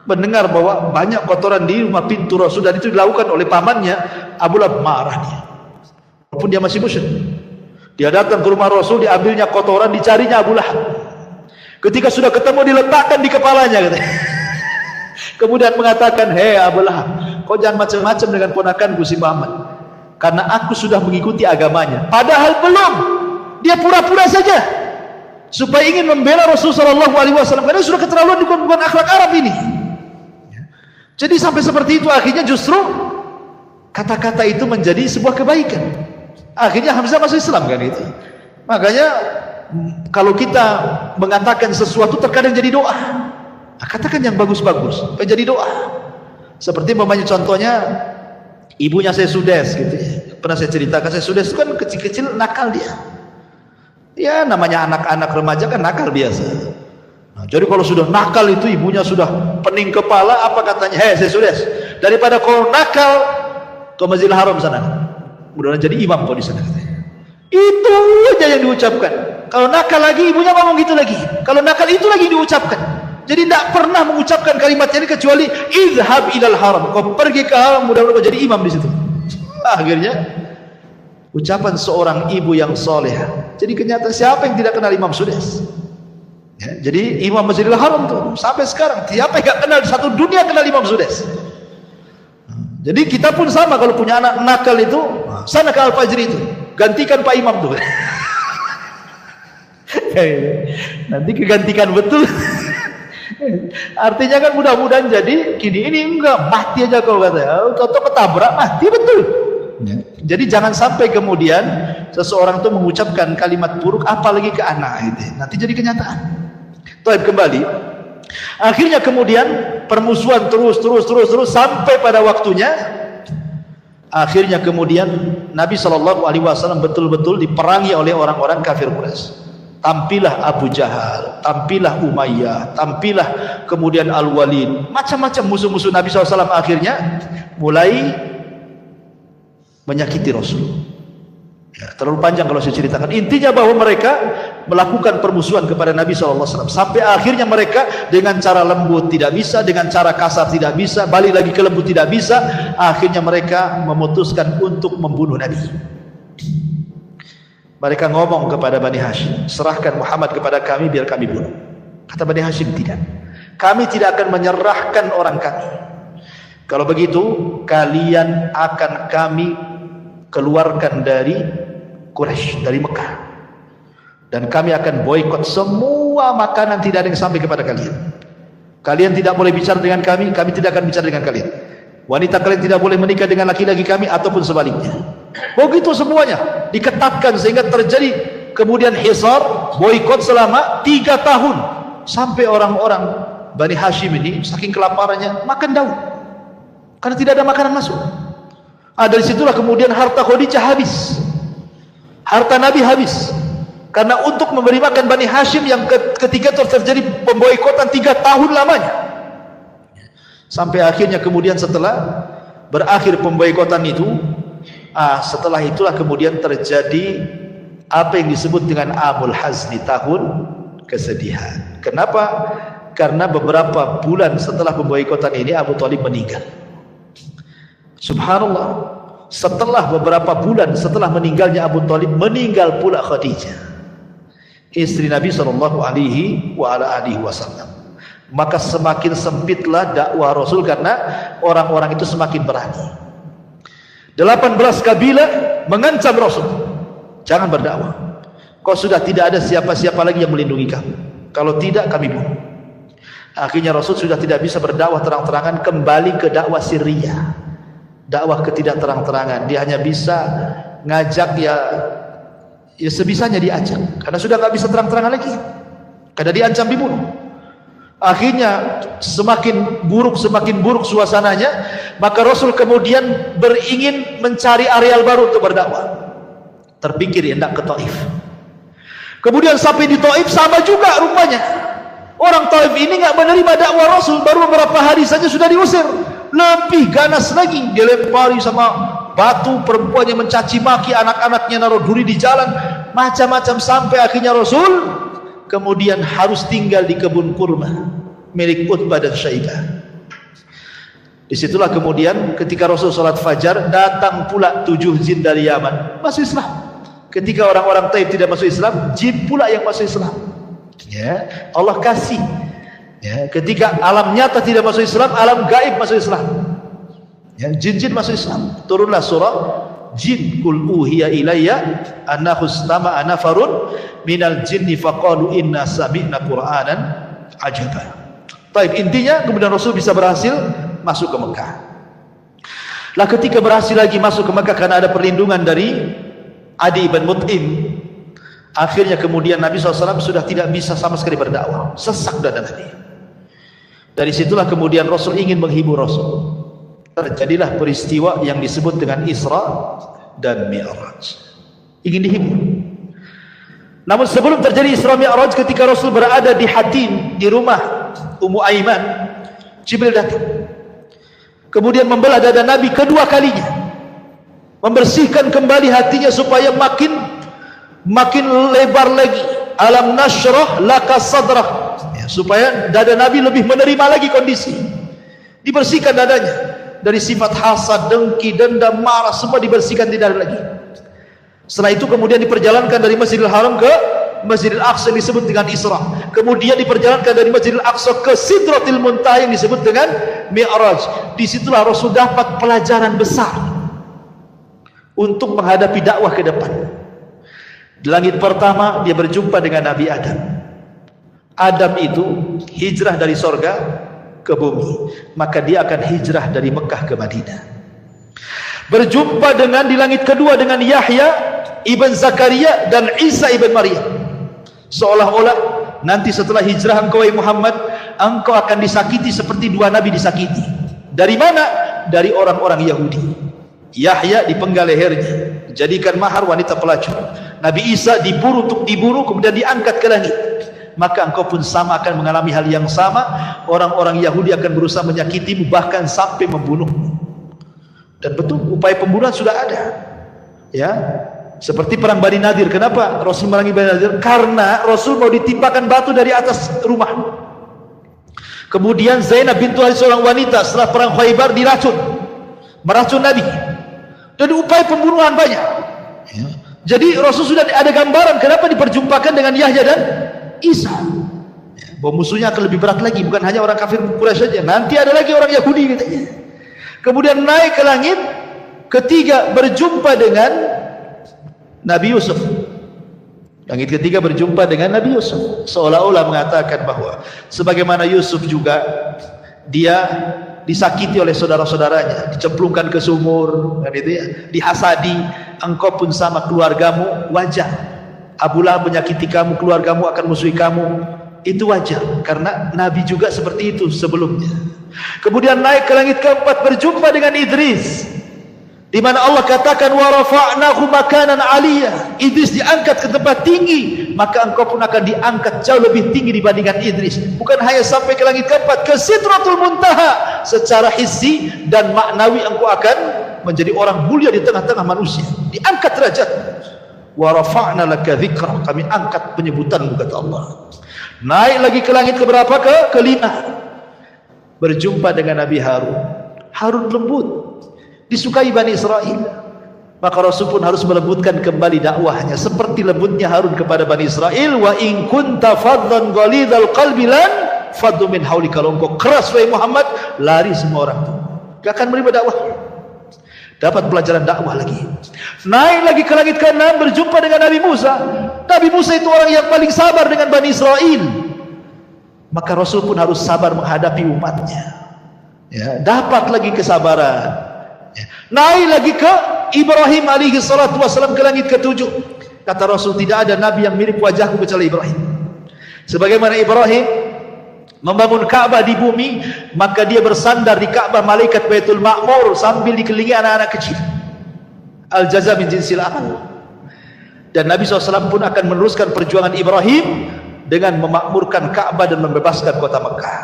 Mendengar bahwa banyak kotoran di rumah pintu Rasul dan itu dilakukan oleh pamannya, Abu Lahab marah dia. Walaupun dia masih musyrik. Dia datang ke rumah Rasul, diambilnya kotoran, dicarinya Abu Lahab. Ketika sudah ketemu diletakkan di kepalanya katanya. Kemudian mengatakan, hei Abu Lahab, kau jangan macam-macam dengan ponakanku si Muhammad, karena aku sudah mengikuti agamanya. Padahal belum, dia pura-pura saja supaya ingin membela Rasulullah SAW, karena sudah keterlaluan, bukan akhlak Arab ini. Jadi sampai seperti itu, akhirnya justru kata-kata itu menjadi sebuah kebaikan. Akhirnya Hamzah masuk Islam kan itu. Makanya kalau kita mengatakan sesuatu terkadang jadi doa. Katakan yang bagus-bagus, menjadi doa. Seperti memangnya contohnya ibunya saya Sudes gitu ya. Pernah saya ceritakan, saya Sudes itu kan kecil-kecil nakal dia. Ya namanya anak-anak remaja kan nakal biasa. Nah, jadi kalau sudah nakal itu ibunya sudah pening kepala, apa katanya? Hei saya Sudes, daripada kau nakal ke Masjidil Haram sana, mudah-mudahan jadi imam kau di sana katanya. Itu aja yang diucapkan. Kalau nakal lagi ibunya ngomong gitu lagi. Kalau nakal itu lagi diucapkan. Jadi tidak pernah mengucapkan kalimat ini kecuali izhab ilal haram. Kau pergi ke haram, mudah-mudahan kau jadi imam di situ. Akhirnya ucapan seorang ibu yang soleh. Jadi kenyataan siapa yang tidak kenal Imam Sudes? Ya, jadi Imam Masjidil Haram tuh sampai sekarang siapa yang tidak kenal, satu dunia kenal Imam Sudes. Jadi kita pun sama, kalau punya anak nakal itu sana ke Al-Fajri itu, gantikan Pak Imam tuh. Nanti kegantikan betul. Artinya kan mudah-mudahan jadi gini, ini enggak mati aja kalau katanya, atau ketabrak mati betul. Ya. Jadi jangan sampai kemudian seseorang itu mengucapkan kalimat buruk apalagi ke anak gitu. Nanti jadi kenyataan. Taib kembali. Akhirnya kemudian permusuhan terus sampai pada waktunya. Akhirnya kemudian Nabi SAW betul-betul diperangi oleh orang-orang kafir Quraisy. Tampillah Abu Jahal, tampillah Umayyah, tampillah kemudian Al-Walid, macam-macam musuh-musuh Nabi SAW akhirnya mulai menyakiti Rasul. Ya, terlalu panjang kalau saya ceritakan. Intinya bahwa mereka melakukan permusuhan kepada Nabi SAW sampai akhirnya mereka dengan cara lembut tidak bisa, dengan cara kasar tidak bisa, balik lagi ke lembut tidak bisa. Akhirnya mereka memutuskan untuk membunuh Nabi. Mereka ngomong kepada Bani Hashim, serahkan Muhammad kepada kami biar kami bunuh. Kata Bani Hashim, tidak. Kami tidak akan menyerahkan orang kami. Kalau begitu kalian akan kami keluarkan dari Quraisy, dari Mekah, dan kami akan boikot semua makanan, tidak ada yang sampai kepada kalian. Kalian tidak boleh bicara dengan kami, kami tidak akan bicara dengan kalian. Wanita kalian tidak boleh menikah dengan laki-laki kami ataupun sebaliknya. Begitu semuanya diketatkan sehingga terjadi kemudian hisar, boikot selama 3 tahun, sampai orang-orang Bani Hashim ini saking kelaparannya makan daun karena tidak ada makanan masuk. Dari situlah kemudian harta Khadijah habis, harta Nabi habis, karena untuk memberi makan Bani Hashim yang ketiga terjadi pemboikotan 3 tahun lamanya. Sampai akhirnya kemudian setelah berakhir pemboikotan itu, setelah itulah kemudian terjadi apa yang disebut dengan Amul Hazni, tahun kesedihan. Kenapa? Karena beberapa bulan setelah pemboikotan ini Abu Thalib meninggal. Subhanallah, setelah beberapa bulan setelah meninggalnya Abu Thalib, meninggal pula Khadijah, istri Nabi SAW. Maka semakin sempitlah dakwah Rasul karena orang-orang itu semakin berani. 18 kabilah mengancam Rasul, jangan berdakwah, kau sudah tidak ada siapa-siapa lagi yang melindungi kamu, kalau tidak kami bunuh. Akhirnya Rasul sudah tidak bisa berdakwah terang-terangan, kembali ke dakwah sirriyah, dakwah ketidak terang-terangan. Dia hanya bisa ngajak ya sebisanya diajak, karena sudah nggak bisa terang-terangan lagi, karena diancam dibunuh. Akhirnya semakin buruk suasananya, maka Rasul kemudian beringin mencari areal baru untuk berdakwah. Terpikir hendak ke Taif. Kemudian sampai di Taif sama juga rupanya. Orang Taif ini nggak menerima dakwah Rasul, baru beberapa hari saja sudah diusir. Lebih ganas lagi, dilempari sama batu, perempuan yang mencaci maki anak-anaknya, naruh duri di jalan, macam-macam, sampai akhirnya Rasul kemudian harus tinggal di kebun kurma milik Utbah dan Syaibah. Disitulah kemudian ketika Rasul sholat fajar, datang pula 7 jin dari Yaman masuk Islam. Ketika orang-orang Taif tidak masuk Islam, jin pula yang masuk Islam. Ya, Allah kasih. Ya, ketika alam nyata tidak masuk Islam, alam gaib masuk Islam. Ya, jin-jin masuk Islam. Turunlah surah Jin, kul uhiya ilayya annahu istama'a nafarun minal jinni faqalu inna sami'na qur'anan ajaba. Baik, intinya kemudian Rasul bisa berhasil masuk ke Mekah. Lah ketika berhasil lagi masuk ke Mekah karena ada perlindungan dari Adi bin Mut'im, akhirnya kemudian Nabi SAW sudah tidak bisa sama sekali berdakwah, sesak dada Nabi. Dari situlah kemudian Rasul ingin menghibur Rasul. Terjadilah peristiwa yang disebut dengan Isra dan Mi'raj, ingin dihibur. Namun sebelum terjadi Isra Mi'raj, ketika Rasul berada di Hatim, di rumah Ummu Aiman, Jibril datang, kemudian membelah dada Nabi kedua kalinya, membersihkan kembali hatinya supaya makin lebar lagi. Alam nashrah laka sadrah, supaya dada Nabi lebih menerima lagi kondisi. Dibersihkan dadanya dari sifat hasad, dengki, dendam, marah, semua dibersihkan, tidak ada lagi. Setelah itu kemudian diperjalankan dari Masjidil Haram ke Masjidil Aqsa yang disebut dengan Isra. Kemudian diperjalankan dari Masjidil Aqsa ke Sidratil Muntaha yang disebut dengan Mi'raj. Disitulah Rasul dapat pelajaran besar untuk menghadapi dakwah ke depan. Di langit pertama dia berjumpa dengan Nabi Adam. Adam itu hijrah dari sorga ke bumi, maka dia akan hijrah dari Mekah ke Madinah. Berjumpa dengan di langit kedua dengan Yahya ibn Zakaria dan Isa ibn Maryam. Seolah-olah nanti setelah hijrah engkau wahai Muhammad, engkau akan disakiti seperti dua nabi disakiti. Dari mana? Dari orang-orang Yahudi. Yahya dipenggal lehernya, dijadikan mahar wanita pelacur. Nabi Isa diburu untuk dibunuh, kemudian diangkat ke langit. Maka engkau pun sama akan mengalami hal yang sama. Orang-orang Yahudi akan berusaha menyakitimu, bahkan sampai membunuhmu. Dan betul, upaya pembunuhan sudah ada. Ya, seperti perang Bani Nadir. Kenapa Rasul merangi Bani Nadir? Karena Rasul mau ditimpakan batu dari atas rumah. Kemudian Zainab bintu Haris, seorang wanita, setelah perang Khaybar diracun, meracun Nabi. Dan upaya pembunuhan banyak. Ya. Jadi Rasul sudah ada gambaran kenapa diperjumpakan dengan Yahya dan Isa. Bahwa musuhnya akan lebih berat lagi, bukan hanya orang kafir Quraisy saja, nanti ada lagi orang Yahudi katanya. Kemudian naik ke langit ketiga, berjumpa dengan Nabi Yusuf. Langit ketiga berjumpa dengan Nabi Yusuf, seolah-olah mengatakan bahwa sebagaimana Yusuf juga dia disakiti oleh saudara-saudaranya, dicemplungkan ke sumur, kan itu ya, dihasadi, engkau pun sama, keluargamu wajar. Abu Lahab menyakiti kamu, keluargamu akan musuhi kamu, itu wajar karena Nabi juga seperti itu sebelumnya. Kemudian naik ke langit keempat, berjumpa dengan Idris, di mana Allah katakan wa rafa'nahu makanan 'aliyah. Idris diangkat ke tempat tinggi, maka engkau pun akan diangkat jauh lebih tinggi dibandingkan Idris. Bukan hanya sampai ke langit keempat, ke Sidratul Muntaha, secara hissi dan maknawi engkau akan menjadi orang mulia di tengah-tengah manusia, diangkat derajat. Wa rafa'na laka dzikra, kami angkat penyebutanmu, kata Allah. Naik lagi ke langit keberapa? Kelima, berjumpa dengan Nabi Harun. Harun lembut, disukai Bani Israel, maka Rasul pun harus melembutkan kembali dakwahnya seperti lembutnya Harun kepada Bani Israel. Wa in kunta faddan ghalidhal qalbi lan faddu min hawli, kalau engkau keras wahai Muhammad, lari semua orang itu, gak akan menerima dakwah. Dapat pelajaran dakwah lagi. Naik lagi ke langit ke-6, berjumpa dengan Nabi Musa. Nabi Musa itu orang yang paling sabar dengan Bani Israel, maka Rasul pun harus sabar menghadapi umatnya, ya, dapat lagi kesabaran. Naik lagi ke Ibrahim alaihi salatu wassalam, ke langit ke-7. Kata Rasul, tidak ada nabi yang mirip wajahku kecuali Ibrahim. Sebagaimana Ibrahim membangun Ka'bah di bumi, maka dia bersandar di Ka'bah malaikat Baitul Ma'mur sambil dikelilingi anak-anak kecil. Al-jaza min jinsil amal. Dan Nabi SAW pun akan meneruskan perjuangan Ibrahim dengan memakmurkan Ka'bah dan membebaskan kota Mekah.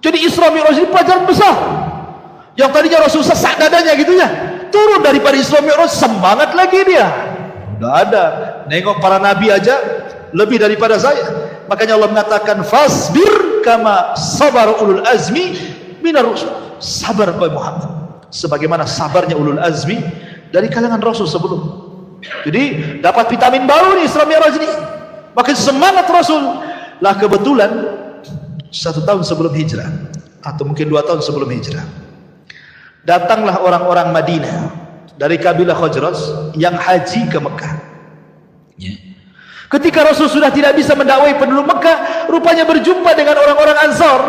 Jadi Isra Mi'raj ini pelajaran besar. Yang tadinya Rasul sesak dadanya gitu ya, turun daripada Isra Mi'raj, semangat lagi dia. Udah ada, nengok para nabi aja lebih daripada saya. Makanya Allah mengatakan fasbir kama sabar ulul azmi minar rusul. Sabar wahai Muhammad sebagaimana sabarnya ulul azmi dari kalangan Rasul sebelum. Jadi dapat vitamin baru nih Isra Mi'raj ini. Makin semangat Rasul. Lah kebetulan 1 tahun sebelum hijrah, atau mungkin 2 tahun sebelum hijrah, datanglah orang-orang Madinah dari kabilah Khazraj yang haji ke Mekah. Ketika Rasul sudah tidak bisa mendakwai penduduk Mekah, rupanya berjumpa dengan orang-orang Ansar.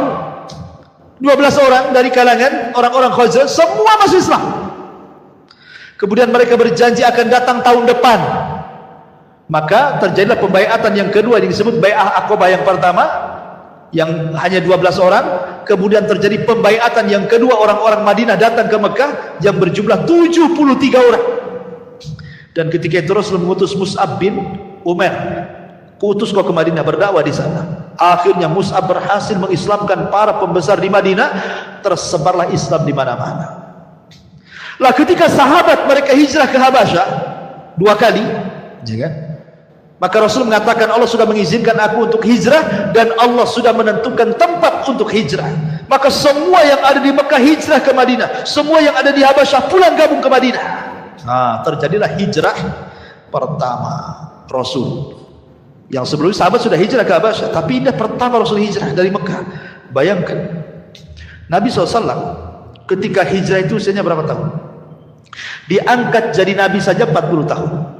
12 orang dari kalangan orang-orang Khazraj, semua masuk Islam. Kemudian mereka berjanji akan datang tahun depan. Maka terjadilah pembaiatan yang kedua yang disebut Bai'ah Aqabah. Yang pertama yang hanya 12 orang, kemudian terjadi pembaiatan yang kedua, orang-orang Madinah datang ke Mekah yang berjumlah 73 orang. Dan ketika itu Rasul mengutus Mus'ab bin Umair, kutus kau ke Madinah berdakwah di sana. Akhirnya Mus'ab berhasil mengislamkan para pembesar di Madinah, tersebarlah Islam di mana-mana. Lah ketika sahabat mereka hijrah ke Habasyah 2 kali, ya kan? Maka Rasul mengatakan Allah sudah mengizinkan aku untuk hijrah dan Allah sudah menentukan tempat untuk hijrah. Maka semua yang ada di Mekah hijrah ke Madinah, semua yang ada di Habasyah pulang gabung ke Madinah. Nah, terjadilah hijrah pertama Rasul. Yang sebelumnya sahabat sudah hijrah ke Habasyah, tapi ini pertama Rasul hijrah dari Mekah. Bayangkan Nabi SAW ketika hijrah itu usianya berapa tahun? Diangkat jadi Nabi saja 40 tahun.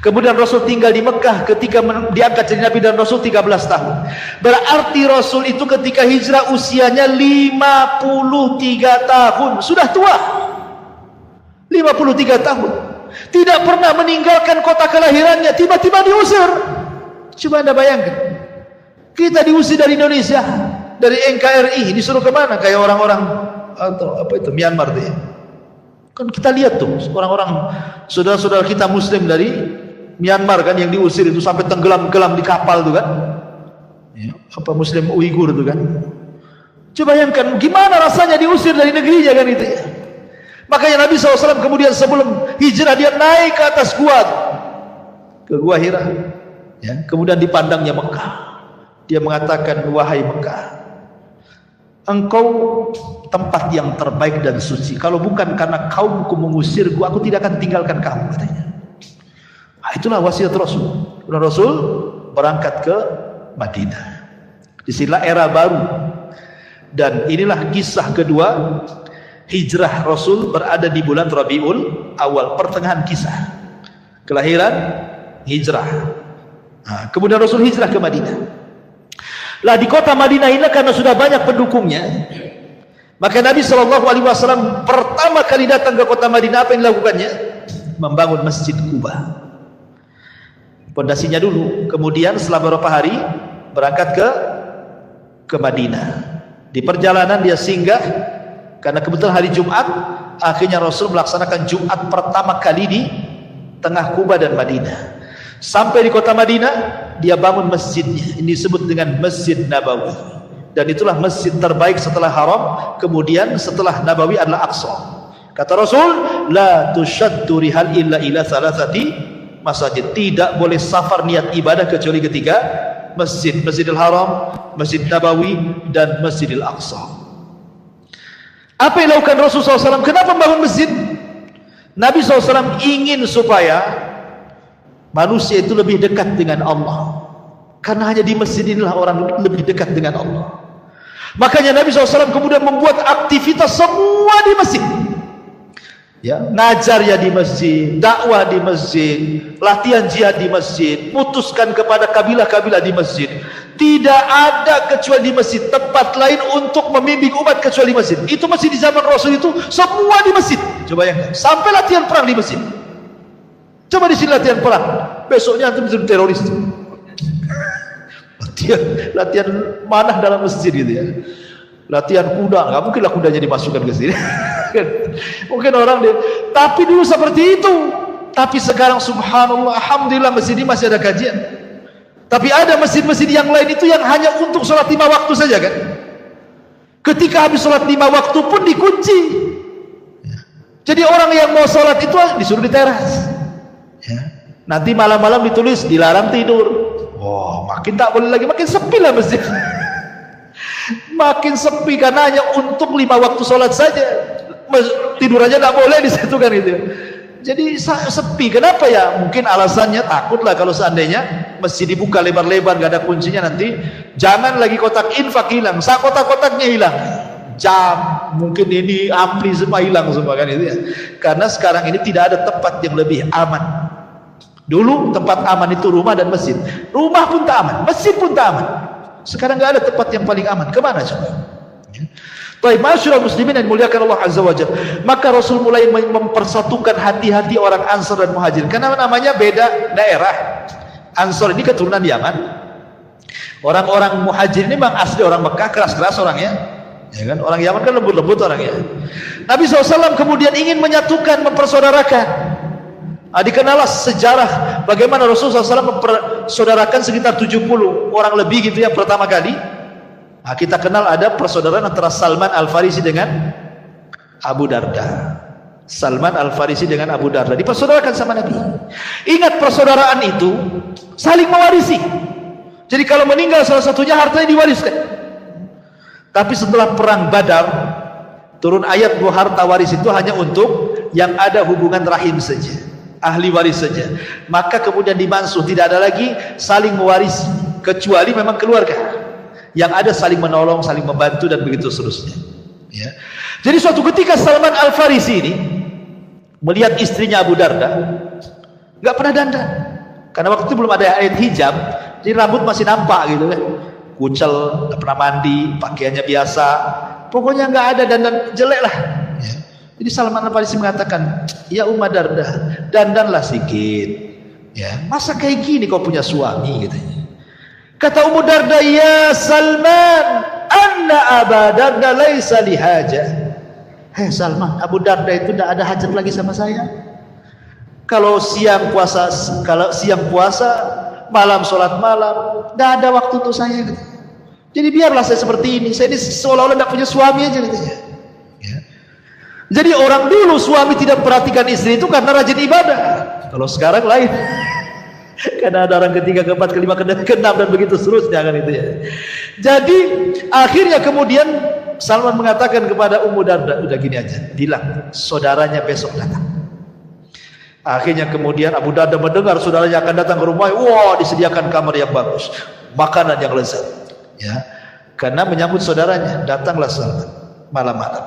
Kemudian Rasul tinggal di Mekah ketika diangkat jadi Nabi dan Rasul 13 tahun. Berarti Rasul itu ketika hijrah usianya 53 tahun. Sudah tua 53 tahun. Tidak pernah meninggalkan kota kelahirannya, tiba-tiba diusir. Coba Anda bayangkan, kita diusir dari Indonesia, dari NKRI, disuruh kemana? Kayak orang-orang atau apa itu, Myanmar tuh ya. Kan kita lihat tuh orang-orang saudara-saudara kita Muslim dari Myanmar kan yang diusir itu sampai tenggelam-gelam di kapal tuh kan, ya, apa Muslim Uighur tuh kan. Coba bayangkan gimana rasanya diusir dari negerinya kan itu ya. Makanya Nabi SAW kemudian sebelum hijrah dia naik ke atas gua tuh, ke gua Hira, ya, kemudian dipandangnya Mekah. Dia mengatakan, wahai Mekah, engkau tempat yang terbaik dan suci. Kalau bukan karena kaumku mengusirku, aku tidak akan tinggalkan kamu, katanya. Nah, itulah wasiat Rasul. Rasul berangkat ke Madinah. Disinilah era baru. Dan inilah kisah kedua hijrah Rasul berada di bulan Rabiul Awal, pertengahan kisah kelahiran hijrah. Nah, kemudian Rasul hijrah ke Madinah. Lah di kota Madinah ini karena sudah banyak pendukungnya, maka Nabi SAW pertama kali datang ke kota Madinah, apa yang dilakukannya? Membangun Masjid Quba. Pondasinya dulu, kemudian setelah beberapa hari berangkat ke Madinah. Di perjalanan dia singgah, karena kebetulan hari Jumat, akhirnya Rasul melaksanakan Jumat pertama kali di tengah Quba dan Madinah. Sampai di kota Madinah, dia bangun masjidnya. Ini disebut dengan Masjid Nabawi. Dan itulah masjid terbaik setelah Haram. Kemudian setelah Nabawi adalah Aqsa. Kata Rasul, la tushaddu rihal illa ila thalathati masjid. Tidak boleh safar niat ibadah kecuali ketiga masjid: Masjidil Haram, Masjid Nabawi, dan Masjidil Aqsa. Apa yang dilakukan Rasulullah SAW? Kenapa membangun masjid? Nabi SAW ingin supaya manusia itu lebih dekat dengan Allah, karena hanya di masjid inilah orang lebih dekat dengan Allah. Makanya Nabi SAW kemudian membuat aktivitas semua di masjid, ya, ngajar ya di masjid, dakwah di masjid, latihan jihad di masjid, putuskan kepada kabilah-kabilah di masjid. Tidak ada kecuali di masjid tempat lain untuk membimbing umat kecuali masjid. Itu masjid di zaman Rasul itu semua di masjid. Coba yang sampai latihan perang di masjid. Coba di sini latihan perang, besoknya antum jadi teroris. Latihan manah dalam masjid gitu ya. Latihan kuda, nggak mungkin lah kudanya dimasukkan ke sini. Mungkin orang dia, tapi dulu seperti itu. Tapi sekarang subhanallah, alhamdulillah masjid ini masih ada kajian. Tapi ada masjid-masjid yang lain itu yang hanya untuk sholat 5 waktu saja kan. Ketika habis sholat 5 waktu pun dikunci. Jadi orang yang mau sholat itu disuruh di teras. Ya. Nanti malam-malam ditulis dilarang tidur. Wah, makin tak boleh lagi, makin sepi lah masjid. Makin sepi karena hanya untuk 5 waktu sholat saja. Tidur aja tak boleh di situ kan itu. Jadi sepi. Kenapa ya? Mungkin alasannya takutlah kalau seandainya masjid dibuka lebar-lebar gak ada kuncinya, nanti jangan lagi kotak infak hilang, kotak-kotaknya hilang. Jam, mungkin ini ampli semua hilang semua kan itu ya. Karena sekarang ini tidak ada tempat yang lebih aman. Dulu tempat aman itu rumah dan masjid. Rumah pun tak aman, masjid pun tak aman. Sekarang nggak ada tempat yang paling aman. Kemana coba? Baik, masyaallah muslimin yang dimuliakan Allah Azza wa Jalla. Maka Rasul mulai mempersatukan hati-hati orang Ansar dan Muhajir. Karena namanya beda daerah. Ansar ini keturunan Yaman. Orang-orang Muhajir ini memang asli orang Mekah, keras-keras orangnya. Ya kan? Orang Yaman kan lembut-lembut orangnya. Nabi SAW kemudian ingin menyatukan, mempersaudarakan. Dikenallah sejarah bagaimana Rasulullah SAW mempersaudarakan sekitar 70 orang lebih gitu ya pertama kali. Kita kenal ada persaudaraan antara Salman Al-Farisi dengan Abu Darda. Salman Al-Farisi dengan Abu Darda dipersaudarakan sama Nabi. Ingat, persaudaraan itu saling mewarisi. Jadi kalau meninggal salah satunya, hartanya diwariskan. Tapi setelah perang Badar turun ayat bahwa harta waris itu hanya untuk yang ada hubungan rahim saja, ahli waris saja. Maka kemudian dimansuh, tidak ada lagi saling mewarisi kecuali memang keluarga. Yang ada saling menolong, saling membantu, dan begitu seterusnya. Ya. Jadi suatu ketika Salman Al-Farisi ini melihat istrinya Abu Darda nggak pernah dandan, karena waktu itu belum ada ayat hijab, jadi rambut masih nampak gitu kan, kucel, nggak pernah mandi, pakaiannya biasa, pokoknya nggak ada dandan, jelek lah. Ya. Jadi Salman Al-Farisi mengatakan, ya Umma Darda, dandanlah sedikit. Ya, masa kayak gini kau punya suami gitu. Kata Ummu Darda, ya Salman, anna Abu Darda laisa lihaja. Hei Salman, Abu Darda itu tidak ada hajat lagi sama saya. Kalau siang puasa, malam sholat malam, tidak ada waktu untuk saya. Jadi biarlah saya seperti ini. Saya ini seolah-olah tidak punya suami aja katanya. Ya. Jadi orang dulu suami tidak perhatikan istri itu karena rajin ibadah. Kalau sekarang lain. Karena ada orang ketiga, keempat, kelima, keenam, dan begitu seterusnya kan itu ya. Jadi akhirnya kemudian Salman mengatakan kepada Ummu Darda, udah gini aja, bilang saudaranya besok datang. Akhirnya kemudian Abu Darda mendengar saudaranya akan datang ke rumahnya. Wah, disediakan kamar yang bagus, makanan yang lezat, ya. Karena menyambut saudaranya, datanglah Salman malam-malam.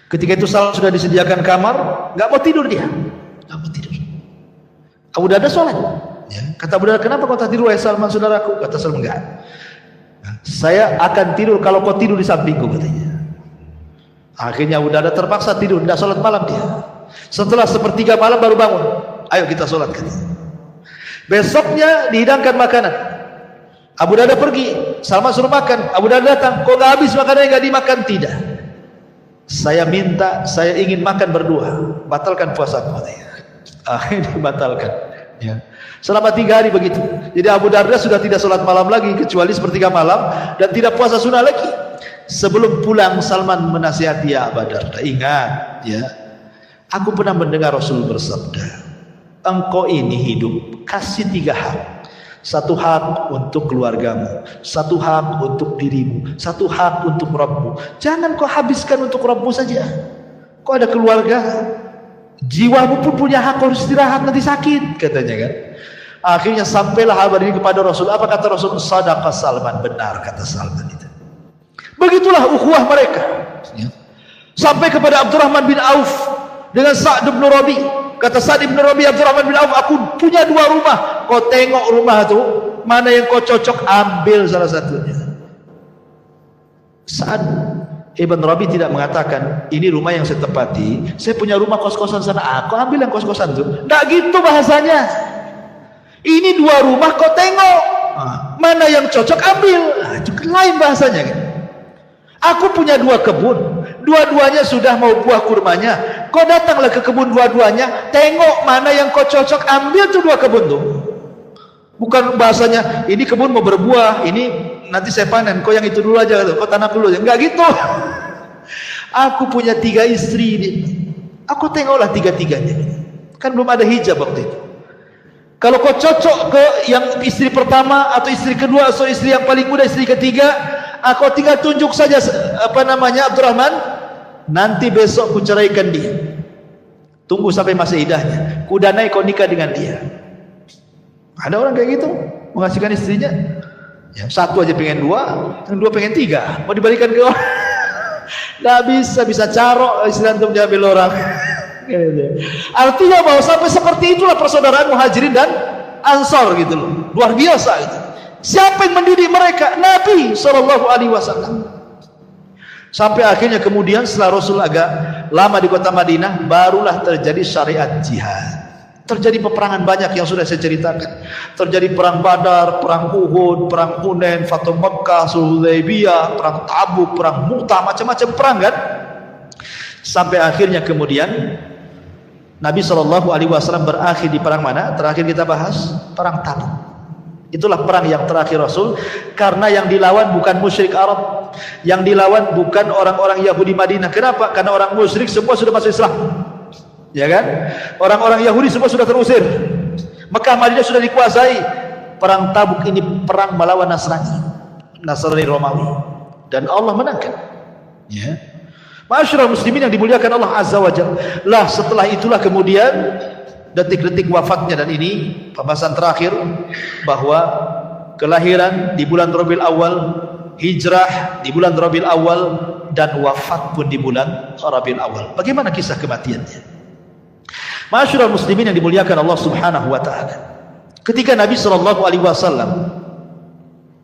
Ketika itu Salman sudah disediakan kamar, nggak mau tidur dia, nggak mau tidur. Abu Darda sholat. Ya. Kata Abu Darda, kenapa kau tak tidur wahai Salman saudaraku? Kata Salman, enggak. Saya akan tidur kalau kau tidur di sampingku, katanya. Akhirnya Abu Darda terpaksa tidur, tidak sholat malam dia. Setelah sepertiga malam baru bangun. Ayo kita sholat, katanya. Besoknya dihidangkan makanan. Abu Darda pergi, Salman suruh makan. Abu Darda datang, kok nggak habis makanannya, nggak dimakan? Tidak. Saya ingin makan berdua. Batalkan puasaku, katanya. Akhirnya dibatalkan. Ya. Selama 3 hari begitu. Jadi Abu Darda sudah tidak sholat malam lagi kecuali sepertiga malam dan tidak puasa sunnah lagi. Sebelum pulang Salman menasihati Abu Darda, ingat ya, aku pernah mendengar Rasul bersabda, engkau ini hidup kasih 3 hak. 1 hak untuk keluargamu, 1 hak untuk dirimu, 1 hak untuk Rabbmu. Jangan kau habiskan untuk Rabbmu saja. Kau ada keluarga, jiwamu pun punya hak, harus istirahat, nanti sakit, katanya kan. Akhirnya sampailah kabar ini kepada Rasul. Apa kata Rasul? Sadaqah Salman, benar kata Salman itu. Begitulah ukhuwah mereka. Sampai kepada Abdurrahman bin Auf dengan Sa'd bin Rabi. Kata Sa'd bin Rabi, Abdurrahman bin Auf, aku punya 2 rumah. Kau tengok rumah itu, mana yang kau cocok, ambil salah satunya. Sa'd Ibn Rabi tidak mengatakan, ini rumah yang saya tempati, saya punya rumah kos-kosan sana, aku ambil yang kos-kosan itu. Tidak gitu bahasanya. Ini 2 rumah kau tengok, mana yang cocok ambil. Itu lain bahasanya kan. Aku punya 2 kebun, dua-duanya sudah mau buah kurmanya. Kau datanglah ke kebun dua-duanya, tengok mana yang kau cocok, ambil tuh 2 kebun tuh. Bukan bahasanya, ini kebun mau berbuah, ini nanti saya panen, kau yang itu dulu aja, kau tanam dulu aja. Enggak gitu. Aku punya 3 istri, aku tengoklah 3-tiganya. Kan belum ada hijab waktu itu. Kalau kau cocok ke yang istri pertama atau istri kedua atau istri yang paling muda, istri ketiga, aku tinggal tunjuk saja Abdurrahman, nanti besok ku ceraikan dia. Tunggu sampai masa idahnya, ku danai kau nikah dengan dia. Ada orang kayak gitu, mengasihkan istrinya. Yang 1 aja pengen 2, yang 2 pengen 3, mau dibalikan ke orang. Nggak bisa carok istri antum diambil orang. Artinya bahwa sampai seperti itulah persaudaraan Muhajirin dan Ansor gitu loh, luar biasa itu. Siapa yang mendidik mereka? Nabi SAW. Sampai akhirnya kemudian setelah Rasul agak lama di kota Madinah, barulah terjadi syariat jihad. Terjadi peperangan banyak yang sudah saya ceritakan. Terjadi perang Badar, perang Uhud, perang Hunain, Fathu Makkah, Sulh Hudaybiyah, perang Tabuk, perang Mu'tah, macam-macam perang kan. Sampai akhirnya kemudian Nabi SAW berakhir di perang mana? Terakhir kita bahas perang Tabuk. Itulah perang yang terakhir Rasul, karena yang dilawan bukan musyrik Arab, yang dilawan bukan orang-orang Yahudi Madinah. Kenapa? Karena orang musyrik semua sudah masuk Islam, ya kan? Orang-orang Yahudi semua sudah terusir, Mekah Madinah sudah dikuasai. Perang Tabuk ini perang melawan Nasrani Romawi, dan Allah menangkan. Ya. Ma'asyiral muslimin yang dimuliakan Allah Azza wa Jalla. Lah setelah itulah kemudian detik-detik wafatnya, dan ini pembahasan terakhir, bahwa kelahiran di bulan Rabiul Awal, hijrah di bulan Rabiul Awal, dan wafat pun di bulan Rabiul Awal. Bagaimana kisah kematiannya? Ma'asyiral muslimin yang dimuliakan Allah Subhanahu wa taala. Ketika Nabi SAW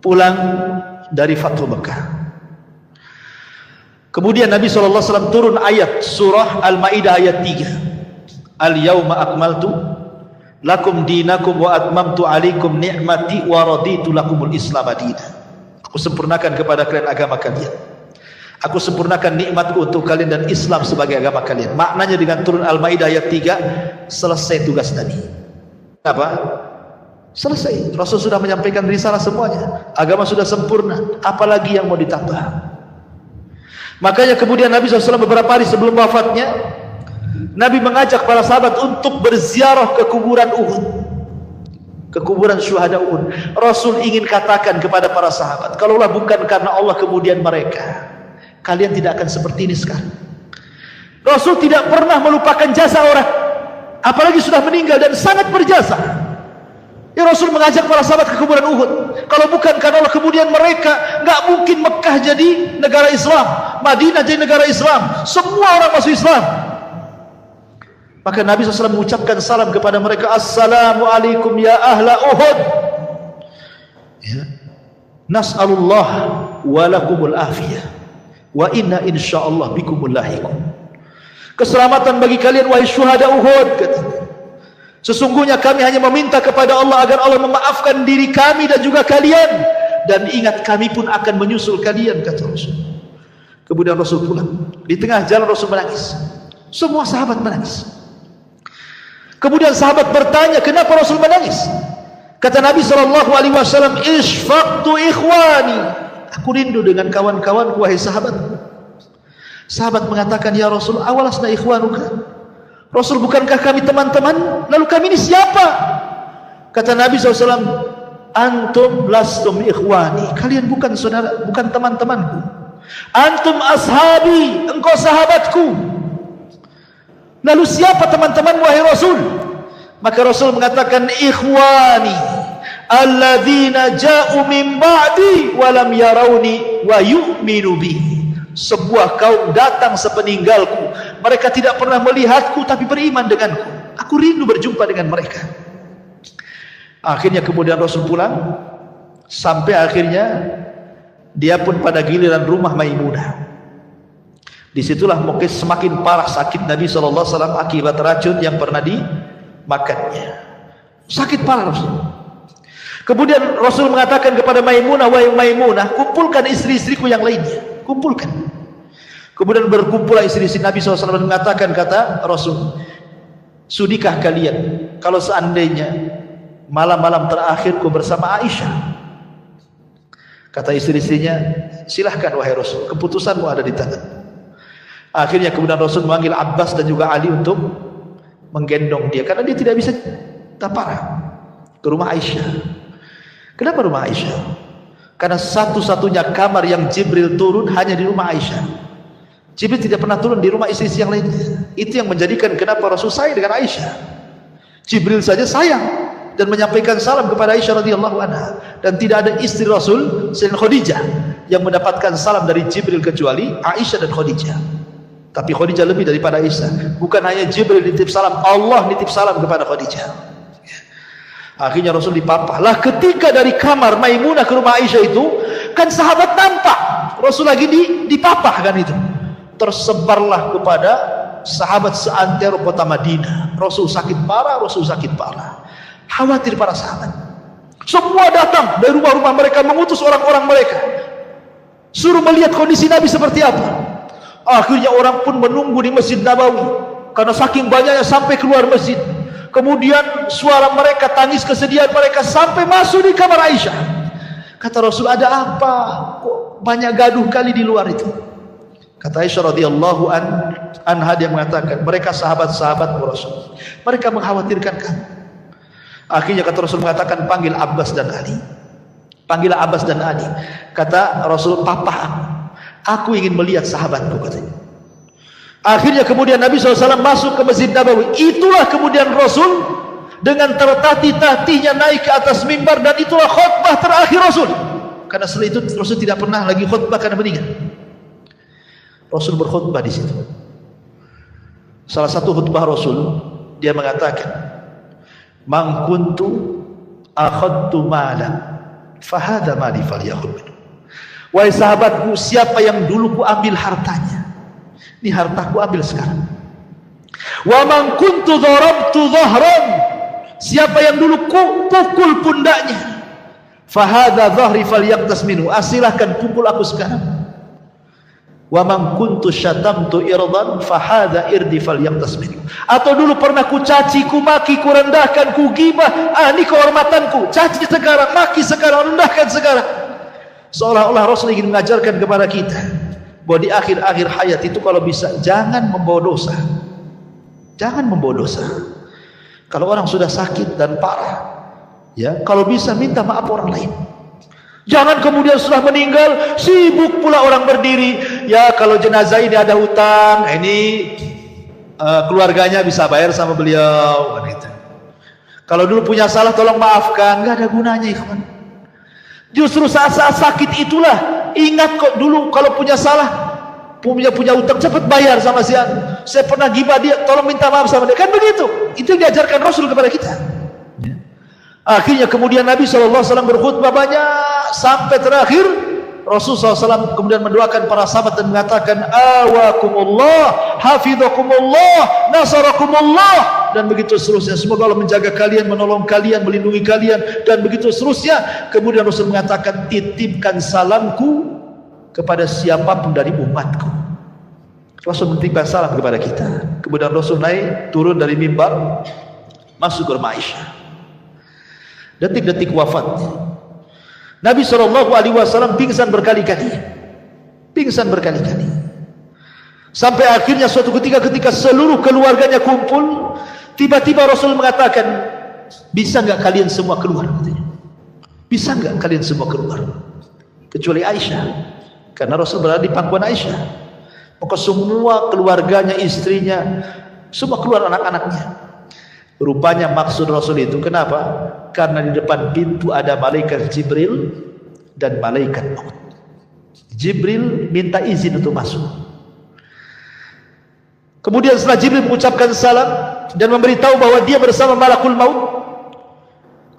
pulang dari Fathu Makkah, kemudian Nabi SAW turun ayat surah Al-Ma'idah ayat 3. Al-yawma akmaltu lakum dinakum wa atmamtu alaikum ni'mati wa raditu lakumul islam madinah. Aku sempurnakan kepada kalian agama kalian. Aku sempurnakan nikmatku untuk kalian dan Islam sebagai agama kalian. Maknanya dengan turun Al-Ma'idah ayat 3, selesai tugas Nabi. Apa? Selesai. Rasul sudah menyampaikan risalah semuanya. Agama sudah sempurna. Apalagi yang mau ditambah? Makanya kemudian Nabi SAW beberapa hari sebelum wafatnya, Nabi mengajak para sahabat untuk berziarah ke kuburan Uhud, ke kuburan syuhada Uhud. Rasul ingin katakan kepada para sahabat, kalaulah bukan karena Allah kemudian mereka, kalian tidak akan seperti ini sekarang. Rasul tidak pernah melupakan jasa orang, apalagi sudah meninggal dan sangat berjasa. Ya, Rasul mengajak para sahabat ke kuburan Uhud. Kalau bukan karena Allah kemudian mereka, nggak mungkin Mekah jadi negara Islam, Madinah jadi negara Islam, semua orang masuk Islam. Maka Nabi SAW mengucapkan salam kepada mereka, Assalamualaikum ya ahla Uhud, ya. Nas'alullah walakumul afiyah wa inna insyaallah bikumul lahiqun. Keselamatan bagi kalian wahai syuhada Uhud, katanya. Sesungguhnya kami hanya meminta kepada Allah agar Allah memaafkan diri kami dan juga kalian, dan ingat kami pun akan menyusul kalian, kata Rasul. Kemudian Rasul pulang. Di tengah jalan Rasul menangis. Semua sahabat menangis. Kemudian sahabat bertanya, kenapa Rasul menangis? Kata Nabi SAW, Ishfaqtu ikhwani, aku rindu dengan kawan-kawanku wahai sahabat. Sahabat mengatakan, ya Rasul, awalasna ikhwanuka, Rasul, bukankah kami teman-teman? Lalu kami ini siapa? Kata Nabi SAW, antum lastum ikhwani, kalian bukan saudara, bukan teman-temanku. Antum ashabi, engkau sahabatku. Lalu siapa teman-teman wahai Rasul? Maka Rasul mengatakan, ikhwani alladzina ja'u min ba'di wa lam yarawni wa yu'minu bi. Sebuah kaum datang sepeninggalku, mereka tidak pernah melihatku tapi beriman denganku. Aku rindu berjumpa dengan mereka. Akhirnya kemudian Rasul pulang, sampai akhirnya dia pun pada giliran rumah Maimunah. Disitulah mungkin semakin parah sakit Nabi SAW akibat racun yang pernah dimakannya. Sakit parah Rasul. Kemudian Rasul mengatakan kepada Maimunah, wahai Maimunah, kumpulkan istri-istriku yang lainnya, kumpulkan. Kemudian berkumpullah istri-istri Nabi SAW, mengatakan, kata Rasul, sudikah kalian kalau seandainya malam-malam terakhirku bersama Aisyah? Kata istri-istrinya, silahkan wahai Rasul, keputusanmu ada di tangan. Akhirnya kemudian Rasul memanggil Abbas dan juga Ali untuk menggendong dia, karena dia tidak bisa parah, ke rumah Aisyah. Kenapa rumah Aisyah? Karena satu-satunya kamar yang Jibril turun hanya di rumah Aisyah. Jibril tidak pernah turun di rumah istri-istri yang lainnya. Itu yang menjadikan kenapa Rasul sayang dengan Aisyah. Jibril saja sayang dan menyampaikan salam kepada Aisyah radhiyallahu anha, dan tidak ada istri Rasul selain Khadijah yang mendapatkan salam dari Jibril kecuali Aisyah dan Khadijah. Tapi Khadijah lebih daripada Aisyah. Bukan hanya Jibril nitip salam, Allah nitip salam kepada Khadijah. Akhirnya Rasul dipapah. Lah ketika dari kamar Maimunah ke rumah Aisyah itu, kan sahabat nampak Rasul lagi dipapah kan itu. Tersebarlah kepada sahabat seantero kota Madinah. Rasul sakit parah, Rasul sakit parah. Khawatir para sahabat. Semua datang dari rumah-rumah mereka, mengutus orang-orang mereka, suruh melihat kondisi Nabi seperti apa. Akhirnya orang pun menunggu di Masjid Nabawi, karena saking banyaknya sampai keluar masjid. Kemudian suara mereka, tangis kesedihan mereka sampai masuk di kamar Aisyah. Kata Rasul, ada apa? Kok banyak gaduh kali di luar itu? Kata Aisyah radhiyallahu anha, dia mengatakan, mereka sahabat-sahabat Rasul, mereka mengkhawatirkan kamu. Akhirnya kata Rasul mengatakan, panggil Abbas dan Ali. Panggil Abbas dan Ali. Kata Rasul, papa aku ingin melihat sahabatku, katanya. Akhirnya kemudian Nabi SAW masuk ke Masjid Nabawi. Itulah kemudian Rasul dengan tertatih-tatihnya naik ke atas mimbar, dan itulah khutbah terakhir Rasul. Karena setelah itu Rasul tidak pernah lagi khutbah karena meninggal. Rasul berkhutbah di situ. Salah satu khutbah Rasul, dia mengatakan, "Man kuntu akhadtu malan, fahada mali falyakhudh minhu." Wahai sahabatku, siapa yang dulu ku ambil hartanya, ini hartaku ambil sekarang. Wa man kuntu darabtu dhahran, siapa yang dulu ku pukul pundaknya, fahada dhahri falyaqtas minhu, silahkan pukul aku sekarang. Wa man kuntu syatamtu irdan, fahada irdi falyaqtas minhu, atau dulu pernah ku caci, ku maki, ku rendahkan, ku gibah, ini kehormatanku, caci sekarang, maki sekarang, rendahkan sekarang. Seolah-olah Rasul ingin mengajarkan kepada kita bahwa di akhir-akhir hayat itu kalau bisa jangan membawa dosa. Jangan membawa dosa. Kalau orang sudah sakit dan parah, ya, kalau bisa minta maaf orang lain. Jangan kemudian setelah meninggal sibuk pula orang berdiri, ya kalau jenazah ini ada hutang, ini keluarganya bisa bayar sama beliau, gitu. Kalau dulu punya salah tolong maafkan, nggak ada gunanya, ikhwan. Justru saat-saat sakit itulah ingat kok dulu kalau punya salah punya utang, cepat bayar sama si anu. Saya pernah gibah dia, tolong minta maaf sama dia. Kan begitu. Itu yang diajarkan Rasul kepada kita. Akhirnya kemudian Nabi SAW berkhutbah banyak sampai terakhir Rasulullah SAW kemudian mendoakan para sahabat dan mengatakan awakumullah, hafidhakumullah, nasarakumullah, dan begitu seterusnya. Semoga Allah menjaga kalian, menolong kalian, melindungi kalian, dan begitu seterusnya. Kemudian Rasul mengatakan, titipkan salamku kepada siapapun dari umatku. Rasul menitipkan salam kepada kita. Kemudian Rasul naik, turun dari mimbar, masuk ke rumah Aisyah. Detik-detik wafatnya Nabi SAW pingsan berkali-kali, sampai akhirnya suatu ketika seluruh keluarganya kumpul, tiba-tiba Rasul mengatakan, bisa nggak kalian semua keluar? Bisa nggak kalian semua keluar? Kecuali Aisyah, karena Rasul berada di pangkuan Aisyah. Maka semua keluarganya, istrinya, semua keluar, anak-anaknya. Rupanya maksud Rasul itu kenapa? Karena di depan pintu ada malaikat Jibril dan malaikat maut. Jibril minta izin untuk masuk. Kemudian setelah Jibril mengucapkan salam dan memberitahu bahwa dia bersama malakul maut,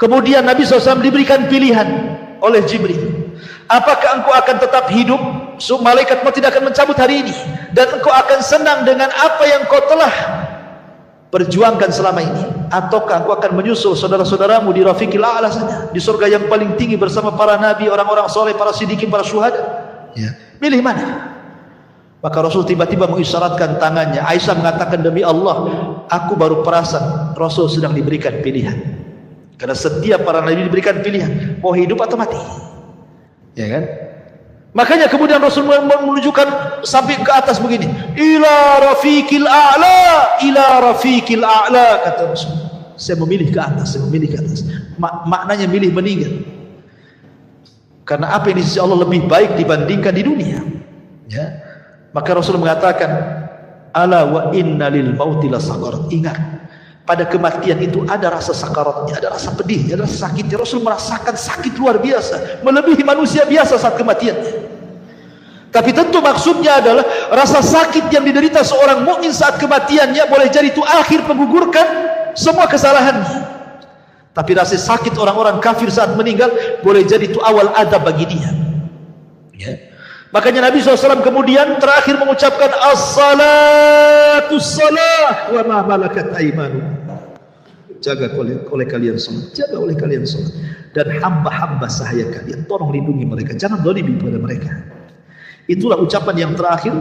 kemudian Nabi SAW diberikan pilihan oleh Jibril. Apakah engkau akan tetap hidup? So, malaikat maut tidak akan mencabut hari ini, dan engkau akan senang dengan apa yang kau telah perjuangkan selama ini, ataukah engkau akan menyusul saudara-saudaramu di Rafiqil A'la sana, di surga yang paling tinggi bersama para nabi, orang-orang soleh, para siddiqin, para syuhada? Pilih mana? Maka Rasul tiba-tiba mengisyaratkan tangannya. Aisyah mengatakan, demi Allah, aku baru perasan Rasul sedang diberikan pilihan. Karena setiap para nabi diberikan pilihan, mau hidup atau mati, ya kan? Makanya kemudian Rasul menunjukkan sampai ke atas begini, ila rafiqil a'la, ila rafiqil a'la, kata Rasul. Saya memilih ke atas, saya memilih ke atas. Maknanya milih meninggal. Karena apa yang di sisi Allah lebih baik dibandingkan di dunia. Ya. Maka Rasul mengatakan, ala wa inna lil mauti lasaqarat. Ingat, pada kematian itu ada rasa sakaratnya, ada rasa pedihnya, ada rasa sakitnya. Rasul merasakan sakit luar biasa, melebihi manusia biasa saat kematiannya. Tapi tentu maksudnya adalah rasa sakit yang diderita seorang mukmin saat kematiannya boleh jadi itu akhir menggugurkan semua kesalahannya. Tapi rasa sakit orang-orang kafir saat meninggal boleh jadi itu awal adab bagi dia. Ya. Makanya Nabi SAW kemudian terakhir mengucapkan as-salatu salah wa ma malakat aymanukum. Jaga oleh kalian salat, jaga oleh kalian salat, dan hamba-hamba sahaya kalian, tolong lindungi mereka, jangan zalimi pada mereka. Itulah ucapan yang terakhir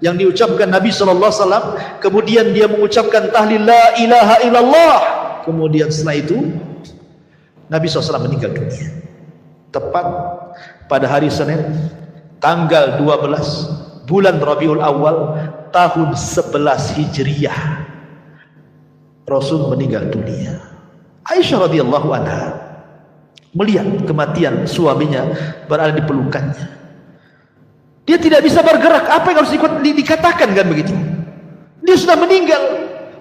yang diucapkan Nabi SAW. Kemudian dia mengucapkan tahlil la ilaha illallah. Kemudian setelah itu Nabi SAW meninggal dunia tepat pada hari Senin tanggal 12 bulan Rabiul Awal tahun 11 Hijriyah. Rasul meninggal dunia. Aisyah radhiyallahu anha melihat kematian suaminya berada di pelukannya. Dia tidak bisa bergerak. Apa yang harus dikatakan kan begitu? Dia sudah meninggal.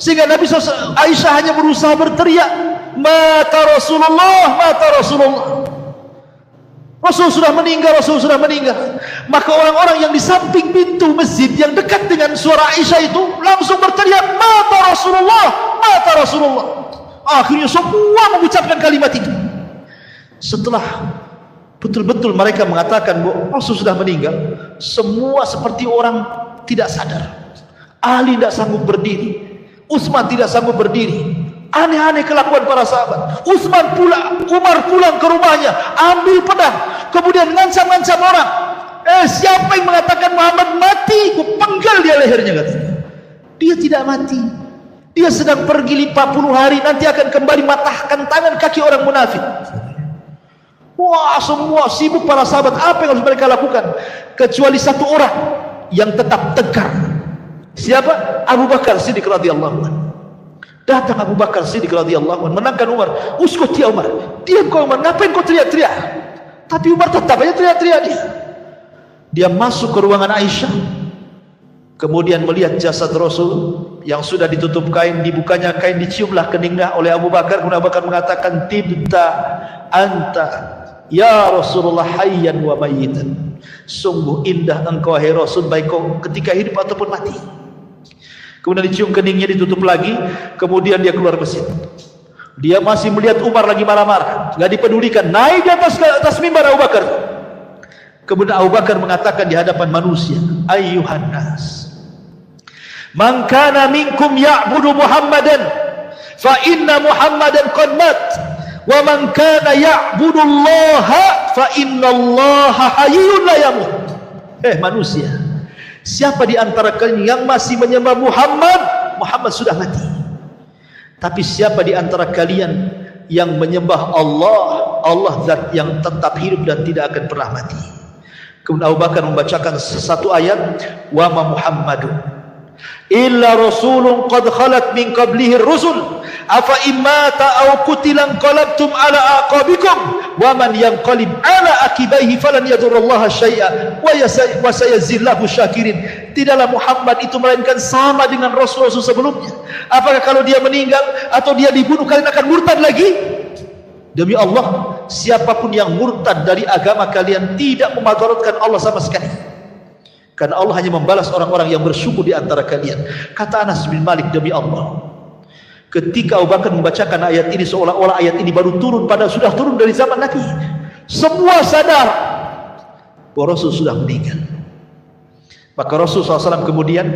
Sehingga Nabi SAW, Aisyah hanya berusaha berteriak, mata Rasulullah, mata Rasulullah. Rasul sudah meninggal, Rasul sudah meninggal. Maka orang-orang yang di samping pintu masjid yang dekat dengan suara Aisyah itu langsung berteriak, mata Rasulullah, mata Rasulullah. Akhirnya semua mengucapkan kalimat itu. Setelah betul-betul mereka mengatakan bahwa Rasul sudah meninggal, semua seperti orang tidak sadar. Ali tidak sanggup berdiri, Utsman tidak sanggup berdiri. Aneh-aneh kelakuan para sahabat. Umar pulang ke rumahnya, ambil pedang, kemudian ngancam-ngancam orang. Siapa yang mengatakan Muhammad mati, ku penggal dia lehernya, katanya. Dia tidak mati. Dia sedang pergi 50 hari, nanti akan kembali matahkan tangan kaki orang munafik. Wah, semua sibuk para sahabat. Apa yang harus mereka lakukan? Kecuali satu orang yang tetap tegar. Siapa? Abu Bakar Siddiq radhiyallahu anhu. Datang Abu Bakar Siddiq radhiyallahu anhu menangkan Umar. Uskut ya Umar. Diam kau Umar. Ngapain kau teriak-teriak? Tapi Umar tetap aja teriak-teriak dia. Dia masuk ke ruangan Aisyah. Kemudian melihat jasad Rasul yang sudah ditutup kain, dibukanya kain, diciumlah keningnya oleh Abu Bakar. Kemudian Abu Bakar mengatakan, tibta anta ya Rasulullah hayyan wa mayyitan. Sungguh indah engkau wahai Rasul, baik kau ketika hidup ataupun mati. Kemudian dicium keningnya, ditutup lagi. Kemudian dia keluar masjid. Dia masih melihat Umar lagi marah-marah, gak dipedulikan. Naik di atas mimbar Abu Bakar. Kemudian Abu Bakar mengatakan di hadapan manusia, ayyuhan nas, man kana minkum ya'budu Muhammadan fa inna Muhammadan qad mat, wa man kana ya'budu Allah fa inna Allah hayyun la yamut. Manusia, siapa di antara kalian yang masih menyembah Muhammad, Muhammad sudah mati. Tapi siapa di antara kalian yang menyembah Allah, Allah zat yang tetap hidup dan tidak akan pernah mati. Kemudian Abu Bakar membacakan satu ayat, wa ma Muhammadun illa rasulun qad khalat min qablihi rusul afa immata aw qutilan qalabtum ala aqabikum wa man yanqalib ala akibaihi falan yadurrallaha syai'a wa sayazillahu syakirin. Tidaklah Muhammad itu melainkan sama dengan rasul-rasul sebelumnya. Apakah kalau dia meninggal atau dia dibunuh kalian akan murtad lagi? Demi Allah, siapapun yang murtad dari agama kalian tidak memadaratkan Allah sama sekali. Karena Allah hanya membalas orang-orang yang bersyukur di antara kalian. Kata Anas bin Malik, demi Allah, ketika Abu Bakar membacakan ayat ini, seolah-olah ayat ini baru turun, padahal sudah turun dari zaman Nabi. Semua sadar bahwa Rasul sudah meninggal. Maka Rasul SAW kemudian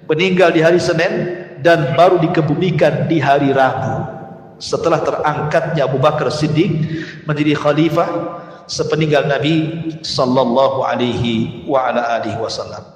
meninggal di hari Senin dan baru dikebumikan di hari Rabu. Setelah terangkatnya Abu Bakar Siddiq menjadi khalifah sepeninggal Nabi sallallahu alaihi wa ala alihi wasallam.